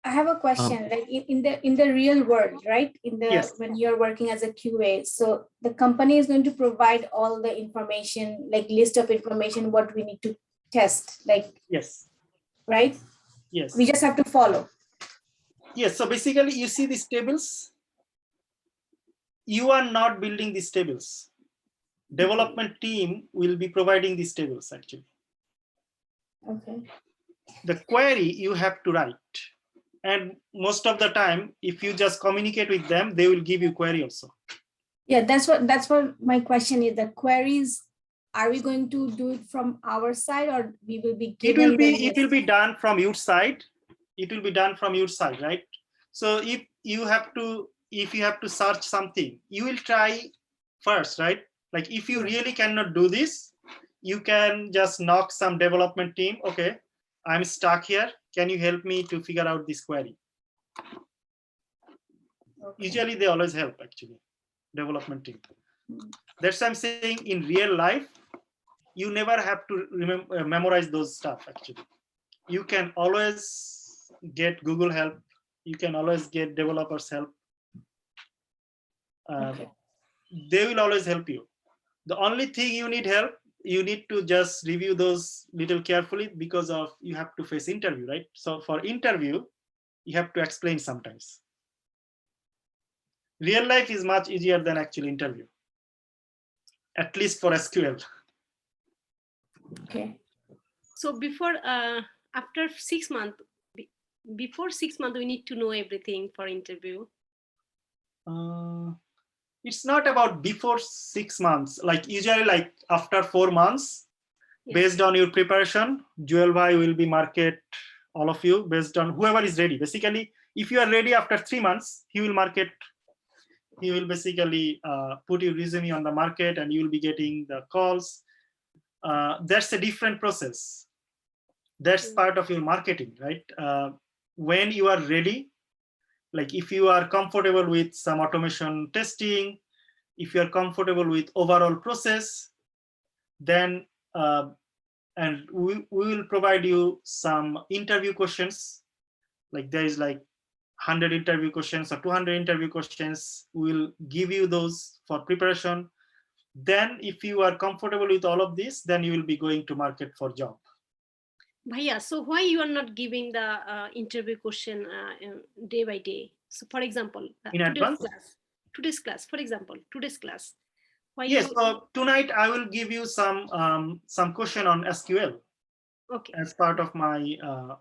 I have a question. Like in the real world, right? Yes. When you're working as a QA, so the company is going to provide all the information, like list of information, what we need to test, like Yes. right? Yes. We just have to follow. Yes. So basically, you see these tables. You are not building these tables. Development team will be providing these tables actually. Okay. The query you have to write. And most of the time, if you just communicate with them, they will give you query also. Yeah, that's what my question is. The queries, are we going to do it from our side, or we will be given? It will be done from your side. It will be done from your side, right? So if you have to search something, you will try first, right? Like if you really cannot do this, you can just knock some development team. Okay, I'm stuck here. Can you help me to figure out this query? Okay. Usually they always help actually, development team. That's why I'm saying in real life, you never have to memorize those stuff actually. You can always get Google help. You can always get developers help. Okay. They will always help you. The only thing you need help, you need to just review those little carefully because of you have to face interview, right? So for interview, you have to explain sometimes. Real life is much easier than actual interview, at least for SQL. Okay. So before, after 6 months, before 6 months, we need to know everything for interview. It's not about before 6 months. Like usually, like after 4 months, based on your preparation, Joel Bhai will be market all of you based on whoever is ready. Basically, if you are ready after 3 months, he will market. He will basically put your resume on the market, and you will be getting the calls. That's a different process. That's part of your marketing, right? When you are ready, like if you are comfortable with some automation testing, if you are comfortable with overall process, then and we will provide you some interview questions. Like there is like 100 interview questions or 200 interview questions. We'll give you those for preparation. Then if you are comfortable with all of this, then you will be going to market for job. Bhaiya, so why you are not giving the interview question day by day? So for example, In advance? Today's class, for example, today's class. Why Yes, so tonight I will give you some question on SQL. Okay. As part of my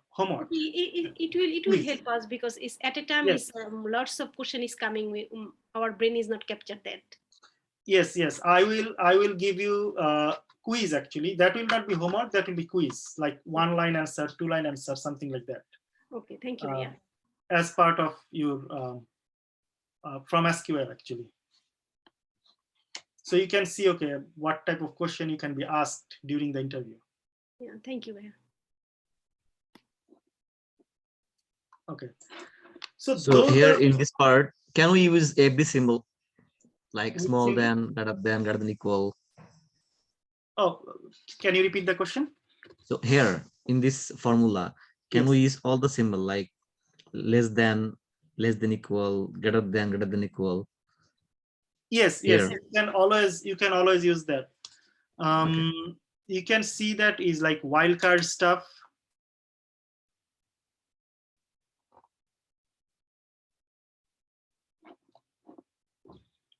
homework. It will help us because it's at a time. Yes. Lots of question is coming. Our brain is not captured that. Yes, I will give you quiz actually. That will not be homework. That will be quiz, like 1-line answer, 2-line answer, something like that. Okay, thank you. Yeah. As part of your from SQL actually. So you can see, okay, what type of question you can be asked during the interview. Yeah, thank you. Okay. So here in this part, can we use every symbol, like small than, greater than, equal? Oh, can you repeat the question? So here in this formula, can we use all the symbol like less than equal, greater than equal? Yes, you can always use that. You can see that is like wildcard stuff.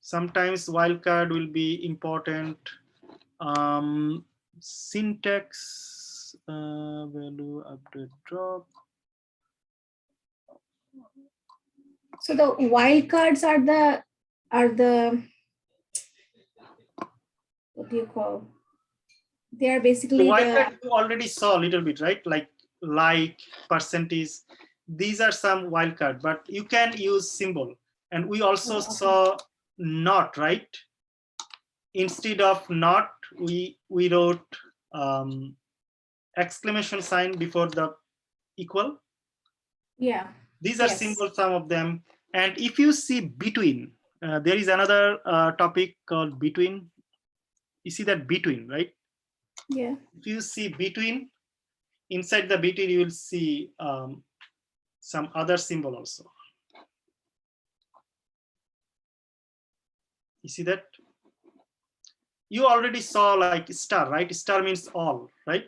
Sometimes wildcard will be important. Syntax, value, update, drop. So the wildcards are the what do you call? They are basically Wildcard you already saw a little bit, right? Like percentage. These are some wildcard, but you can use symbol. And we also saw not, right? Instead of not, we wrote exclamation sign before the equal. Yeah. These are Yes. symbols, some of them. And if you see between, there is another topic called between. You see that between, right? Yeah. If you see between, inside the between, you will see some other symbol also. You see that? You already saw like star, right? Star means all, right?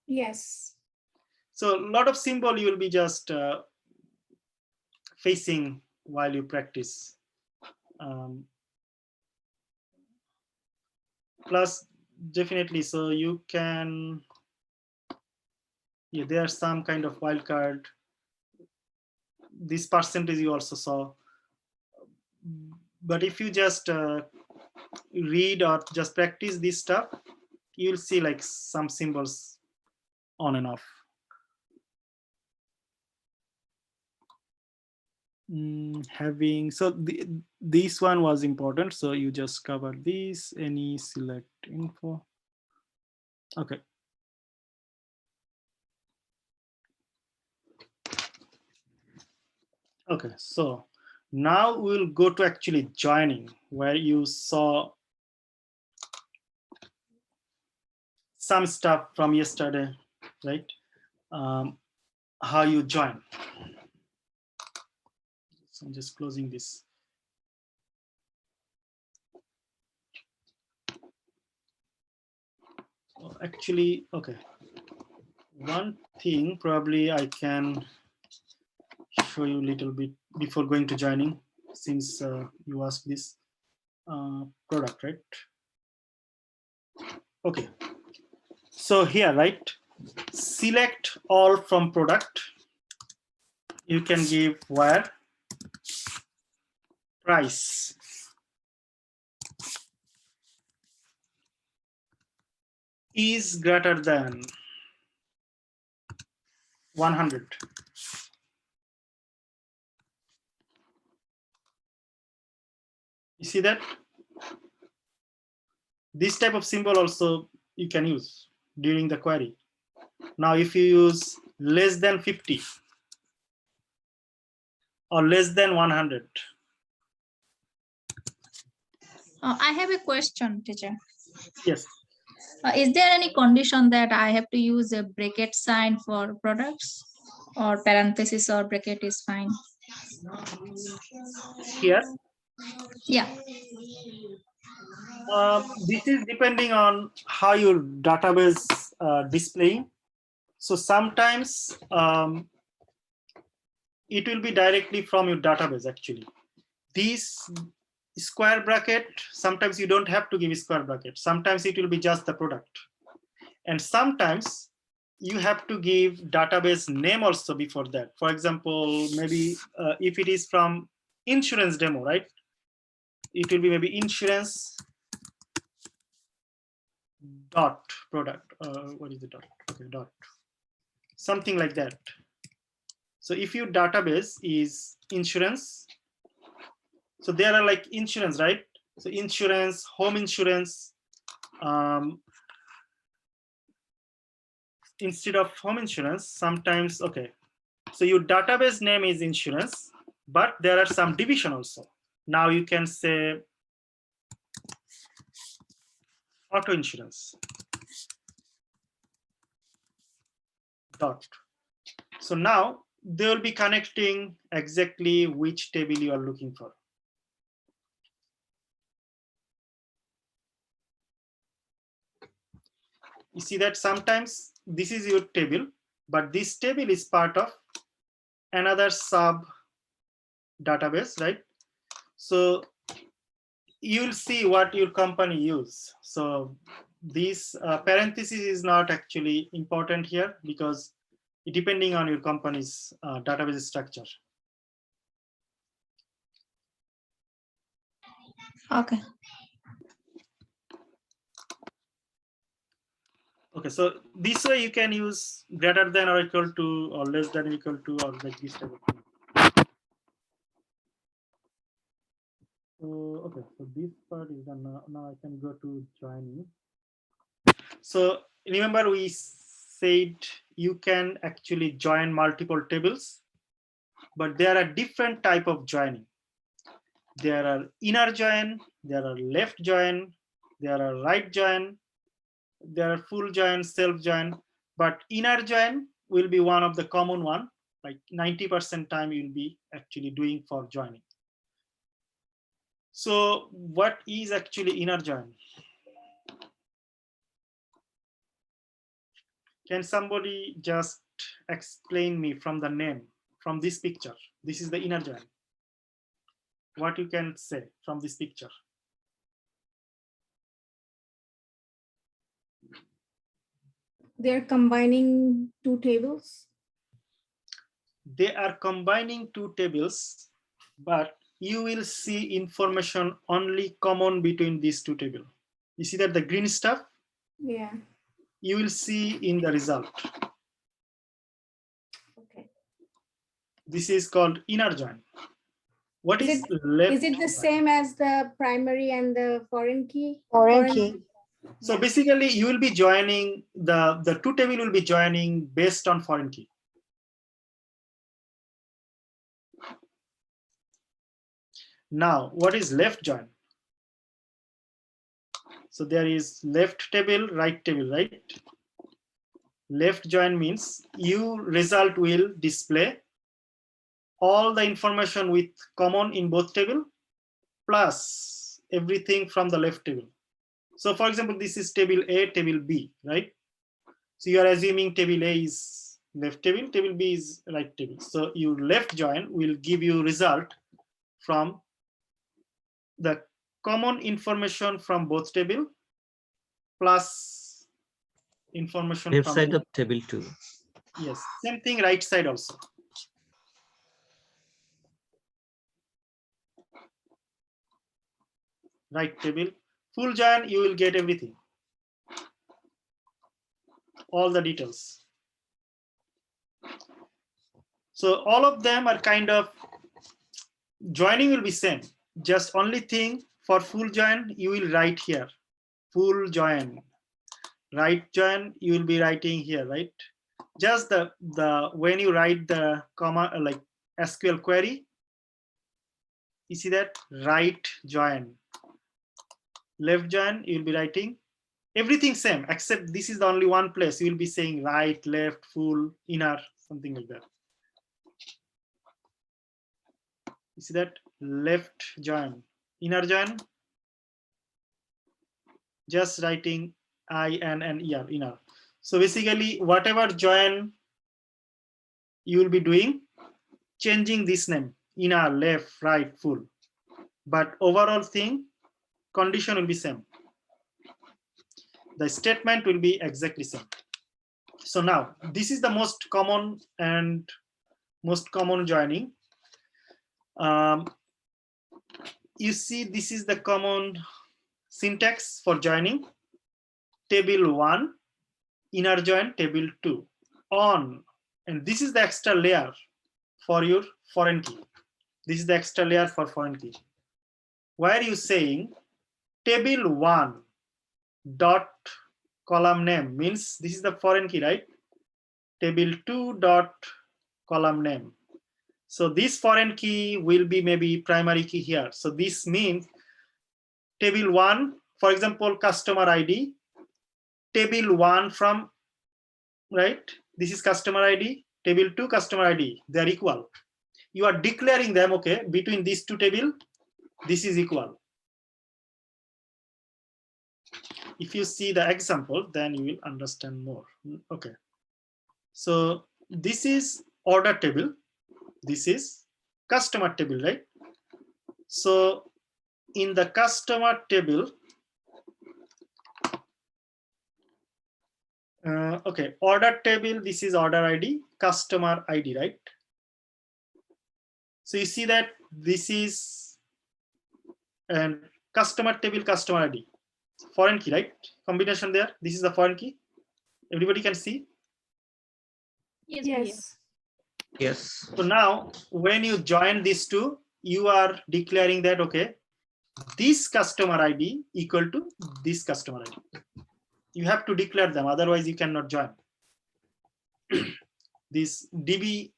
Yes. So a lot of symbol you will be just facing while you practice. Plus, definitely, so you can, yeah, there are some kind of wildcard. This percentage you also saw. But if you just read or just practice this stuff, you'll see like some symbols on and off. Having, so this one was important, so you just cover this, any select info. Okay. Okay, so now we'll go to actually joining, where you saw some stuff from yesterday, right? How you join. So I'm just closing this. Actually, okay. One thing probably I can show you a little bit before going to joining, since you asked this product, right? Okay. So here, right? Select all from product. You can give where price is greater than 100. You see that? This type of symbol also you can use during the query. Now, if you use less than 50 or less than 100. I have a question, teacher. Yes. Is there any condition that I have to use a bracket sign for products, or parenthesis or bracket is fine? Here. Yeah. This is depending on how your database displaying. So sometimes it will be directly from your database actually. This square bracket, sometimes you don't have to give a square bracket. Sometimes it will be just the product. And sometimes you have to give database name also before that. For example, maybe if it is from insurance demo, right? It will be maybe insurance dot product. What is the dot? Okay, dot. Something like that. So if your database is insurance, so there are like insurance, right? So insurance, home insurance, instead of home insurance, sometimes, okay. So your database name is insurance, but there are some division also. Now you can say auto insurance. Dot. So now they will be connecting exactly which table you are looking for. You see that sometimes this is your table, but this table is part of another sub database, right? So you will see what your company use. So this parenthesis is not actually important here because depending on your company's database structure. Okay. Okay, so this way you can use greater than or equal to or less than or equal to or like this type of thing. So okay, so this part is done. Now I can go to joining. So remember we said you can actually join multiple tables, but there are different type of joining. There are inner join, there are left join, there are right join, there are full join, self join, but inner join will be one of the common one, like 90% time you'll be actually doing for joining. So what is actually inner join? Can somebody just explain me from the name, from this picture? This is the inner join. What you can say from this picture? They're combining two tables. They are combining two tables, but you will see information only common between these two tables. You see that the green stuff? Yeah. You will see in the result. Okay. This is called inner join. What Is left? it the same as the primary and the foreign key? Foreign key. So Yeah. basically you will be joining the two table will be joining based on foreign key. Now, what is left join? So there is left table, right table, right? Left join means you result will display all the information with common in both table plus everything from the left table. So for example, this is table A, table B, right? So you are assuming table A is left table, table B is right table. So your left join will give you result from the common information from both table plus information Left from side of table 2. yes, same thing right side also. Right table, full join, you will get everything, all the details. So all of them are kind of joining will be same. Just only thing for full join, you will write here, full join. Right join, you will be writing here, right? Just the when you write the comma like SQL query, you see that right join, left join, you will be writing everything same, except this is the only one place you will be saying right, left, full, inner, something like that. You see that left join, inner join, just writing INNER, inner. So basically, whatever join you will be doing, changing this name, inner, left, right, full. But overall thing, condition will be same. The statement will be exactly same. So now, this is the most common joining. You see, this is the common syntax for joining. Table 1, inner join, table 2, on. And this is the extra layer for your foreign key. This is the extra layer for foreign key. Why are you saying table 1 dot column name means this is the foreign key, right? Table 2 dot column name. So this foreign key will be maybe primary key here. So this means table 1, for example, customer ID, table 1 from, right? This is customer ID, table 2 customer ID, they are equal. You are declaring them, okay, between these two tables, this is equal. If you see the example, then you will understand more. Okay. So this is order table. This is customer table, right? So in the customer table, okay, order table, this is order ID, customer ID, right? So you see that this is and customer table, customer ID, foreign key, right? Combination there. This is the foreign key. Everybody can see. Yes. Yes. So now when you join these two, you are declaring that, okay, this customer ID equal to this customer ID. You have to declare them, otherwise you cannot join. This DB,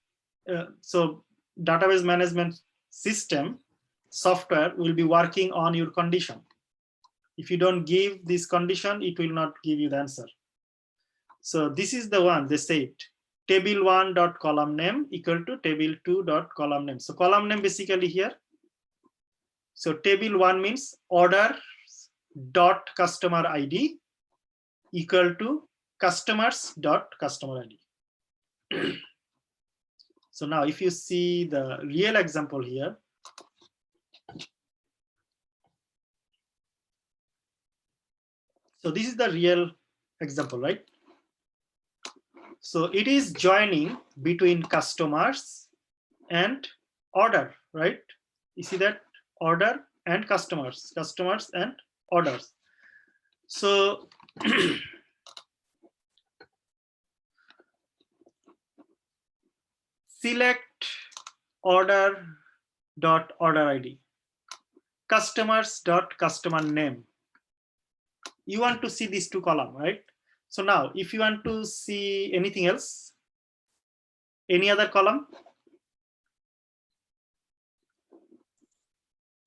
so database management system software will be working on your condition. If you don't give this condition, it will not give you the answer. So this is the one they said, table 1 dot column name equal to table 2 dot column name. So column name basically here. So table 1 means order dot customer ID equal to customers dot customer ID. So now if you see the real example here, so this is the real example, right? So it is joining between customers and order, right? You see that order and customers and orders. So select order dot order ID, customers dot customer name. You want to see these two columns, right? So now if you want to see anything else, any other column,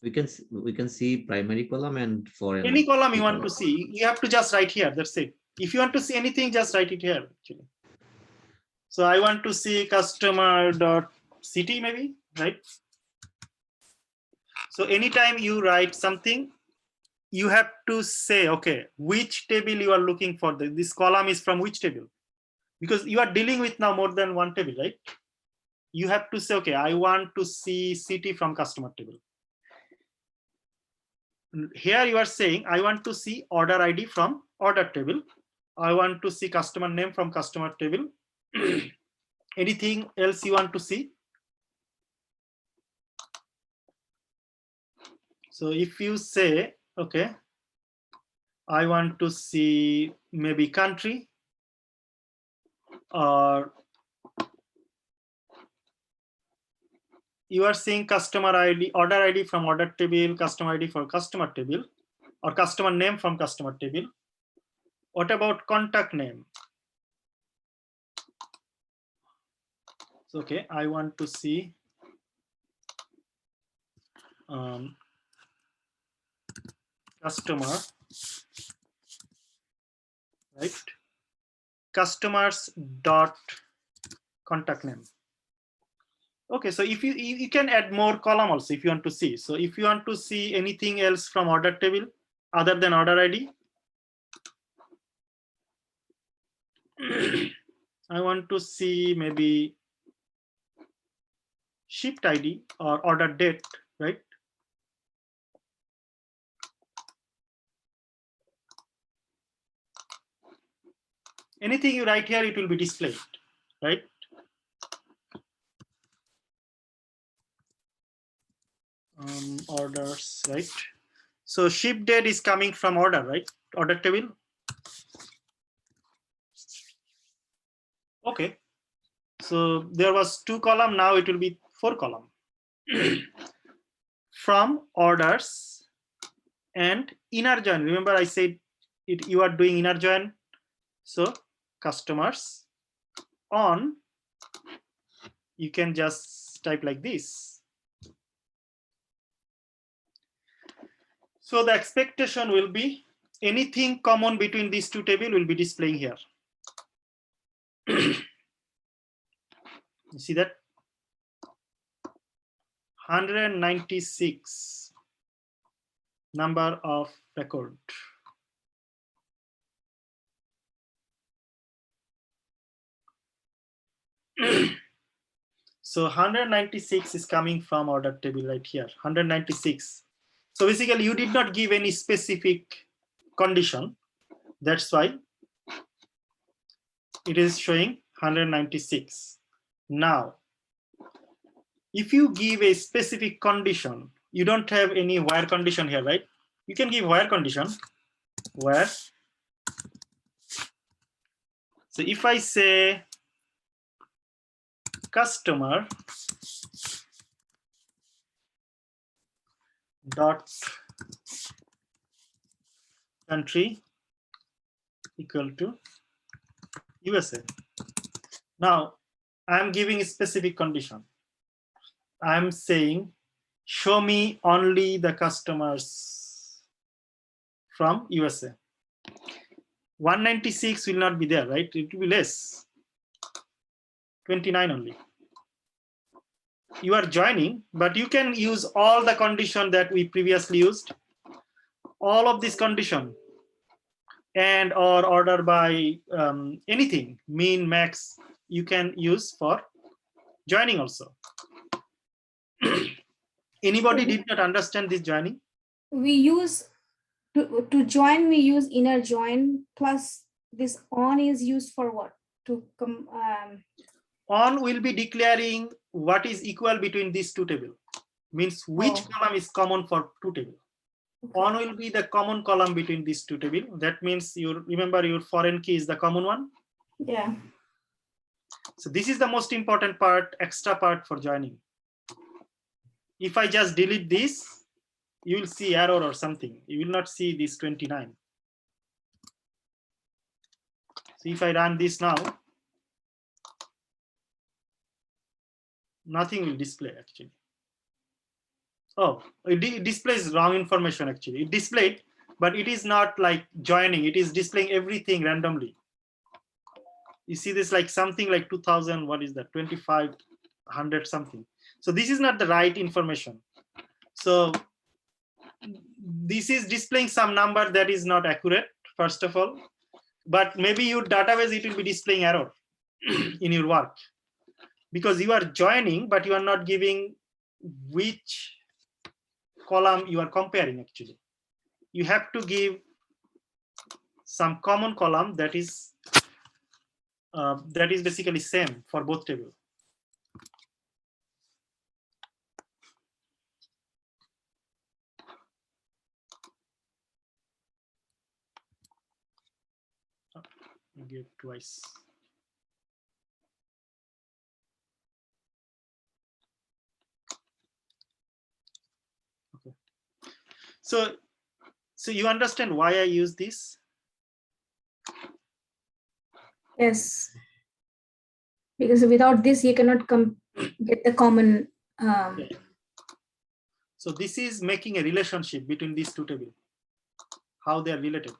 We can see primary column and foreign. any column you key want to see, you have to just write here. That's it. If you want to see anything, just write it here. Actually, so I want to see customer dot city maybe, right? So anytime you write something, you have to say, okay, which table you are looking for. This column is from which table? Because you are dealing with now more than one table, right? You have to say, okay, I want to see city from customer table. Here you are saying, I want to see order ID from order table. I want to see customer name from customer table. Anything else you want to see? So if you say, okay, I want to see maybe country, or you are seeing customer ID, order ID from order table, customer ID for customer table, or customer name from customer table. What about contact name? So, okay, I want to see customer, right? Customers dot contact name. Okay, so if you can add more column also if you want to see. So if you want to see anything else from order table other than order ID, I want to see maybe shipped ID or order date, right? Anything you write here, it will be displayed, right? Orders, right? So ship date is coming from order, right? Order table. Okay. So there was 2 column, now it will be 4 column. From orders and inner join. Remember I said it, you are doing inner join. So customers on, you can just type like this. So the expectation will be anything common between these two tables will be displaying here. You see that 196 number of record. So 196 is coming from order table right here, 196. So basically you did not give any specific condition. That's why it is showing 196. Now, if you give a specific condition, you don't have any where condition here, right? You can give where condition, where. So if I say customer dot country equal to USA. Now I'm giving a specific condition. I'm saying show me only the customers from USA. 196 will not be there, right? It will be less, 29 only. You are joining, but you can use all the condition that we previously used. All of this condition and or order by anything, min, max, you can use for joining also. Anybody did not understand this joining? We use to join, we use inner join, plus this on is used for what? To come On will be declaring what is equal between these two tables. Means which column is common for two tables. okay. On will be the common column between these two tables. That means you remember your foreign key is the common one. Yeah. So this is the most important part, extra part for joining. If I just delete this, you will see error or something. You will not see this 29. So if I run this now, nothing will display actually. Oh, it displays wrong information actually. It displayed, but it is not like joining. It is displaying everything randomly. You see this like something like 2000, what is that? 2500 something. So this is not the right information. So this is displaying some number that is not accurate, first of all, but maybe your database, it will be displaying error in your work because you are joining, but you are not giving which column you are comparing actually. You have to give some common column that is basically same for both tables. Give twice. Okay. So you understand why I use this? Yes. Because without this, you cannot get the common. So this is making a relationship between these two tables, how they are related.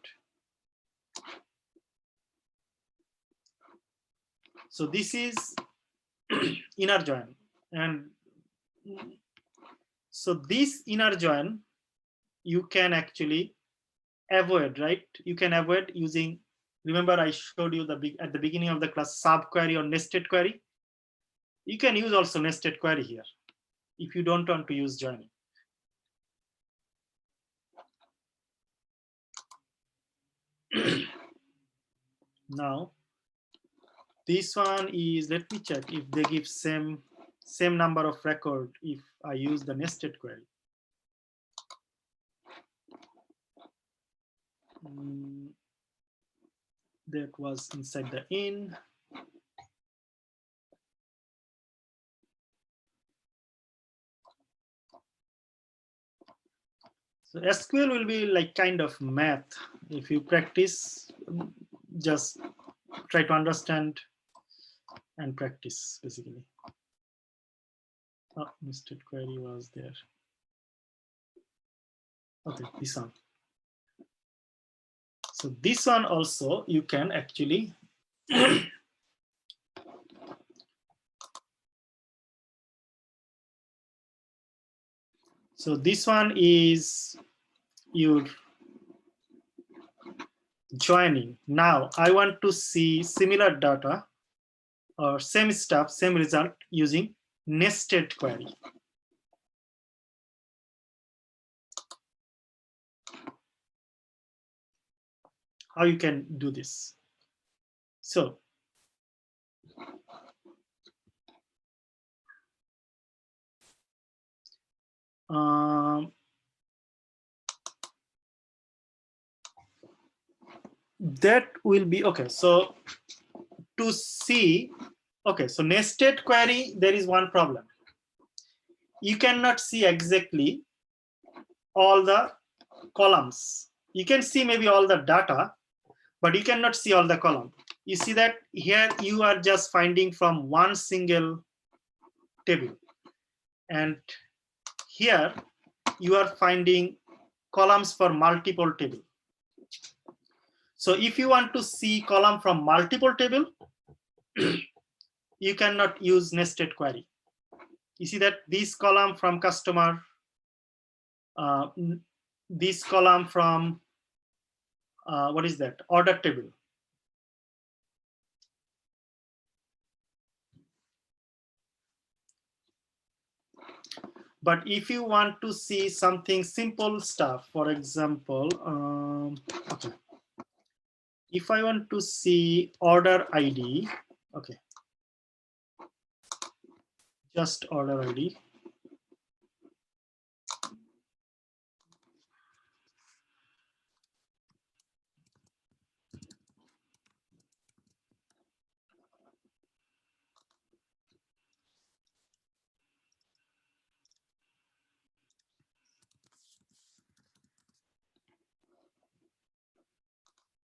So this is inner join, and so this inner join you can actually avoid, right? You can avoid using, remember I showed you at the beginning of the class sub query or nested query. You can use also nested query here if you don't want to use joining. Now this one is, let me check if they give same number of record if I use the nested query. That was inside the in. So SQL will be like kind of math. If you practice, just try to understand and practice basically. Oh, nested query was there. Okay, this one. So this one also you can actually so this one is your joining. Now I want to see similar data or same stuff, same result using nested query. How you can do this? So that will be okay. So to see, okay, so nested query, there is one problem. You cannot see exactly all the columns. You can see maybe all the data, but you cannot see all the column. You see that here you are just finding from one single table, and here you are finding columns for multiple table. So if you want to see column from multiple table, you cannot use nested query. You see that this column from customer, this column from what is that, order table. But if you want to see something simple stuff, for example, okay, if I want to see order ID, okay, just order ID.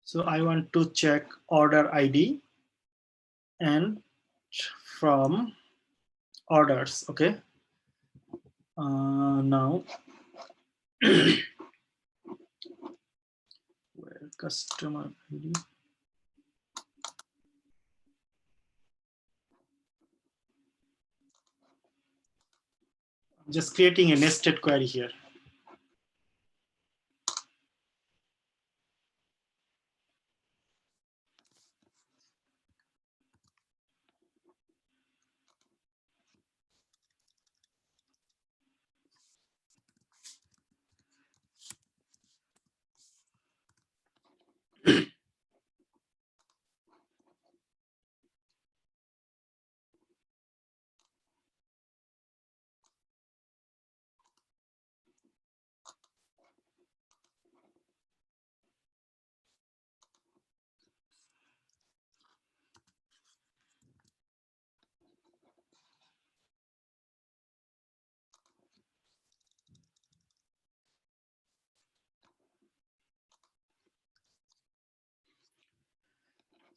So I want to check order ID and from orders, okay. Now where customer ID. I'm just creating a nested query here.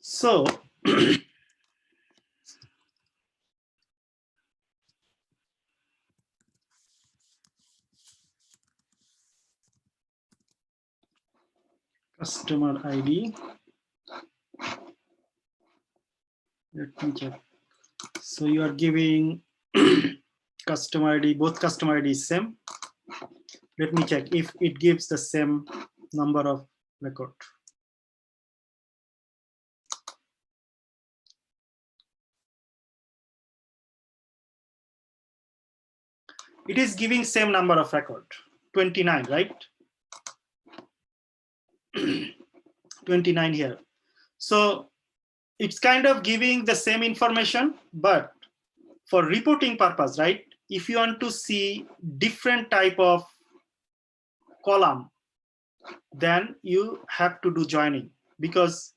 So customer ID, let me check. So you are giving customer ID, both customer ID is same. Let me check if it gives the same number of record. It is giving same number of record, 29, right? 29 here. So it's kind of giving the same information, but for reporting purpose, right? If you want to see different type of column, then you have to do joining, because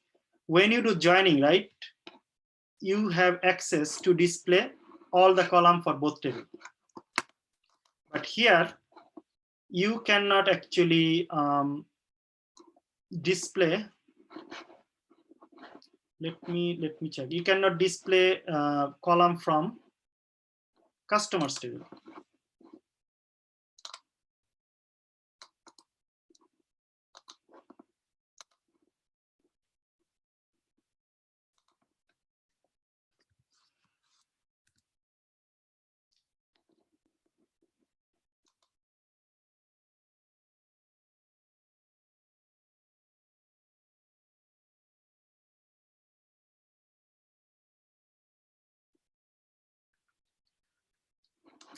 when you do joining, right, you have access to display all the column for both table. But here you cannot actually display. Let me check. You cannot display column from customers table.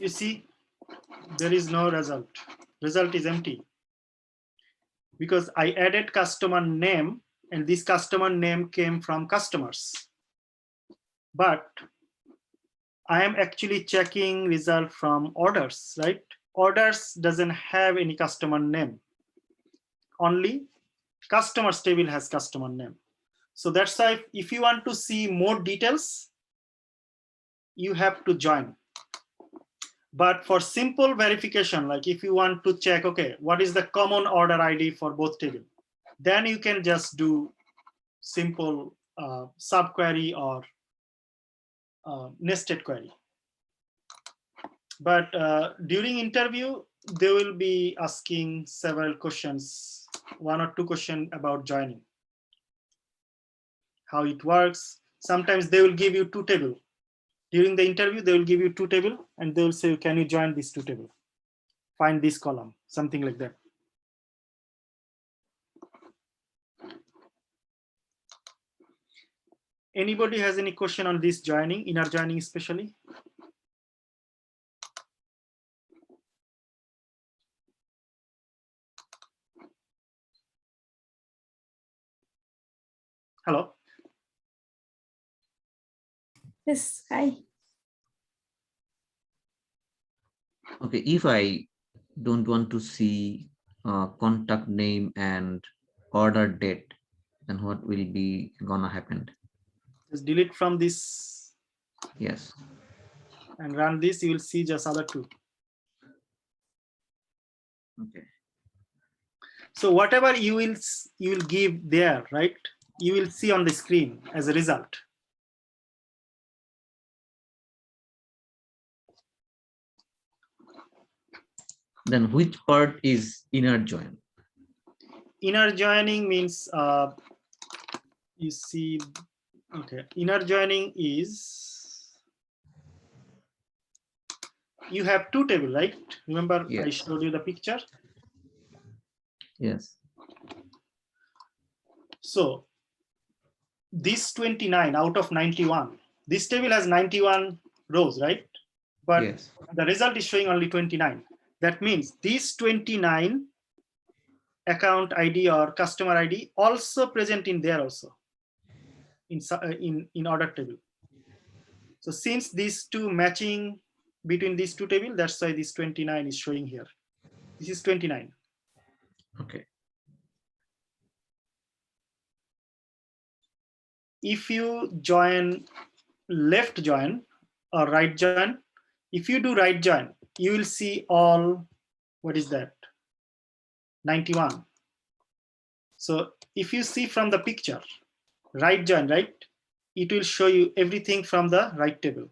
You see, there is no result. Result is empty because I added customer name and this customer name came from customers. But I am actually checking result from orders, right? Orders doesn't have any customer name. Only customers table has customer name. So that's why if you want to see more details, you have to join. But for simple verification, like if you want to check, okay, what is the common order ID for both table, then you can just do simple subquery or nested query. But during interview, they will be asking several questions, 1 or 2 questions about joining, how it works. Sometimes they will give you 2 tables. During the interview, they will give you 2 tables and they will say, can you join these 2 tables? Find this column, something like that. Anybody has any question on this joining, inner joining especially? Hello. Yes, hi. Okay, if I don't want to see contact name and order date, then what will be gonna happen? Just delete from this. Yes. And run this, you will see just other 2. Okay. So whatever you will give there, right? You will see on the screen as a result. Then which part is inner join? Inner joining means you see, okay, inner joining is you have 2 tables, right? Remember, Yes. I showed you the picture. Yes. So this 29 out of 91, this table has 91 rows, right? But yes. The result is showing only 29. That means these 29 account ID or customer ID also present in there also in order table. So since these 2 matching between these 2 tables, that's why this 29 is showing here. This is 29. Okay. If you join left join or right join, if you do right join, you will see all, what is that? 91. So if you see from the picture, right join, right? It will show you everything from the right table.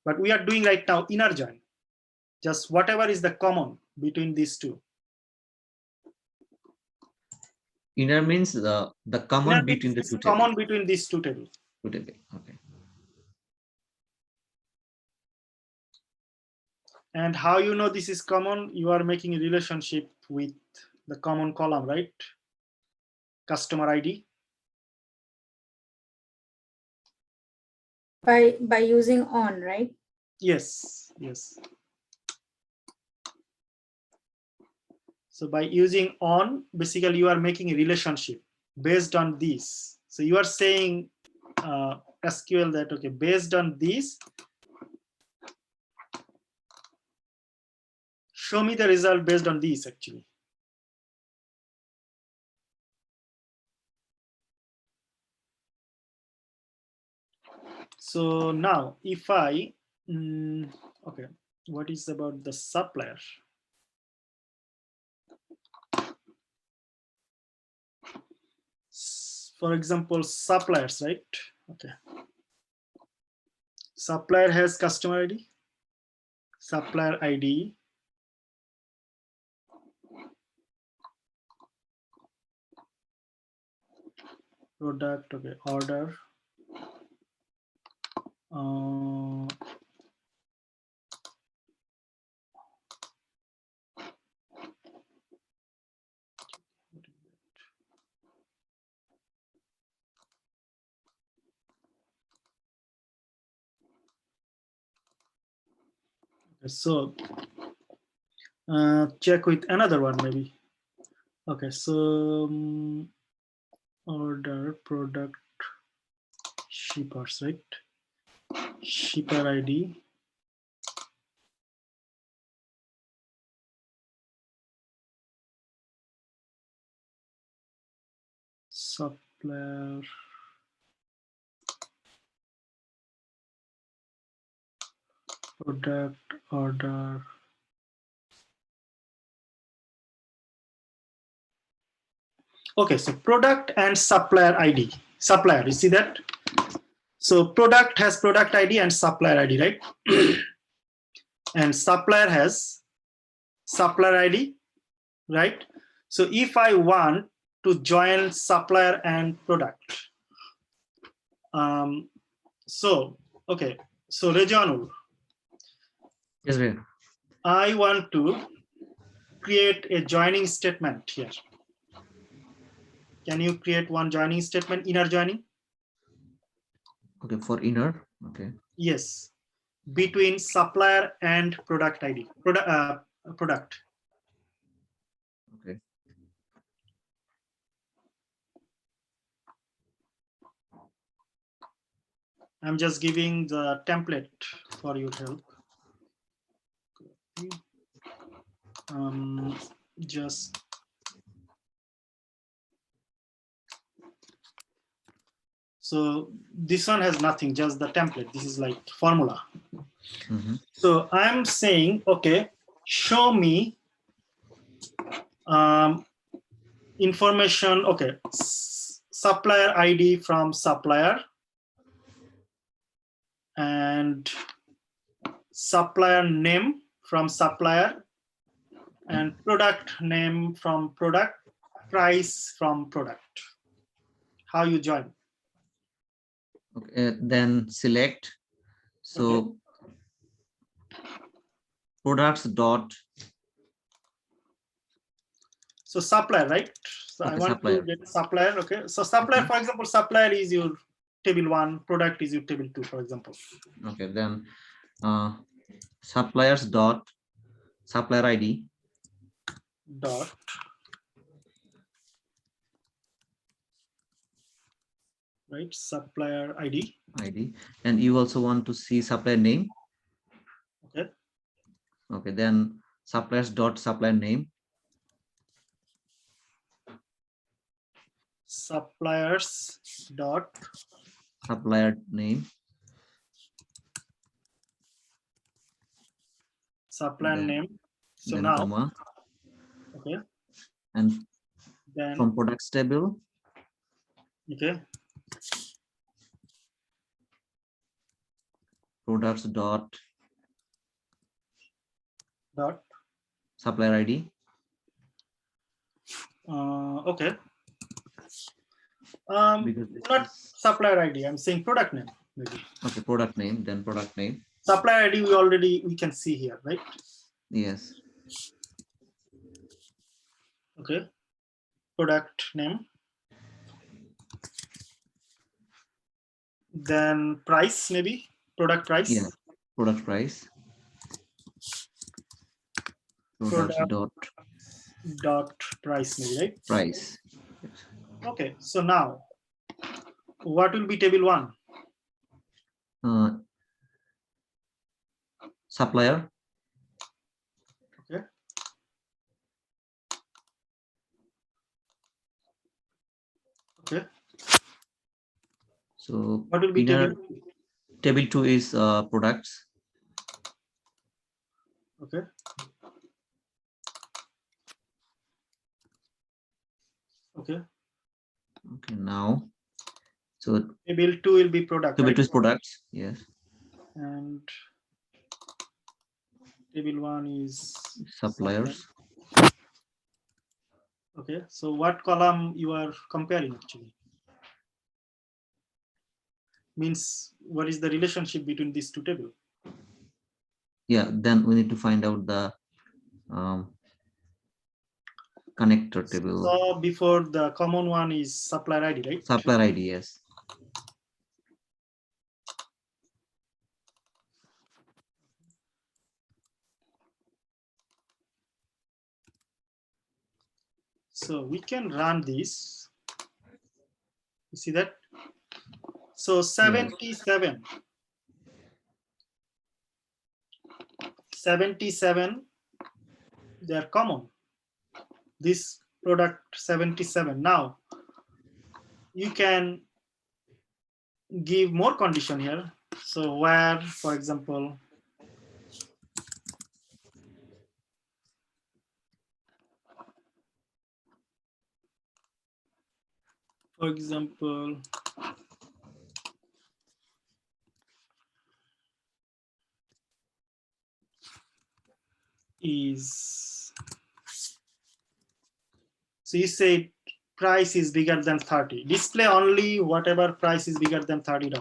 But we are doing right now inner join. Just whatever is the common between these 2. Inner means the common Inner between the is 2 tables. common between these 2 tables. 2 tables. Okay. And how you know this is common? You are making a relationship with the common column, right? Customer ID. By using on, right? Yes, yes. So by using on, basically you are making a relationship based on this. So you are saying SQL that, okay, based on this, show me the result based on this actually. So now if I, okay, what is about the supplier? For example, suppliers, right? Okay. Supplier has customer ID, supplier ID, product, okay, order, So check with another one maybe. Okay, so order product shippers, right? Shipper ID. Supplier. Product order. Okay, so product and supplier ID. Supplier, you see that? So product has product ID and supplier ID, right? And supplier has supplier ID, right? So if I want to join supplier and product, okay, so Rejanul, Yes, sir. I want to create a joining statement here. Can you create one joining statement, inner joining? Okay, for inner. Okay. Yes, between supplier and product ID, product. Okay. I'm just giving the template for your help. Just so this one has nothing, just the template. This is like formula. So I'm saying, okay, show me information. Okay, supplier ID from supplier and supplier name from supplier and product name from product, price from product. How you join? Okay, then select. So Okay. products dot. So supplier, right? So Okay, I want supplier. to get supplier. Okay. So supplier, for example, supplier is your table 1, product is your table 2, for example. Okay, then suppliers dot supplier ID Dot right, supplier ID. And you also want to see supplier name. Okay. Okay, then suppliers dot supplier name. Suppliers dot supplier name. Supplier then, name. So then now, comma. Okay. And then from products table. Okay. Products dot supplier ID. Okay. Because not supplier ID. I'm saying product name. Maybe. Okay, product name. Then product name. Supplier ID we can see here, right? Yes. Okay. Product name. Then price, maybe product price. Yeah. Product price. Products dot price, maybe, right? Price. Okay. So now, what will be table 1? Supplier. Okay. Okay. So what will be table 2 is products. Okay. Okay. Okay, now so table 2 will be product. Table right? 2 is products, yes. And table 1 is suppliers. Okay, so what column you are comparing actually? Means what is the relationship between these two tables? Yeah, then we need to find out the connector table. So before the common one is supplier ID, right? Supplier ID, yes. So we can run this. You see that? So 77. 77, they are common. This product 77. Now you can give more condition here. So where, for example, is, so you say price is bigger than 30. Display only whatever price is bigger than $30.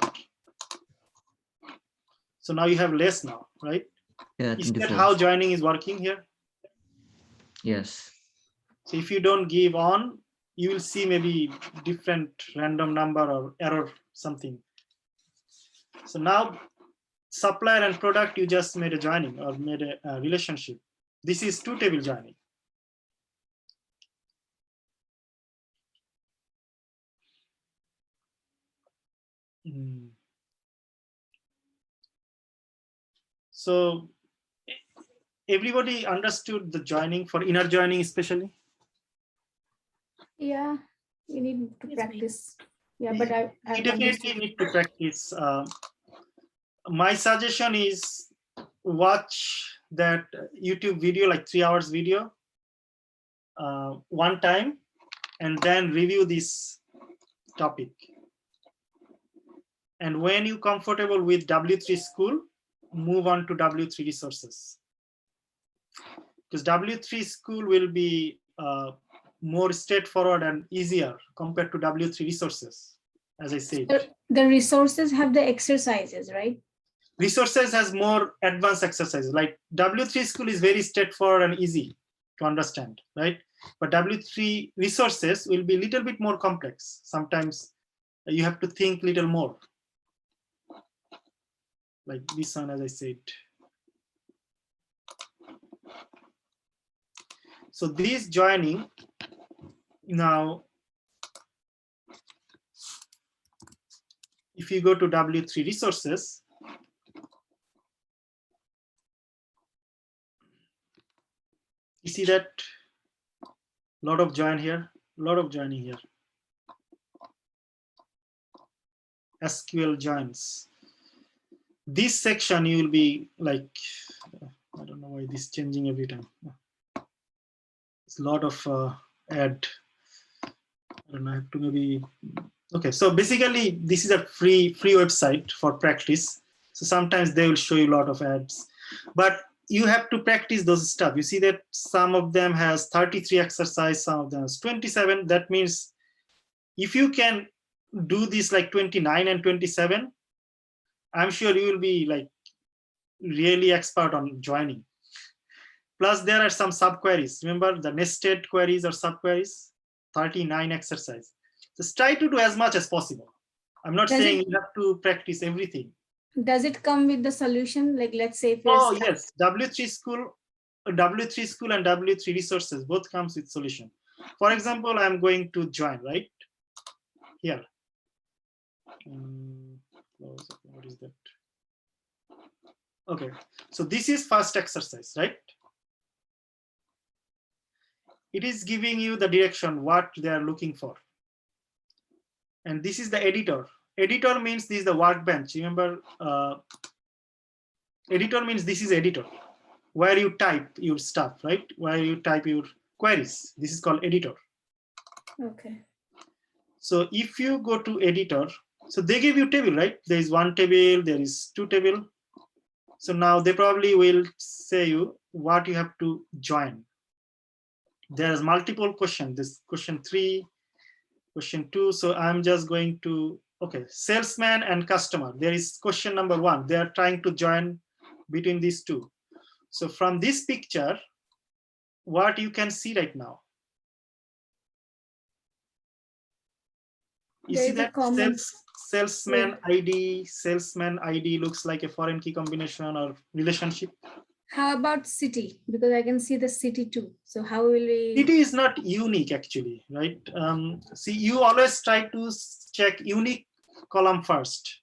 So now you have less now, right? Yeah, Is that 24. how joining is working here? Yes. So if you don't give on, you will see maybe different random number or error something. So now supplier and product, you just made a joining or made a relationship. This is two table joining. So everybody understood the joining for inner joining especially? Yeah, we need to Yes, practice. Yeah, but I You definitely need to practice. My suggestion is watch that YouTube video, like 3 hours video, one time, and then review this topic. And when you're comfortable with W3 school, move on to W3 resources. Because W3 school will be more straightforward and easier compared to W3 resources, as I said. the resources have the exercises, right? Resources has more advanced exercises. Like W3 school is very straightforward and easy to understand, right? But W3 resources will be a little bit more complex. Sometimes you have to think a little more. Like this one, as I said. So this joining now, if you go to W3 resources, you see that lot of join here, lot of joining here. SQL joins. This section you will be like, I don't know why this is changing every time. It's a lot of add. I don't know, I have to maybe. Okay, so basically this is a free website for practice. So sometimes they will show you a lot of ads, but you have to practice those stuff. You see that some of them has 33 exercise, some of them has 27. That means if you can do this like 29 and 27, I'm sure you will be like really expert on joining. Plus there are some subqueries. Remember the nested queries or subqueries, 39 exercise. Just try to do as much as possible. I'm not saying you have to practice everything. Does it come with the solution? Like, let's say if Oh yes, W3 school and W3 resources both comes with solution. For example, I'm going to join right here. What is that? Okay, so this is first exercise, right? It is giving you the direction what they are looking for. And this is the editor. Editor means this is the workbench. Remember, editor means this is editor, where you type your stuff, right? Where you type your queries. This is called editor. Okay. So if you go to editor, so they give you table, right? There is one table, there is two table. So now they probably will say you what you have to join. There's multiple questions. This question 3, question 2. So I'm just going to, okay, salesman and customer. There is question number 1. They are trying to join between these two. So from this picture, what you can see right now, you see that salesman ID looks like a foreign key combination or relationship. How about city? Because I can see the city too. So how will we? It is not unique actually, right? See, you always try to check unique column first.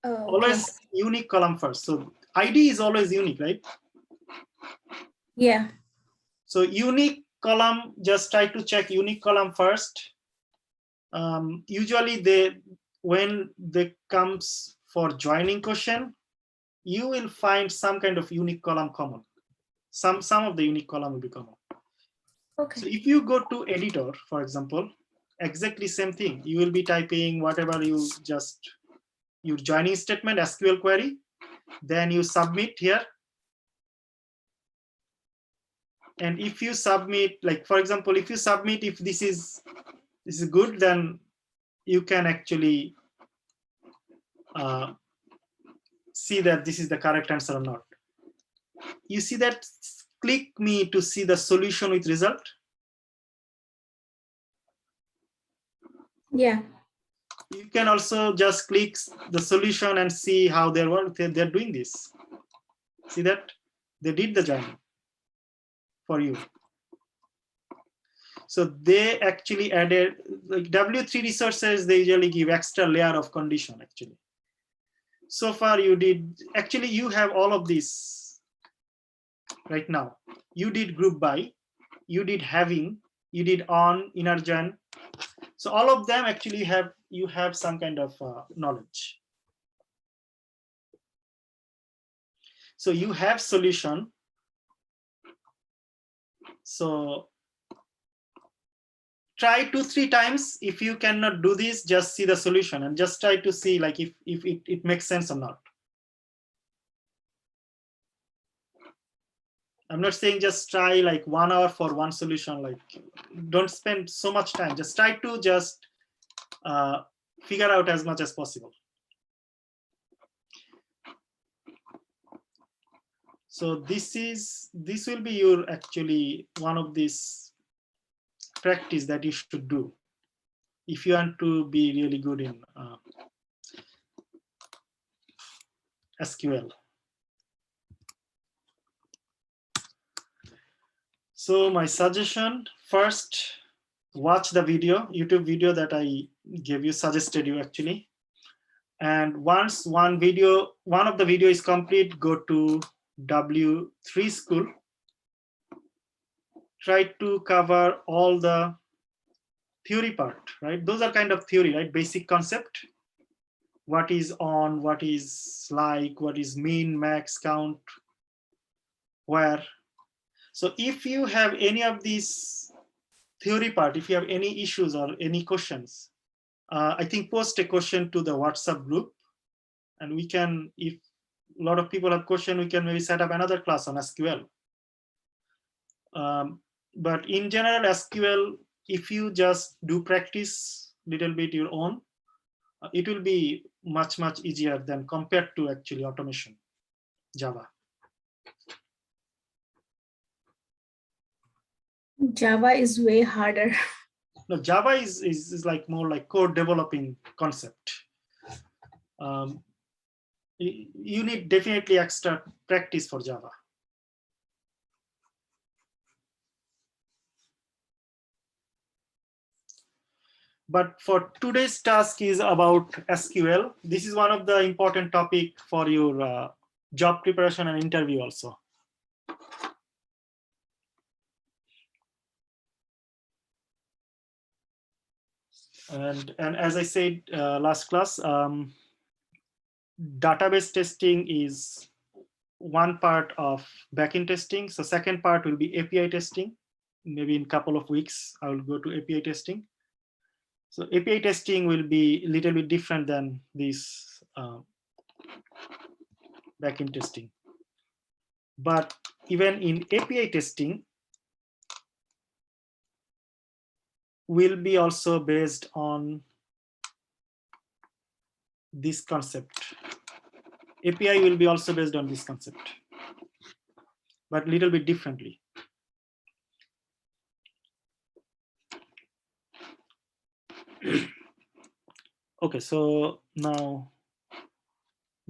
Oh, okay. Always unique column first. So ID is always unique, right? Yeah. So unique column, just try to check unique column first. Usually when they comes for joining question, you will find some kind of unique column common. Some of the unique column will be common. Okay. So if you go to editor, for example, exactly same thing. You will be typing whatever your joining statement, SQL query, then you submit here. And if you submit, like for example, if you submit, if this is good, then you can actually see that this is the correct answer or not. You see that, click me to see the solution with result. Yeah. You can also just click the solution and see how they're doing this. See that they did the joining for you. So they actually added, like W3 resources, they usually give extra layer of condition actually. So far you have all of this right now. You did group by, you did having, you did on, inner join. So all of them actually you have some kind of knowledge. So you have solution. So try 2-3 times. If you cannot do this, just see the solution and just try to see like if it makes sense or not. I'm not saying just try like 1 hour for one solution, like don't spend so much time. Just try to just figure out as much as possible. So this will be your actually one of these practice that you should do if you want to be really good in SQL. So my suggestion, first, watch the video, YouTube video that I gave you, suggested you actually. And once one of the video is complete, go to W3 school. Try to cover all the theory part, right? Those are kind of theory, right? Basic concept. What is on, what is like, what is mean, max, count, where. So if you have any of these theory part, if you have any issues or any questions, I think post a question to the WhatsApp group, and we can, if a lot of people have question, we can maybe set up another class on SQL. But in general, SQL, if you just do practice little bit your own, it will be much easier than compared to actually automation, Java. Java is way harder. No, Java is like more like code developing concept. You need definitely extra practice for Java. But for today's task is about SQL. This is one of the important topic for your job preparation and interview also. And as I said last class, database testing is one part of backend testing. So second part will be API testing. Maybe in a couple of weeks, I will go to API testing. So API testing will be a little bit different than this backend testing. But even in API testing, will be also based on this concept. API will be also based on this concept, but a little bit differently. Okay, so now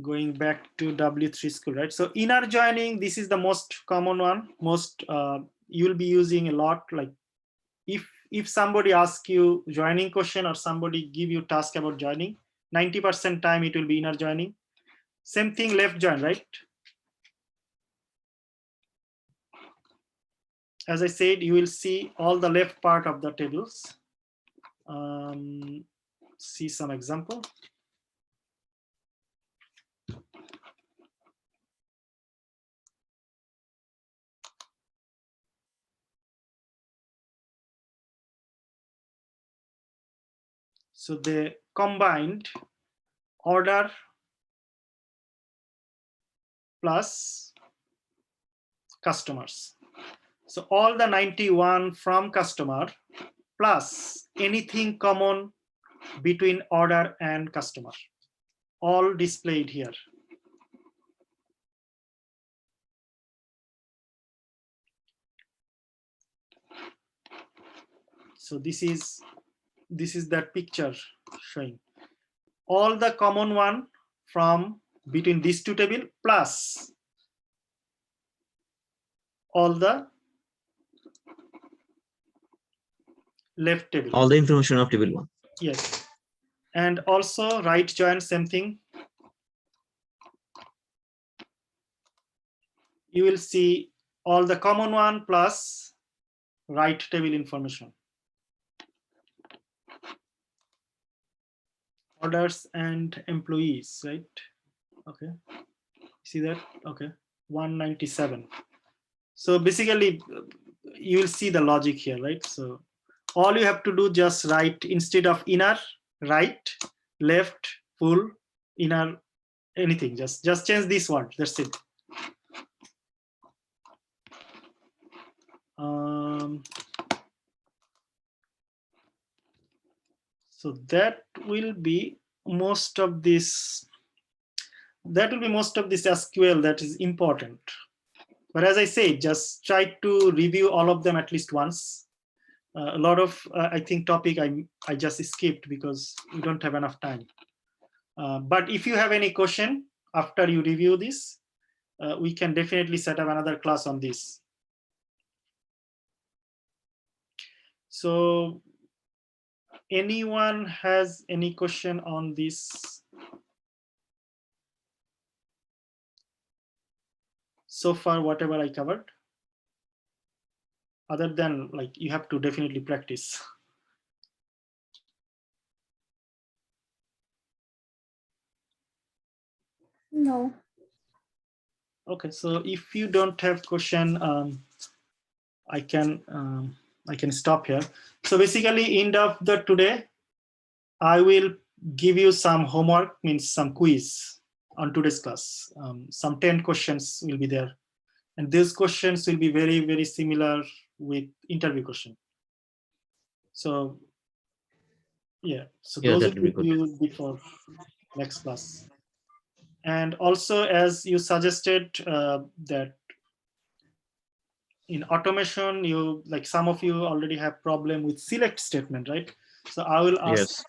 going back to W3 school, right? So inner joining, this is the most common one. Most you'll be using a lot. Like if somebody asks you joining question or somebody give you task about joining, 90% time it will be inner joining. Same thing left join, right? As I said, you will see all the left part of the tables. See some example. So they combined order plus customers. So all the 91 from customer plus anything common between order and customer, all displayed here. So this is that picture showing all the common one from between these two tables plus all the left table. All the information of table 1. Yes. And also right join, same thing. You will see all the common one plus right table information. Orders and employees, right? Okay. See that? Okay. 197. So basically, you will see the logic here, right? So all you have to do, just write instead of inner, right, left, full, inner, anything. Just change this one. That's it. So that will be most of this. That will be most of this SQL that is important. But as I say, just try to review all of them at least once. A lot of, I think, topic I just skipped because we don't have enough time. But if you have any question after you review this, we can definitely set up another class on this. So anyone has any question on this? So far, whatever I covered, other than like you have to definitely practice. No. Okay, so if you don't have question, I can stop here. So basically, end of the today, I will give you some homework, means some quiz on today's class. Some 10 questions will be there, and these questions will be very, very similar with interview question. So yeah, so Yeah, those that will will be be good. used before next class. And also, as you suggested, that in automation, you like some of you already have problem with select statement, right? So I will ask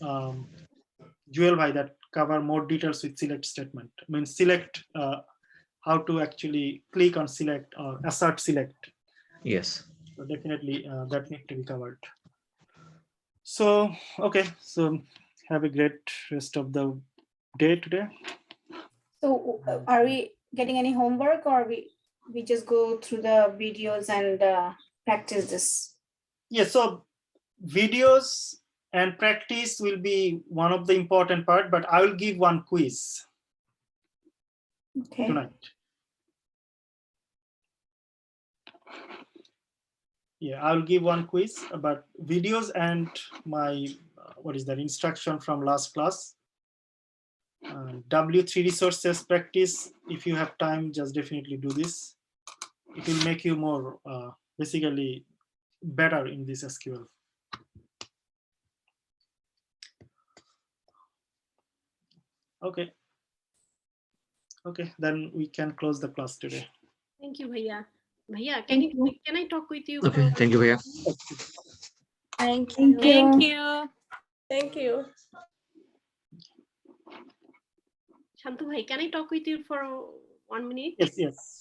Joel Bhai that cover more details with select statement. I mean, select, how to actually click on select or assert select. Yes. So definitely that need to be covered. So, okay, so have a great rest of the day today. So are we getting any homework, or we just go through the videos and practice this? Yeah, so videos and practice will be one of the important part, but I will give one quiz tonight. Yeah, I'll give one quiz about videos and my what is that instruction from last class. W3 resources practice. If you have time, just definitely do this. It will make you more basically better in this SQL. Okay. Okay, then we can close the class today. Thank you, Bhaiya. Bhaiya, can I talk with you? Okay, thank you, Bhaiya. Thank you. Thank you. Thank you. Shantu bhai, can I talk with you for 1 minute? Yes, yes.